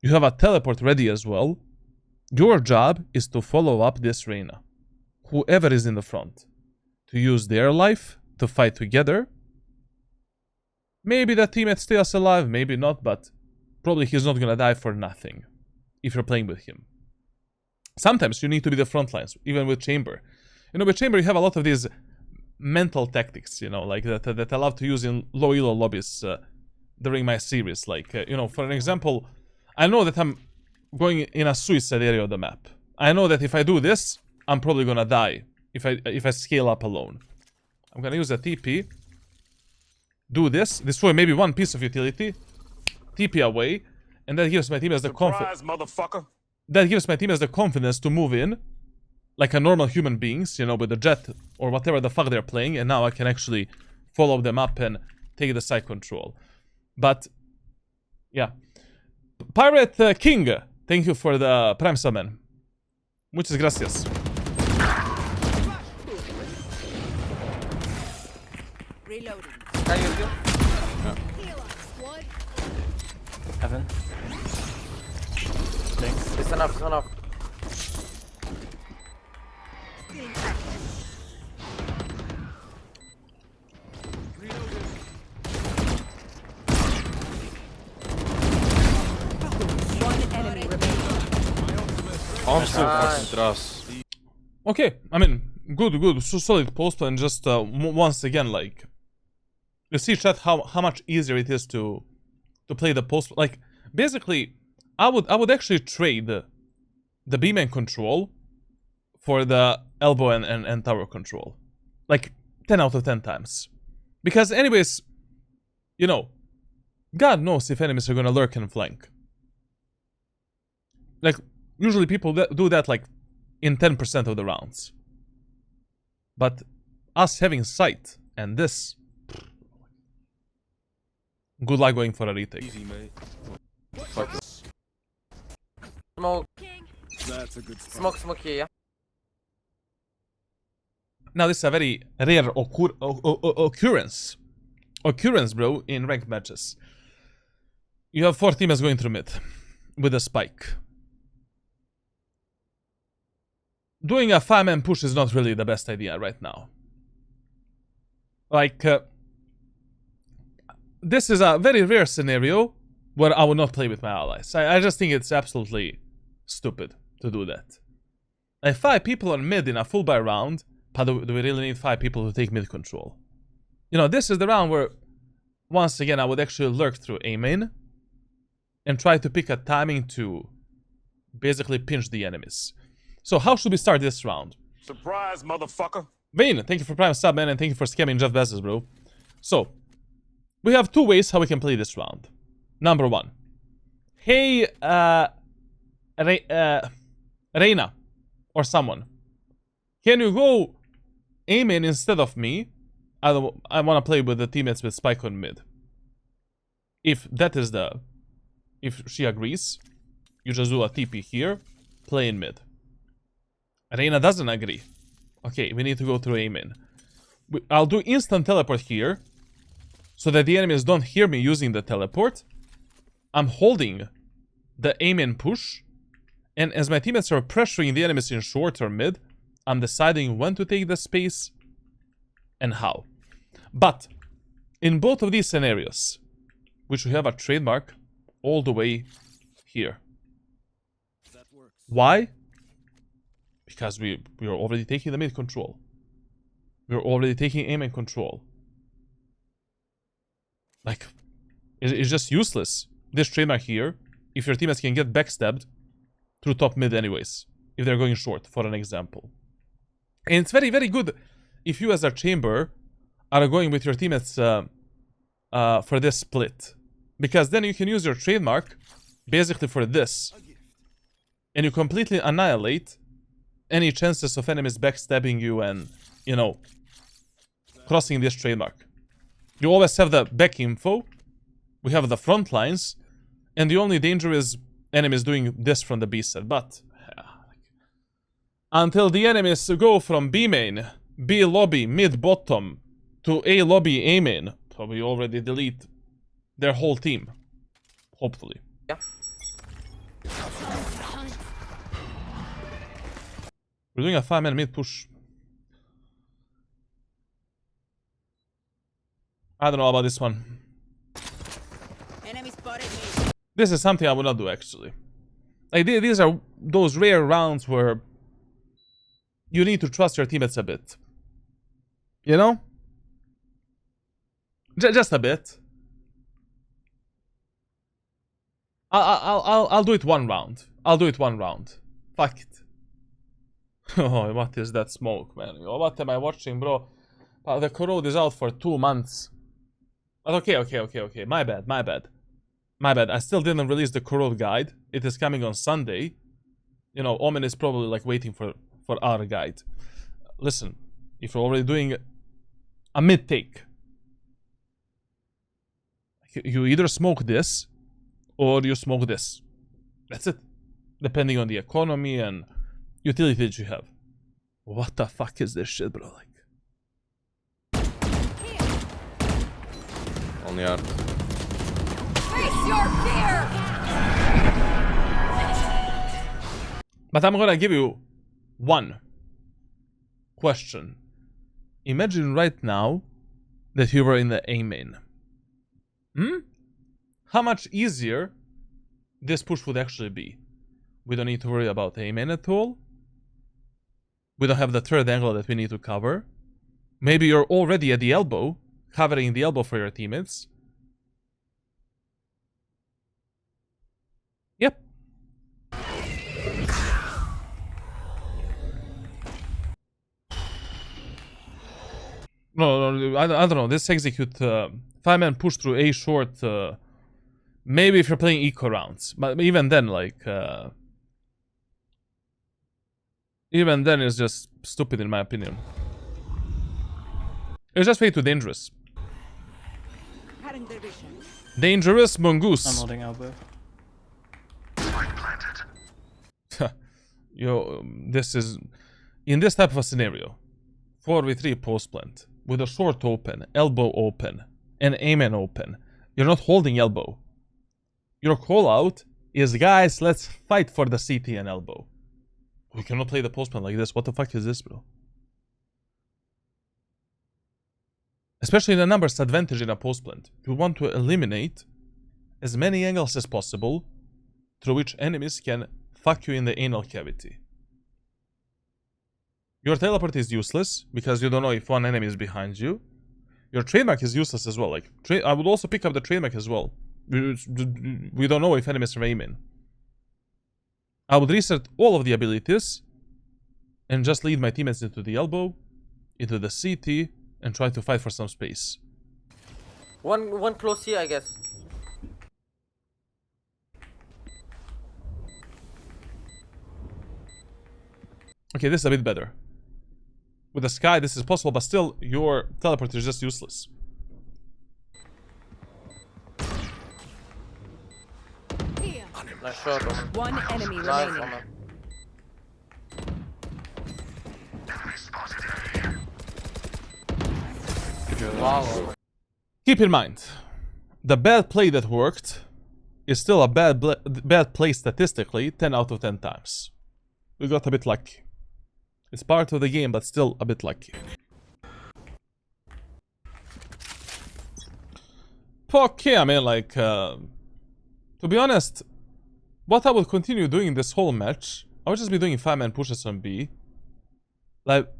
You have a teleport ready as well. Your job is to follow up this Reyna. Whoever is in the front. To use their life to fight together. Maybe that teammate stays alive, maybe not, but probably he's not gonna die for nothing. If you're playing with him. Sometimes you need to be the front lines, even with Chamber. You know, with Chamber you have a lot of these mental tactics, you know, like that I love to use in low elo lobbies during my series. Like, you know, for an example, I know that I'm going in a suicide area of the map. I know that if I do this, I'm probably gonna die if I scale up alone. I'm gonna use a TP, do this, destroy maybe one piece of utility, TP away, and that gives my teammates the confidence. That gives my teammates the confidence to move in, like a normal human beings, you know, with the jet or whatever the fuck they're playing, and now I can actually follow them up and take the side control. But yeah. Pirate King, thank you for the Prime Summon. Muchas gracias. Reloading. Can you heal? Heaven. Blink. It's enough, it's enough. One enemy remaining. I'm so fucking trash. Okay, I mean, good, so solid post plan. Just once again, like, you see, chat, how much easier it is to play the post. Like, basically, I would actually trade the B-man control for the elbow and tower control, like 10 out of 10 times, because anyways, you know, God knows if enemies are gonna lurk and flank. Like, usually people do that like in 10% of the rounds. But us having sight and this, good luck going for a retake. Easy, mate. Smoke, That's a good spot. smoke here, yeah? Now this is a very rare occurrence, bro, in ranked matches. You have 4 teammates going through mid with a spike. Doing a 5-man push is not really the best idea right now. Like, this is a very rare scenario where I would not play with my allies. I just think it's absolutely stupid to do that. Like, 5 people on mid in a full buy round, but do we really need 5 people to take mid control? You know, this is the round where, once again, I would actually lurk through A main and try to pick a timing to basically pinch the enemies. So how should we start this round? Surprise, motherfucker. Vayne, thank you for Prime sub, man, and thank you for scamming Jeff Bezos, bro. So, we have 2 ways how we can play this round. Number 1. Hey, Reyna, or someone, can you go aim in instead of me? I want to play with the teammates with spike on mid. If that is the if she agrees, you just do a TP here, play in mid. Reina doesn't agree. Okay, we need to go through A main. I'll do instant teleport here, so that the enemies don't hear me using the teleport. I'm holding the A main push, and as my teammates are pressuring the enemies in short or mid, I'm deciding when to take the space and how. But in both of these scenarios, we should have a trademark all the way here. Why? Because we are already taking the mid control. We're already taking aim and control. Like, it's just useless. This trademark here, if your teammates can get backstabbed through top mid anyways, if they're going short, for an example. And it's very, very good if you as a chamber are going with your teammates for this split. Because then you can use your trademark basically for this. And you completely annihilate any chances of enemies backstabbing you and, you know, crossing this trademark. You always have the back info. We have the front lines. And the only danger is enemies doing this from the B side. But until the enemies go from B main, B lobby, mid, bottom, to A lobby, A main, so we already delete their whole team. Hopefully. Yeah. We're doing a 5-man mid push. I don't know about this one. Enemy spotted me. This is something I would not do, actually. Like, these are those rare rounds where you need to trust your teammates a bit. You know? Just a bit. I'll do it one round. I'll do it one round. Fuck it. Oh, what is that smoke, man? Oh, what am I watching, bro? The Corrode is out for 2 months. But okay. My bad. I still didn't release the Corrode guide. It is coming on Sunday. You know, Omen is probably like waiting for our guide. Listen, if you're already doing a mid take, you either smoke this or you smoke this. That's it. Depending on the economy and utility that you have. What the fuck is this shit, bro? Like, On yard. Face your fear! but I'm gonna give you one question. Imagine right now that you were in the A main. How much easier this push would actually be? We don't need to worry about A main at all. We don't have the third angle that we need to cover. Maybe you're already at the elbow, covering the elbow for your teammates. Yep. No, I don't know. This execute 5-man push through A short. Maybe if you're playing eco rounds, but even then, like, even then, it's just stupid in my opinion. It's just way too dangerous. Dangerous mongoose. I'm holding elbow. Yo, this is in this type of a scenario. 4v3 post plant with a short open, elbow open, and amen open. You're not holding elbow. Your call out is, guys, let's fight for the CT and elbow. We cannot play the post plant like this. What the fuck is this, bro? Especially in a numbers advantage in a post plant. You want to eliminate as many angles as possible through which enemies can fuck you in the anal cavity. Your teleport is useless because you don't know if one enemy is behind you. Your trademark is useless as well. Like, I would also pick up the trademark as well. We don't know if enemies are aiming. I would reset all of the abilities and just lead my teammates into the elbow, into the CT, and try to fight for some space. One close here, I guess. Okay, this is a bit better. With the sky, this is possible, but still, your teleport is just useless. Nice shot, Omen. One enemy Nice, remaining. Omen. Good job. Wow. Keep in mind, the bad play that worked is still a bad play statistically 10 out of 10 times. We got a bit lucky. It's part of the game, but still a bit lucky. Okay, I mean, like, to be honest, what I would continue doing this whole match, I would just be doing 5-man pushes on B. Like,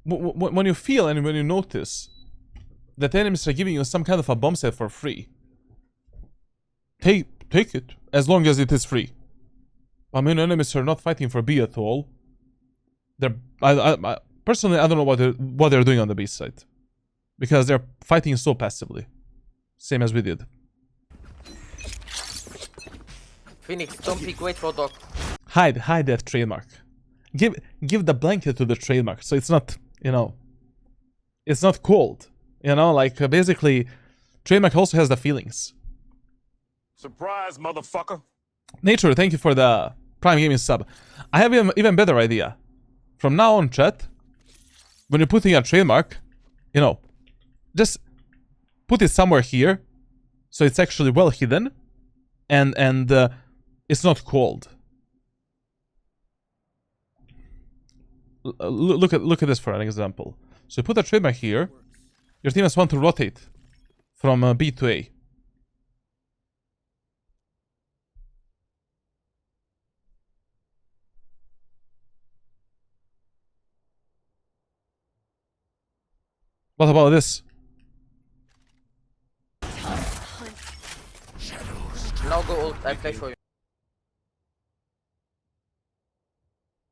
when you feel and when you notice that enemies are giving you some kind of a bomb set for free, take it, as long as it is free. I mean, enemies are not fighting for B at all. Personally, I don't know what they're doing on the B side, because they're fighting so passively, same as we did. Phoenix, don't pick, wait for dog. Hide that trademark. Give the blanket to the trademark, so it's not, you know, it's not cold. You know, like, basically, trademark also has the feelings. Surprise, motherfucker. Nature, thank you for the Prime Gaming sub. I have an even better idea. From now on, chat, when you're putting a trademark, you know, just put it somewhere here, so it's actually well hidden, and it's not cold. Look at this for an example. So you put a trademark here. Your teammates want to rotate from B to A. What about this? Now go ult, I play for you.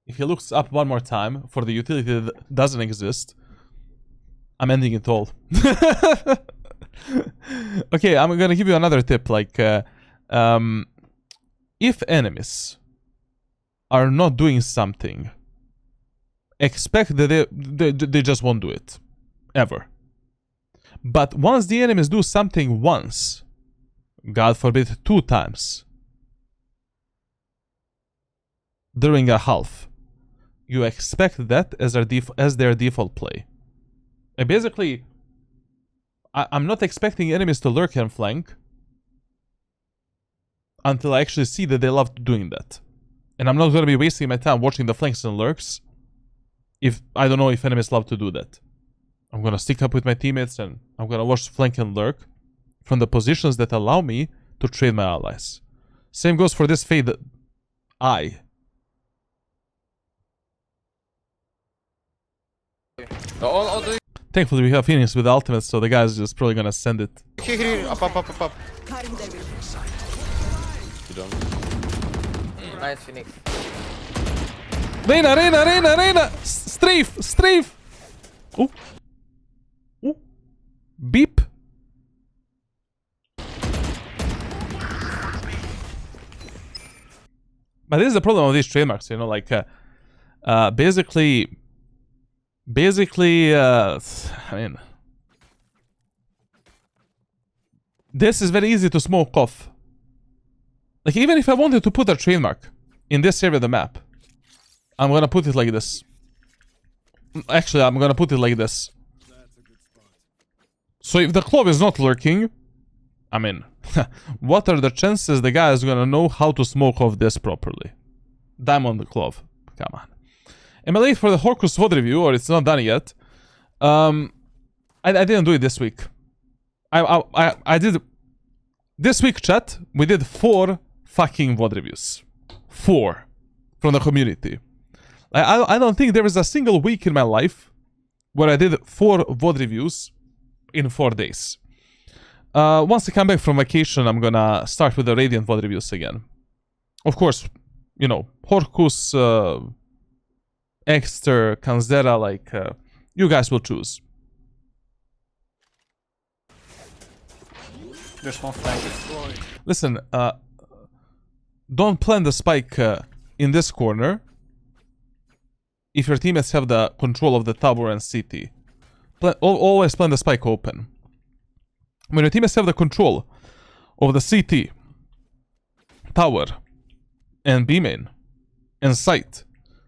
If he looks up one more time for the utility that doesn't exist, I'm ending it all. Okay, I'm gonna give you another tip. Like, if enemies are not doing something, expect that they just won't do it. Ever. But once the enemies do something once, God forbid 2 times, during a half, you expect that as their default play. And basically, I'm not expecting enemies to lurk and flank until I actually see that they love doing that. And I'm not going to be wasting my time watching the flanks and lurks if I don't know if enemies love to do that. I'm going to stick up with my teammates and I'm going to watch flank and lurk from the positions that allow me to trade my allies. Same goes for this fade eye. Thankfully we have Phoenix with ultimate, so the guy's just probably gonna send it. Here, up. You don't. Nice, Phoenix. Reyna! Strafe! Ooh. Beep. But this is the problem with these trademarks, you know, like, basically, I mean, this is very easy to smoke off. Like, even if I wanted to put a trademark in this area of the map, I'm gonna put it like this. Actually, I'm gonna put it like this. So if the Clove is not lurking, I mean, what are the chances the guy is gonna know how to smoke off this properly? Diamond the Clove. Come on. Am I late for the Horcrux VOD review, or it's not done yet? I didn't do it this week. I did... This week, chat, we did 4 fucking VOD reviews. 4. From the community. I don't think there is a single week in my life where I did 4 VOD reviews in 4 days. Once I come back from vacation, I'm gonna start with the Radiant VOD reviews again. Of course, you know, Horcrux, Exter, Kanzera, like, you guys will choose. There's one flank. Listen, don't plant the spike in this corner if your teammates have the control of the tower and CT. Always plant the spike open. When your teammates have the control of the CT, tower, and B main and site.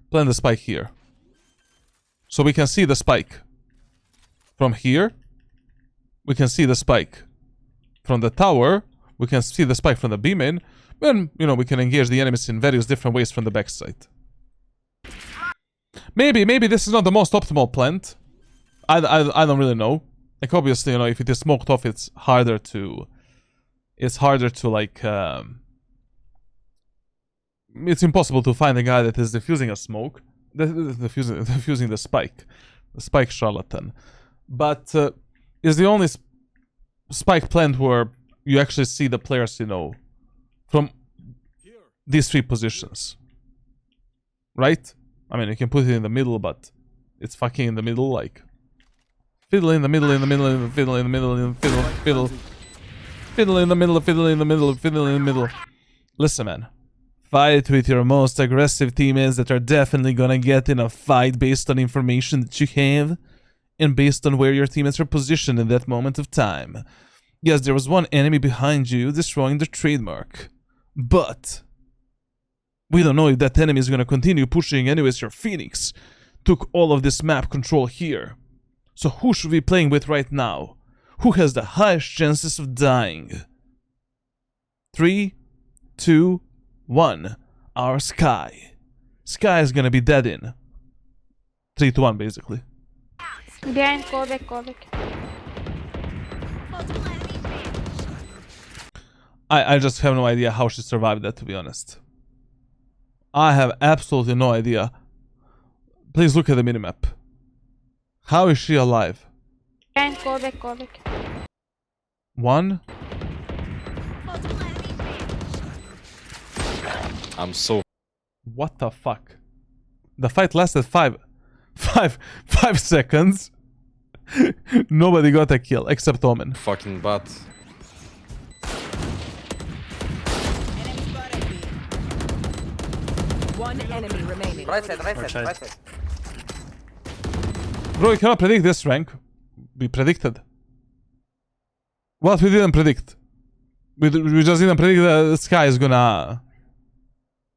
Plant the spike here. So we can see the spike from here. We can see the spike from the tower. We can see the spike from the B main. Then, you know, we can engage the enemies in various different ways from the backside. Maybe this is not the most optimal plant. I don't really know. Like, obviously, you know, if it is smoked off, it's harder to like, it's impossible to find a guy that is defusing a smoke. Defusing the spike. The spike charlatan. But is the only spike plant where you actually see the players, you know, from these three positions. Right? I mean, you can put it in the middle, but it's fucking in the middle, like... Fiddle in the middle, in the middle, in the fiddle, in the middle, in the fiddle, fiddle. Fiddle in the middle, fiddle in the middle, fiddle in the middle. Listen, man. Fight with your most aggressive teammates that are definitely gonna get in a fight based on information that you have and based on where your teammates are positioned in that moment of time. Yes, there was one enemy behind you destroying the trademark. But we don't know if that enemy is gonna continue pushing. Anyways, your Phoenix took all of this map control here. So who should we be playing with right now? Who has the highest chances of dying? 3, 2, 1. Our Sky. Sky is gonna be dead in 3 to 1, basically. Behind, call back. I just have no idea how she survived that, to be honest. I have absolutely no idea. Please look at the minimap. How is she alive? Behind, call back. 1. I'm so... What the fuck? The fight lasted 5 seconds. Nobody got a kill except Omen. fucking bad. Enemy spotted me. One enemy remaining. Right side. Bro, you cannot predict this rank. We predicted. What we didn't predict? We just didn't predict that the Sky is gonna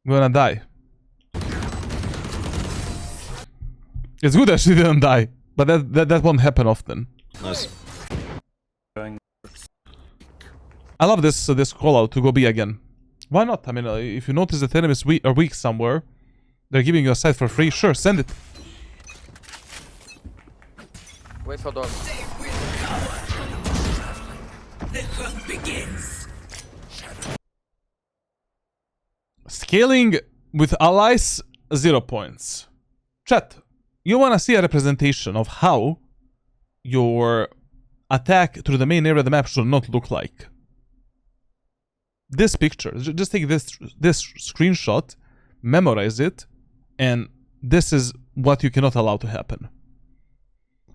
die. It's good that she didn't die, but that won't happen often. Nice. I love this call out to go B again. Why not? I mean, if you notice that enemies are weak somewhere, they're giving you a site for free. Sure, send it. Wait for dog. Scaling with allies, 0 points. Chat, you wanna see a representation of how your attack through the main area of the map should not look like. This picture, just take this screenshot, memorize it, and this is what you cannot allow to happen.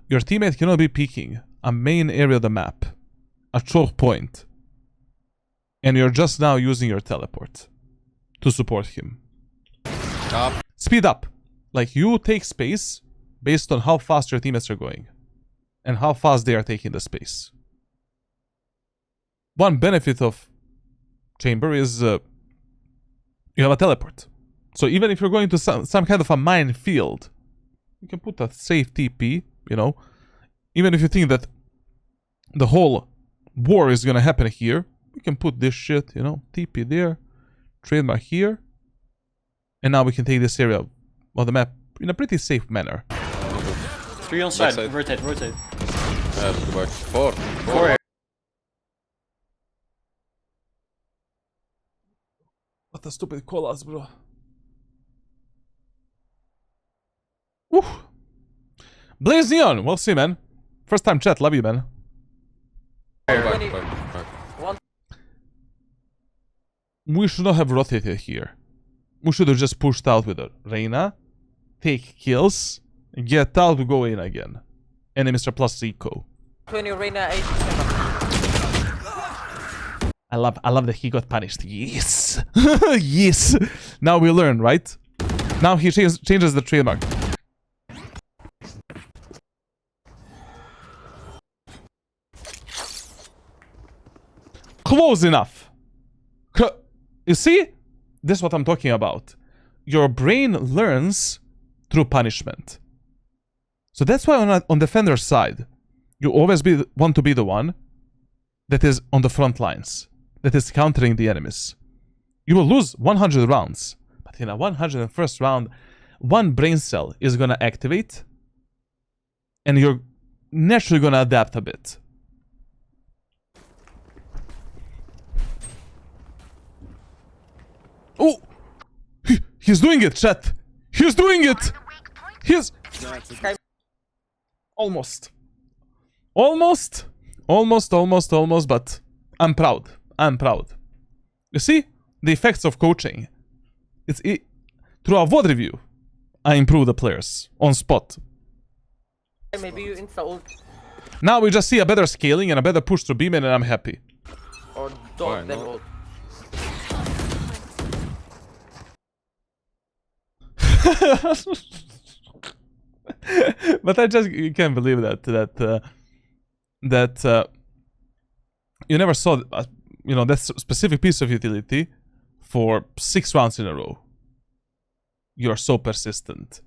Your teammate cannot be peeking a main area of the map, a choke point, and you're just now using your teleport to support him. Speed up. Like, you take space based on how fast your teammates are going and how fast they are taking the space. One benefit of Chamber is you have a teleport. So even if you're going to some kind of a minefield, you can put a safe TP, you know. Even if you think that the whole war is gonna happen here, you can put this shit, you know, TP there, trademark here, and now we can take this area of the map in a pretty safe manner. 3 on side. Backside. Rotate. Go back. 4. 4. What a stupid call-outs, bro. Woo! Blaze Neon, we'll see, man. First time chat, love you, man. Back. We should not have rotated here. We should have just pushed out with a Reyna, take kills, get out to go in again. Enemies are plus eco. 20 Reyna 8. I love that he got punished. Yes. Yes. Now we learn, right? Now he changes the trademark. Close enough. You see? this is what I'm talking about. Your brain learns through punishment. So that's why on defender's side, you always want to be the one that is on the front lines, that is countering the enemies. You will lose 100 rounds, but in a 101st round, one brain cell is gonna activate, and you're naturally gonna adapt a bit. Oh! He's doing it, chat! He's doing it! He's... Almost. Almost, but I'm proud. I'm proud. You see? The effects of coaching. Through a VOD review, I improve the players on spot. Maybe you insta ult Now we just see a better scaling and a better push to beam in, and I'm happy. or don't then ult. But I just can't believe that you never saw that specific piece of utility for 6 rounds in a row. You're so persistent.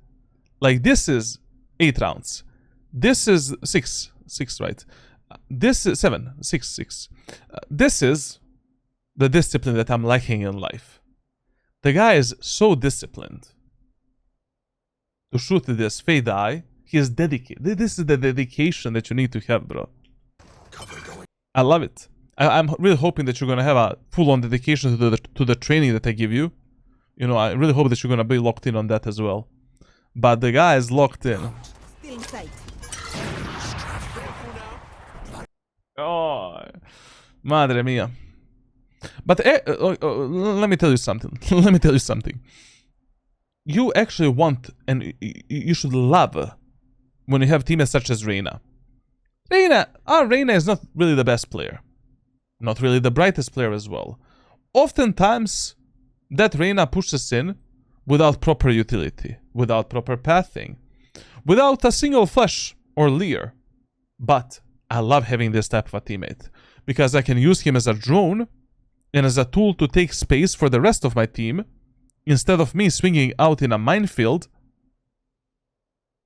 Like, this is 8 rounds. This is 6, right? This is 7, 6. This is the discipline that I'm lacking in life. The guy is so disciplined to shoot this fade eye. He is dedicated. This is the dedication that you need to have, bro. I love it. I'm really hoping that you're gonna have a full-on dedication to the training that I give you. You know, I really hope that you're gonna be locked in on that as well. But the guy is locked in. Still in sight. Oh, madre mia. But let me tell you something. Let me tell you something. You actually want, and you should love, when you have teammates such as Reyna. Our Reyna is not really the best player. Not really the brightest player as well. Oftentimes, that Reyna pushes in without proper utility, without proper pathing, without a single flash or leer. But I love having this type of a teammate, because I can use him as a drone and as a tool to take space for the rest of my team, instead of me swinging out in a minefield,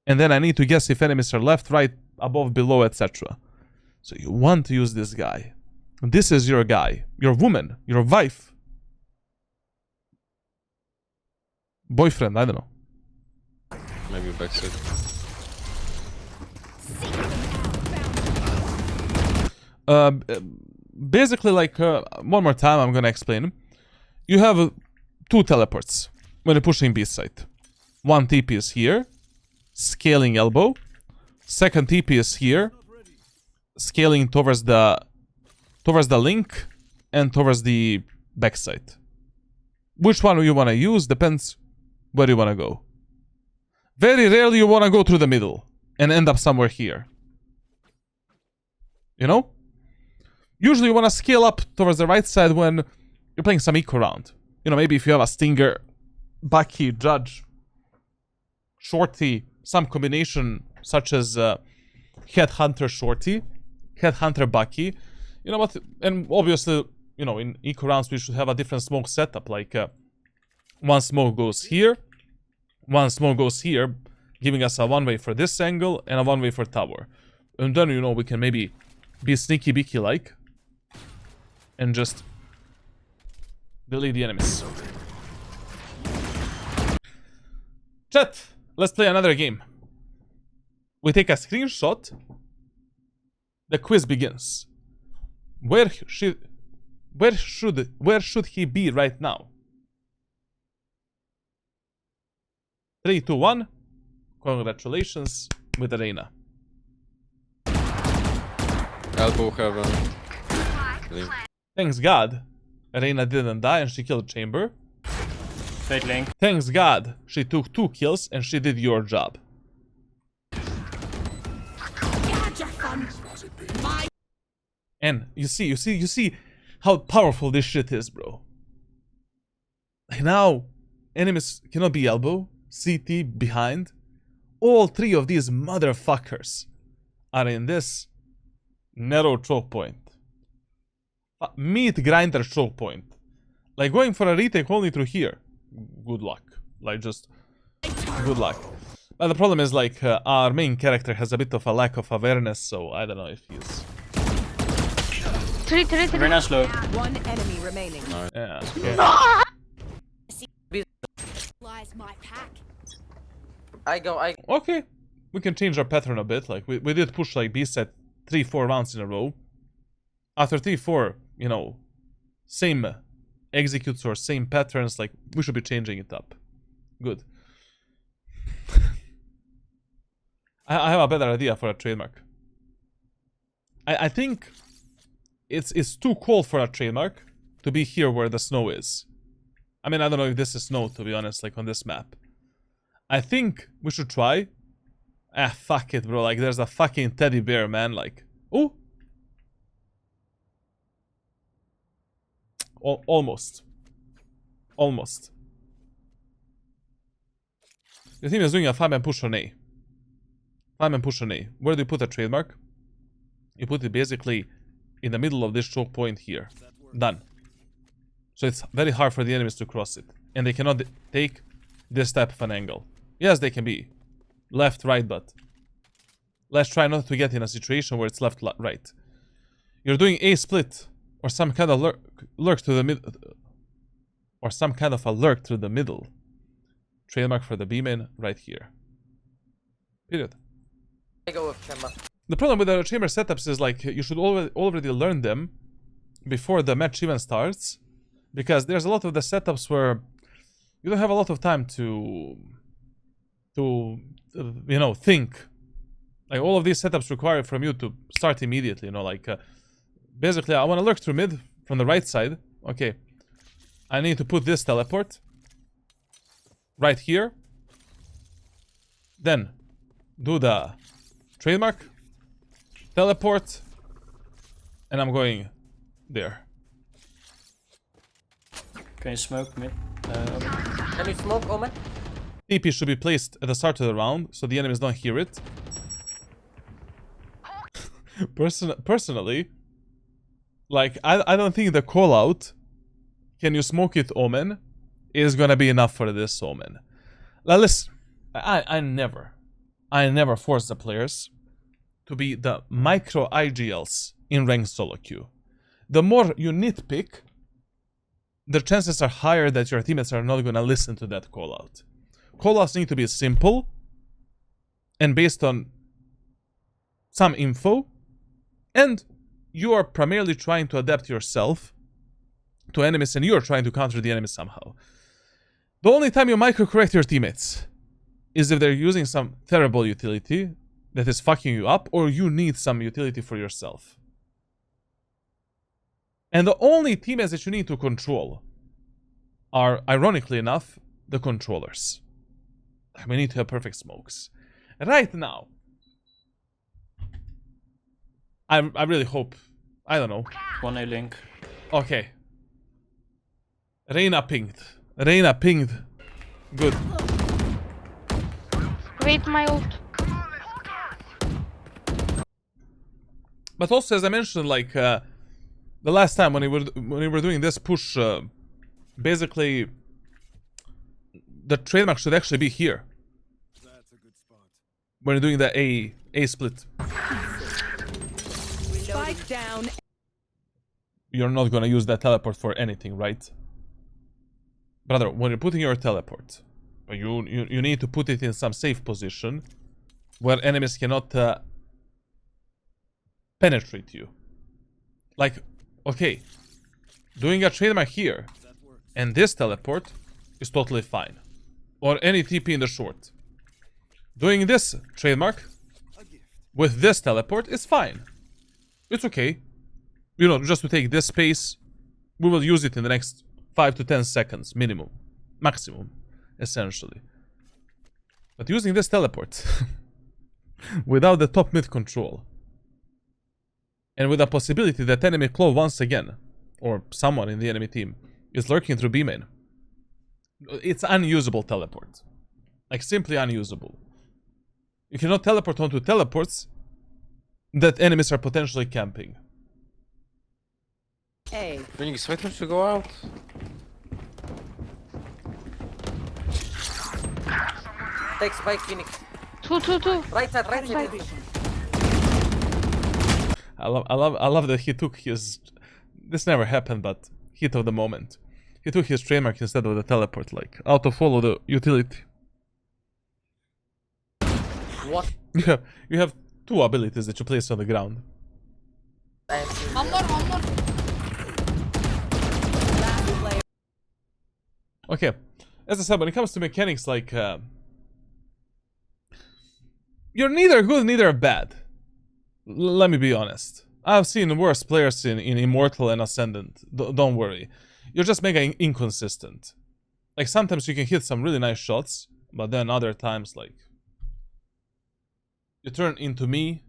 and then I need to guess if enemies are left, right, above, below, etc. So you want to use this guy. This is your guy, your woman, your wife, boyfriend, I don't know. Maybe backside. Basically, like, one more time, I'm gonna explain. You have 2 teleports when you're pushing B site. One TP is here, scaling elbow. Second TP is here, scaling towards the link and towards the backside. Which one you want to use depends where you want to go. Very rarely you want to go through the middle and end up somewhere here. You know? Usually you want to scale up towards the right side when you're playing some eco round. You know, maybe if you have a Stinger, Bucky, Judge, Shorty, some combination such as Headhunter Shorty, Headhunter Bucky. You know what? And obviously, you know, in eco rounds we should have a different smoke setup. Like, one smoke goes here, one smoke goes here, giving us a one-way for this angle and a one-way for tower. And then, you know, we can maybe be sneaky beaky like and just delete the enemies. Chat, let's play another game. We take a screenshot. The quiz begins. Where should he be right now? 3, 2, 1. Congratulations with Arena. Elbow heaven. Link. Thanks God, Arena didn't die and she killed Chamber. Fade link. Thanks God, she took 2 kills and she did your job. And you see how powerful this shit is, bro. Like, now, enemies cannot be elbow, CT, behind. All 3 of these motherfuckers are in this narrow choke point. Meat grinder choke point. Like going for a retake only through here. Good luck. Like just good luck. But the problem is like our main character has a bit of a lack of awareness, so I don't know if he's... Three. Very nice low. One enemy remaining. Yeah, okay. Lies my pack. I go. Okay, we can change our pattern a bit. Like we did push like B set 3-4 rounds in a row. After 3-4, you know, same executes or same patterns. Like we should be changing it up. Good. I have a better idea for a trademark. I think it's too cold for a trademark to be here where the snow is. I mean, I don't know if this is snow, to be honest, like on this map. I think we should try. Ah, fuck it, bro. Like, there's a fucking teddy bear, man. Like, oh. Almost. Almost. The team is doing a 5-man push on A. 5-man push on A. Where do you put a trademark? You put it basically in the middle of this choke point here. Done. So it's very hard for the enemies to cross it. And they cannot take this type of an angle. Yes, they can be left, right, but let's try not to get in a situation where it's left, right. You're doing A split or some kind of lurk to the middle, or some kind of a lurk through the middle. Trademark for the B main right here. Period. I go with chamber. The problem with the chamber setups is like you should already learn them before the match even starts, because there's a lot of the setups where you don't have a lot of time to you know, think. Like all of these setups require from you to start immediately, you know, like basically I want to lurk through mid from the right side. Okay, I need to put this teleport right here, then do the trademark, teleport, and I'm going there. Can you smoke mid? Can you smoke, Omen? TP should be placed at the start of the round so the enemies don't hear it. Personally, like I don't think the call out, can you smoke it, Omen, is gonna be enough for this Omen. Now listen, I never force the players to be the micro IGLs in ranked solo queue. The more you nitpick, the chances are higher that your teammates are not gonna listen to that call out. Callouts need to be simple and based on some info, and you are primarily trying to adapt yourself to enemies and you are trying to counter the enemy somehow. The only time you micro-correct your teammates is if they're using some terrible utility that is fucking you up, or you need some utility for yourself. And the only teammates that you need to control are, ironically enough, the controllers. We need to have perfect smokes. Right now, I really hope, I don't know. 1A link. Okay. Reyna pinged. Reyna pinged. Good. Wait my ult. But also, as I mentioned, like the last time when we were doing this push, basically the trademark should actually be here. That's a good spot. When you're doing the A split. Spike down. You're not gonna use that teleport for anything, right? Brother, when you're putting your teleport, you need to put it in some safe position where enemies cannot penetrate you. Like, okay, doing a trademark here and this teleport is totally fine. Or any TP in the short. Doing this trademark with this teleport is fine. It's okay. You know, just to take this space, we will use it in the next 5 to 10 seconds minimum, maximum, essentially. But using this teleport without the top mid control, and with the possibility that enemy claw once again, or someone in the enemy team, is lurking through B main, it's unusable teleport. Like, simply unusable. You cannot teleport onto teleports that enemies are potentially camping. A. Phoenix, wait for to go out. Take spike, Phoenix. Two. Right side, right side. I love that he took his... This never happened, but hit of the moment. He took his trademark instead of the teleport, like, auto-follow the utility. What? You have two abilities that you place on the ground. One more. Okay, as I said, when it comes to mechanics, like, you're neither good, neither bad. Let me be honest. I've seen worse players in Immortal and Ascendant. Don't worry. You're just mega inconsistent. Like, sometimes you can hit some really nice shots, but then other times, like, you turn into me.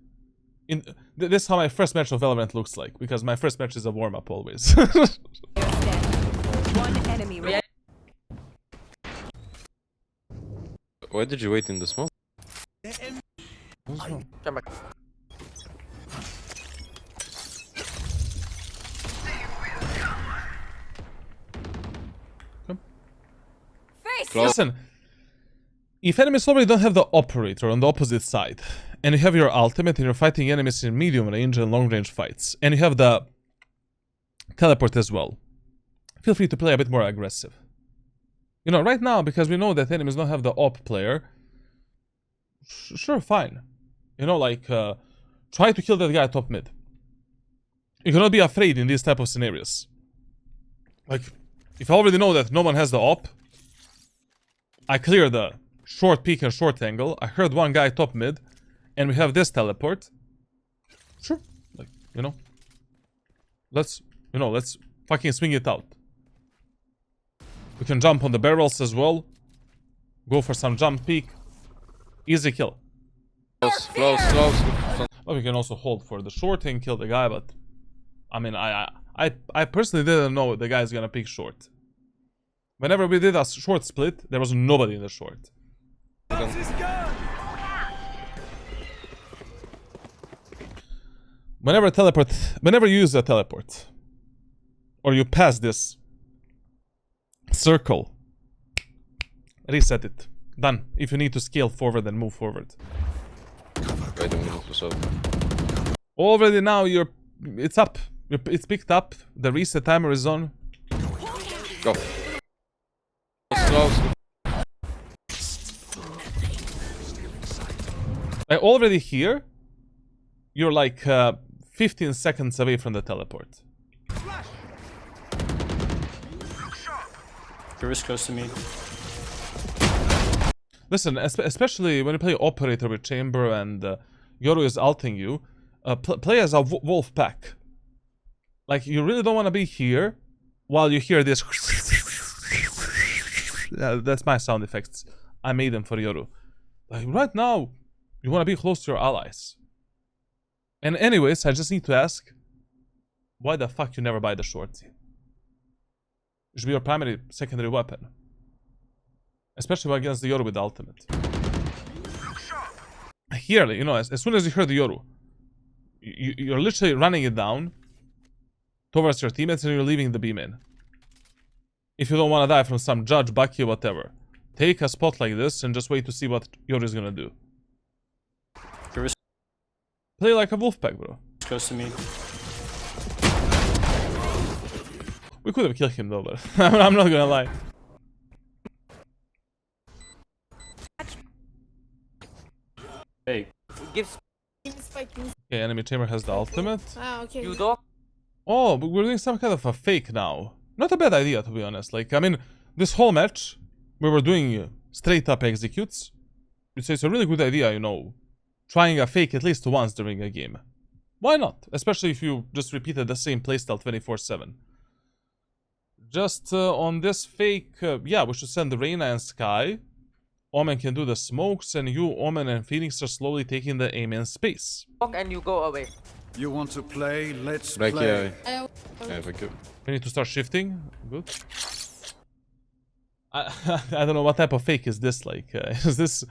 This is how my first match of Valorant looks like, because my first match is a warm-up always. One enemy remaining. Why did you wait in the smoke? Come back. Listen, if enemies already don't have the operator on the opposite side, and you have your ultimate and you're fighting enemies in medium range and long range fights, and you have the teleport as well, feel free to play a bit more aggressive. You know, right now, because we know that enemies don't have the op player, sure, fine. You know, like, try to kill that guy top mid. You cannot be afraid in these type of scenarios. Like, if I already know that no one has the op, I clear the short peek and short angle, I heard one guy top mid, and we have this teleport. Sure, like, you know, let's fucking swing it out. We can jump on the barrels as well. Go for some jump peek. Easy kill. Close. Well, we can also hold for the short and kill the guy, but I mean, I personally didn't know the guy's gonna pick short. Whenever we did a short split, there was nobody in the short. Whenever you use a teleport, or you pass this circle, reset it. Done. If you need to scale forward, then move forward. Wait a minute or so. Already now it's up. It's picked up. The reset timer is on. Go. Close. Already here, you're like 15 seconds away from the teleport. You're close to me. Listen, especially when you play operator with chamber and Yoru is ulting you, play as a wolf pack. Like, you really don't want to be here while you hear this. That's my sound effects. I made them for Yoru. Like, right now, you want to be close to your allies. And anyways, I just need to ask, why the fuck you never buy the short? It should be your primary, secondary weapon. Especially against the Yoru with the ultimate. Here, you know, as soon as you hear the Yoru, you're literally running it down towards your teammates and you're leaving the B main. If you don't want to die from some judge, Bucky, or whatever, take a spot like this and just wait to see what Yoru is gonna do. Play like a wolf pack, bro. Close to me. We could have killed him though, but I'm not gonna lie. Hey. Gives Okay, enemy chamber has the ultimate. Ah, okay. you dog. Oh, but we're doing some kind of a fake now. Not a bad idea, to be honest. Like, I mean, this whole match, we were doing straight up executes. So it's a really good idea, you know, trying a fake at least once during a game. Why not? Especially if you just repeated the same playstyle 24/7. Just on this fake, yeah, we should send Reyna and Sky. Omen can do the smokes, and you, Omen, and Phoenix are slowly taking the aim in space. And you go away. You want to play? Let's Back play. here. Yeah, thank you. We need to start shifting. Good. I don't know what type of fake is this, like, is this...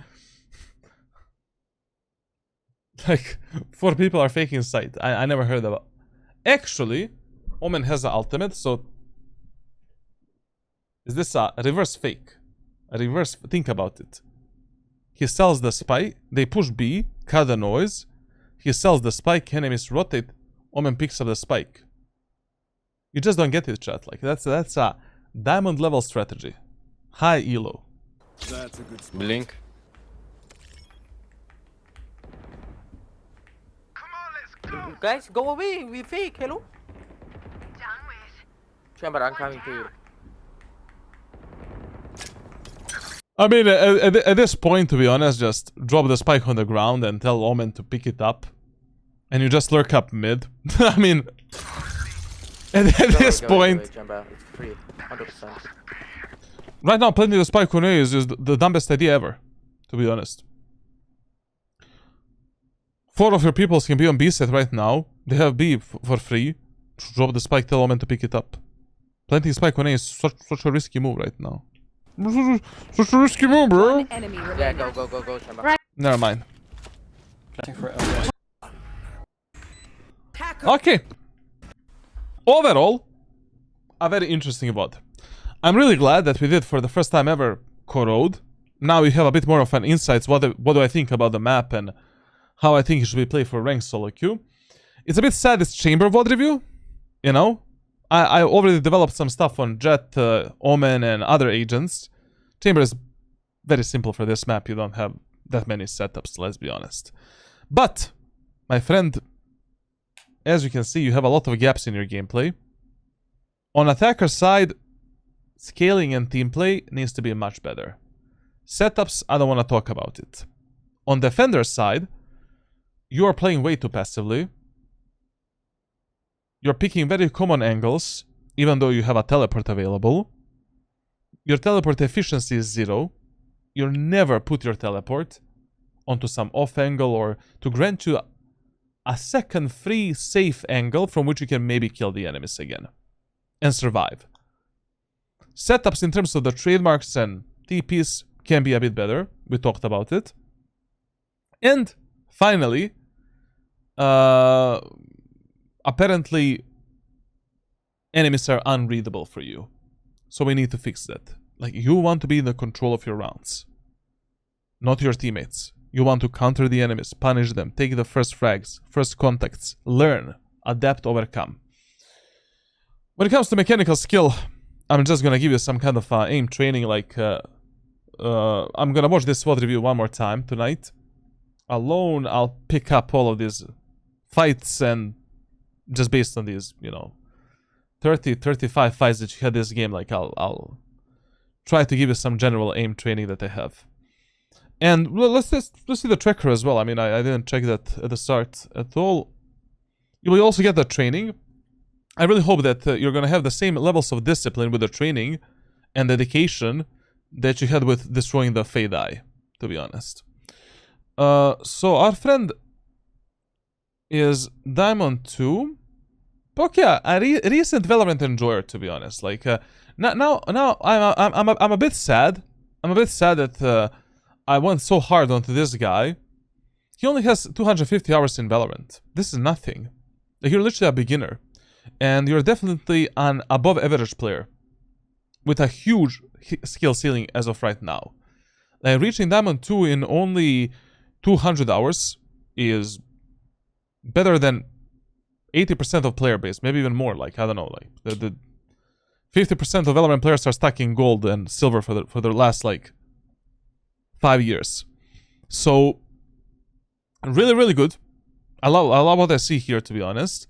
Like, 4 people are faking sight. I never heard about... Actually, Omen has an ultimate, so... Is this a reverse fake? A reverse... Think about it. He sells the spike. They push B, cut the noise. He sells the spike. Enemies rotate. Omen picks up the spike. You just don't get it, chat. Like that's a diamond level strategy. High elo. That's a good spot. Blink. Guys, go away. We fake. Hello. Done with. Chamber, I'm coming to you. I mean, at this point, to be honest, just drop the spike on the ground and tell Omen to pick it up. And you just lurk up mid. I mean, at this point... Chamber. It's free. 100%. Right now, planting the spike on A is the dumbest idea ever, to be honest. 4 of your peoples can be on B set right now. They have B for free. Drop the spike, tell Omen to pick it up. Planting spike on A is such a risky move right now. Such a risky move, bro. One enemy remaining. Yeah, go, Chamber. Right. Never mind. Planting for LB. Okay. Overall, a very interesting VOD. I'm really glad that we did for the first time ever Corrode. Now we have a bit more of an insights what do I think about the map and how I think it should be played for ranked solo queue. It's a bit sad this Chamber VOD review, you know? I already developed some stuff on Jet, Omen and other agents. Chamber is very simple for this map, you don't have that many setups, let's be honest. But, my friend, as you can see, you have a lot of gaps in your gameplay. On attacker side, scaling and team play needs to be much better. Setups, I don't want to talk about it. On defender side, you are playing way too passively. You're picking very common angles, even though you have a teleport available. Your teleport efficiency is 0. You never put your teleport onto some off angle or to grant you a second free safe angle from which you can maybe kill the enemies again and survive. Setups in terms of the trademarks and TPs can be a bit better. We talked about it. And finally, apparently enemies are unreadable for you. So we need to fix that. Like, you want to be in the control of your rounds, not your teammates. You want to counter the enemies, punish them, take the first frags, first contacts, learn, adapt, overcome. When it comes to mechanical skill, I'm just gonna give you some kind of aim training, like I'm gonna watch this VOD review one more time tonight. Alone, I'll pick up all of these fights and just based on these, you know, 30-35 fights that you had this game, like I'll try to give you some general aim training that I have. And let's see the tracker as well. I mean, I didn't check that at the start at all. You will also get the training. I really hope that you're going to have the same levels of discipline with the training and dedication that you had with destroying the Fade Eye, to be honest. So our friend is Diamond 2. Okay, a recent Valorant enjoyer, to be honest. Like now I'm a bit sad. I'm a bit sad that I went so hard onto this guy. He only has 250 hours in Valorant. This is nothing. Like, you're literally a beginner. And you're definitely an above average player. With a huge skill ceiling as of right now. Like, reaching Diamond 2 in only 200 hours is better than 80% of player base. Maybe even more. Like, I don't know. Like, the 50% of Valorant players are stuck in gold and silver for their last, like, 5 years. So really, really good. I love what I see here, to be honest.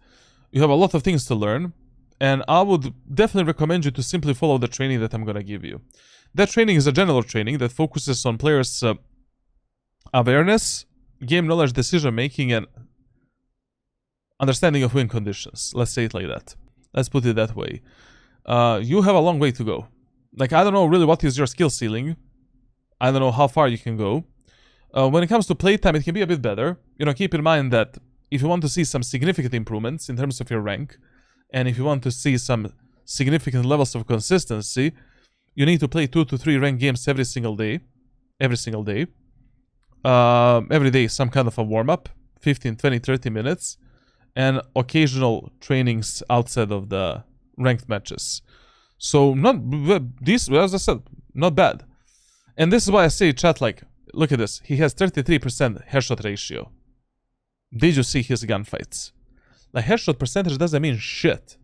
You have a lot of things to learn, and I would definitely recommend you to simply follow the training that I'm gonna give you. That training is a general training that focuses on players' awareness, game knowledge, decision making, and understanding of win conditions. Let's say it like that. Let's put it that way. You have a long way to go. Like, I don't know really what is your skill ceiling. I don't know how far you can go. When it comes to playtime, it can be a bit better. You know, keep in mind that if you want to see some significant improvements in terms of your rank, and if you want to see some significant levels of consistency, you need to play 2 to 3 ranked games every single day. Every single day. Every day, some kind of a warm-up. 15, 20, 30 minutes. And occasional trainings outside of the ranked matches. So, not these, as I said, not bad. And this is why I say, chat, like, look at this. He has 33% headshot ratio. Did you see his gunfights? Like, headshot percentage doesn't mean shit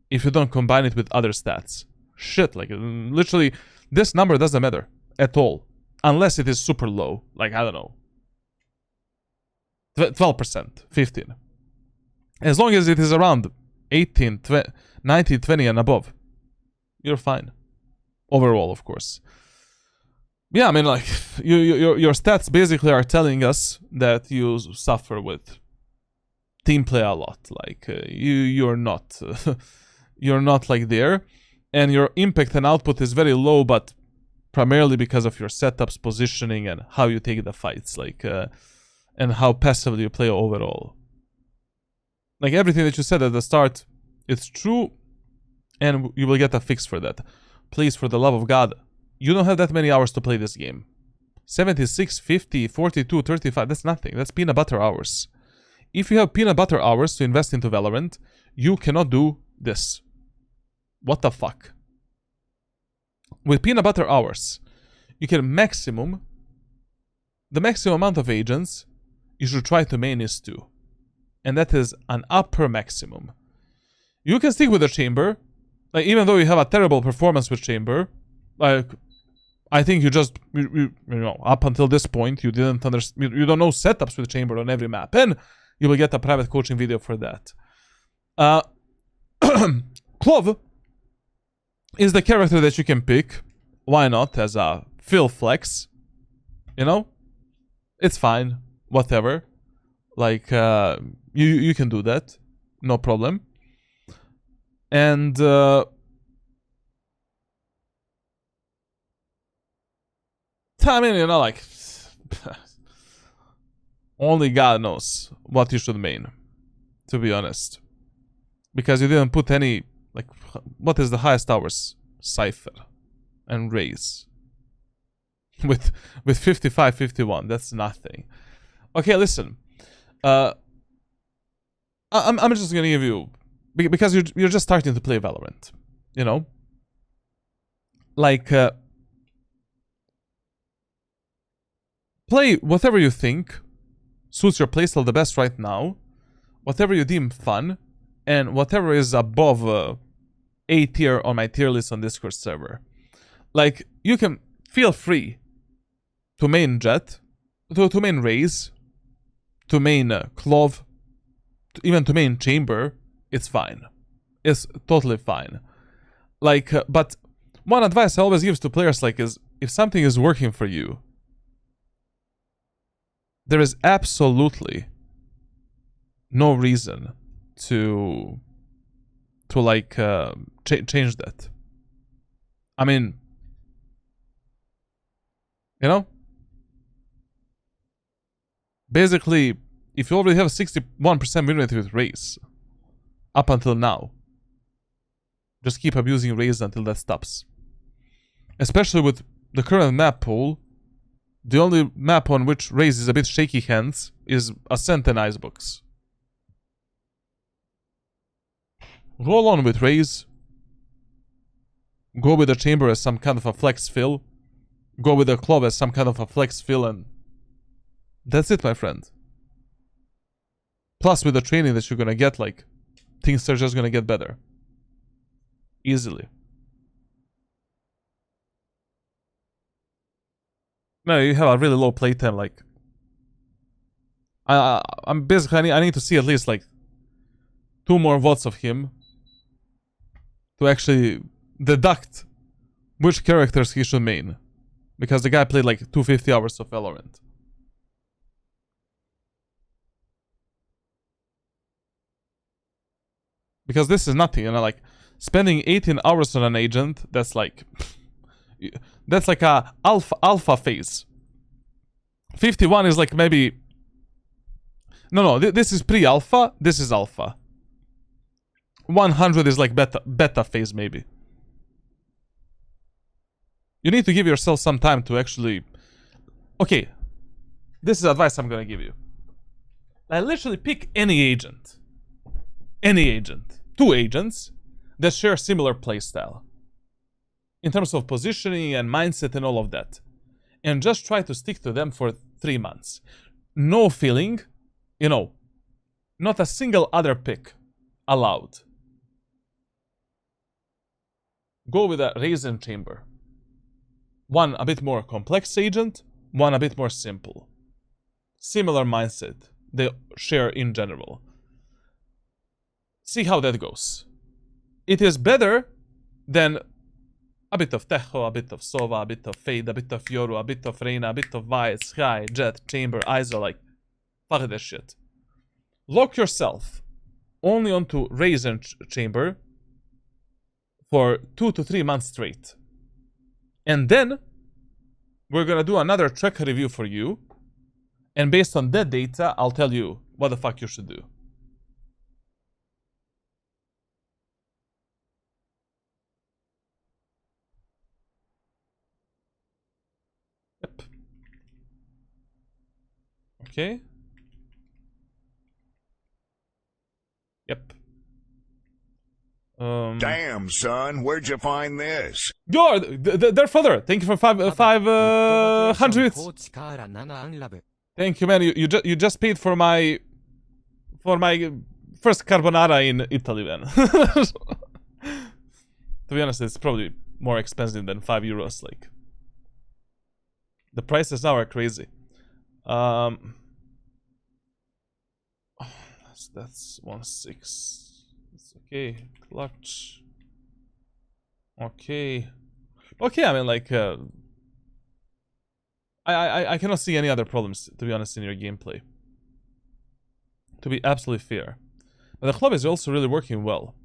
if you don't combine it with other stats. Shit, like, literally, this number doesn't matter at all. Unless it is super low. Like, I don't know. 12%, 15. As long as it is around 18, 20, 19, 20 and above, you're fine. Overall, of course. Yeah, I mean, like, your stats basically are telling us that you suffer with team play a lot. Like, you're not, you're not like there, and your impact and output is very low, but primarily because of your setups, positioning, and how you take the fights, like, and how passively you play overall. Like, everything that you said at the start, it's true, and you will get a fix for that. Please, for the love of God, you don't have that many hours to play this game. 76, 50, 42, 35, that's nothing. That's peanut butter hours. If you have peanut butter hours to invest into Valorant, you cannot do this. What the fuck? With peanut butter hours, you can the maximum amount of agents you should try to main is 2. And that is an upper maximum. You can stick with the chamber. Like, even though you have a terrible performance with chamber, like, I think you just, you know, up until this point, you didn't understand, you don't know setups with chamber on every map, and you will get a private coaching video for that. Clove is the character that you can pick. Why not? As a fill flex. You know? It's fine. Whatever. Like, you can do that. No problem. And, I mean, you know, like, only God knows what you should main, to be honest. Because you didn't put any, like, what is the highest hours? Cypher and Raze. With 55, 51, that's nothing. Okay, listen. I'm just gonna give you, because you're just starting to play Valorant, you know? Like, play whatever you think suits your playstyle the best right now, whatever you deem fun, and whatever is above A tier on my tier list on Discord server. Like, you can feel free to main Jet, to main Raze, to main Clove, even to main Chamber. It's fine. It's totally fine. Like, but one advice I always give to players, like, is if something is working for you, there is absolutely no reason to like change that. I mean, you know, basically, if you already have a 61% win rate with Raze up until now, just keep abusing Raze until that stops. Especially with the current map pool, the only map on which Raze is a bit shaky hands is Ascent and Icebox. Roll on with Raze. Go with the Chamber as some kind of a flex fill. Go with the Clove as some kind of a flex fill, and that's it, my friend. Plus, with the training that you're gonna get, like, things are just gonna get better. Easily. No, you have a really low playtime, like... I'm basically... I need to see at least, like, 2 more VODs of him to actually deduct which characters he should main. Because the guy played, like, 250 hours of Valorant. Because this is nothing, you know, like, spending 18 hours on an agent, that's like... That's like a alpha phase. 51 is like maybe... No, this is pre-alpha, this is alpha. 100 is like beta phase, maybe. You need to give yourself some time to actually... Okay, this is advice I'm gonna give you. I literally pick any agent. Any agent. 2 agents that share similar playstyle. In terms of positioning and mindset and all of that. and just try to stick to them for 3 months. No feeling, you know, not a single other pick allowed. Go with a Raisin Chamber. One a bit more complex agent, one a bit more simple. Similar mindset they share in general. See how that goes. It is better than a bit of Tejo, a bit of Sova, a bit of Fade, a bit of Yoru, a bit of Reina, a bit of Vice, Sky, Jet, Chamber, ISO, like, fuck that shit. Lock yourself only onto Raisin Chamber for 2 to 3 months straight. And then, we're gonna do another tracker review for you. And based on that data, I'll tell you what the fuck you should do. Yep. Okay. Yep. Damn, son, where'd you find this? Yo, their father. Thank you for 500. Thank you, man. You just paid for my first carbonara in Italy, man. To be honest, it's probably more expensive than €5. Like, the prices now are crazy. That's 1.6. It's okay. Clutch. Okay. Okay, I mean, like, I cannot see any other problems, to be honest, in your gameplay. To be absolutely fair. But the club is also really working well.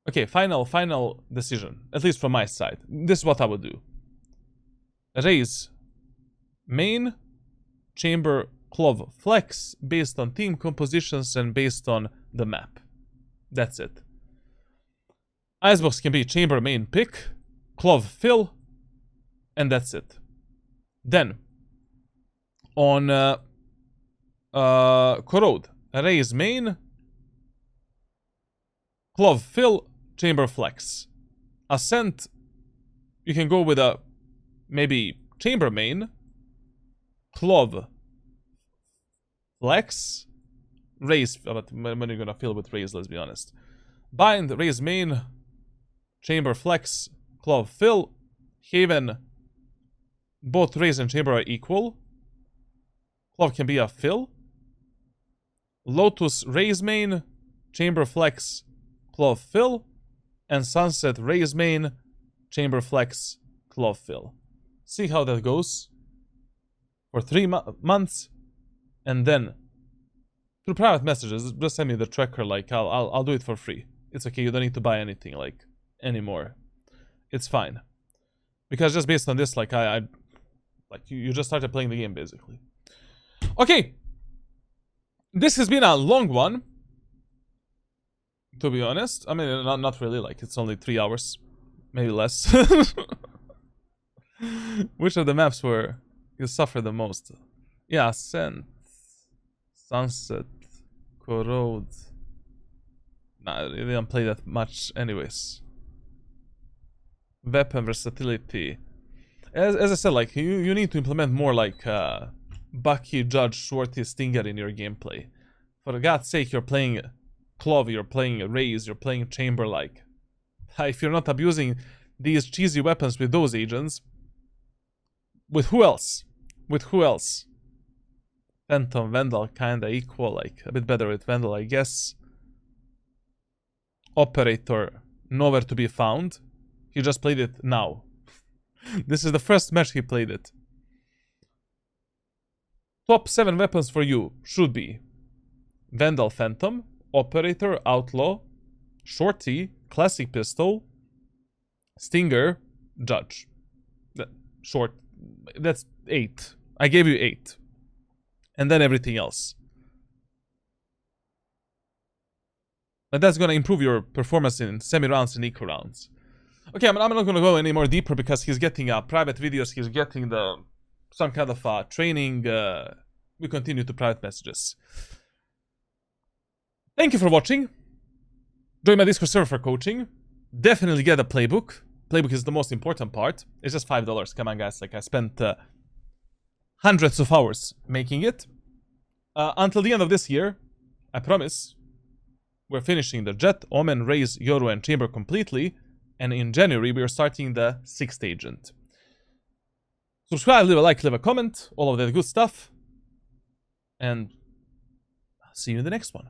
Okay, final decision. At least from my side. This is what I would do. Raise main, chamber, clove, flex, based on team compositions and based on the map. That's it. Icebox can be chamber main pick, clove fill, and that's it. Then, on Corrode, raise main, clove fill, chamber flex. Ascent, you can go with a maybe chamber main, clove flex, raise, but when you're gonna fill with raise, let's be honest. Bind, raise main, chamber flex, clove fill, Haven, both raise and chamber are equal. Clove can be a fill. Lotus, raise main, chamber flex, clove fill, and Sunset, raise main, chamber flex, clove fill. See how that goes for 3 months, and then through private messages, just send me the tracker. Like, I'll do it for free. It's okay. You don't need to buy anything like anymore. It's fine, because just based on this, like, like you just started playing the game basically. Okay, this has been a long one, to be honest. I mean, not really. Like, it's only 3 hours, maybe less. Which of the maps were you suffered the most? Yeah, Ascent, Sunset, Corrode. Nah, I didn't play that much anyways. Weapon versatility. As I said, like, you need to implement more like Bucky, Judge, Shorty, Stinger in your gameplay. For God's sake, you're playing Clove, you're playing Raise, you're playing Chamber. Like, if you're not abusing these cheesy weapons with those agents, with who else? With who else? Phantom, Vandal, kinda equal, like a bit better with Vandal, I guess. Operator, nowhere to be found. He just played it now. This is the first match he played it. Top 7 weapons for you should be Vandal, Phantom, Operator, Outlaw, Shorty, Classic Pistol, Stinger, Judge. That's 8. I gave you 8. And then everything else. But that's gonna improve your performance in semi-rounds and eco rounds. Okay, I'm not gonna go any more deeper because he's getting private videos, he's getting some kind of training. We continue to private messages. Thank you for watching. Join my Discord server for coaching. Definitely get a playbook. Playbook is the most important part. It's just $5. Come on, guys. Like, I spent hundreds of hours making it. Until the end of this year, I promise, we're finishing the Jet, Omen, Raze, Yoru, and Chamber completely. And in January, we are starting the 6th agent. Subscribe, leave a like, leave a comment, all of that good stuff. And see you in the next one.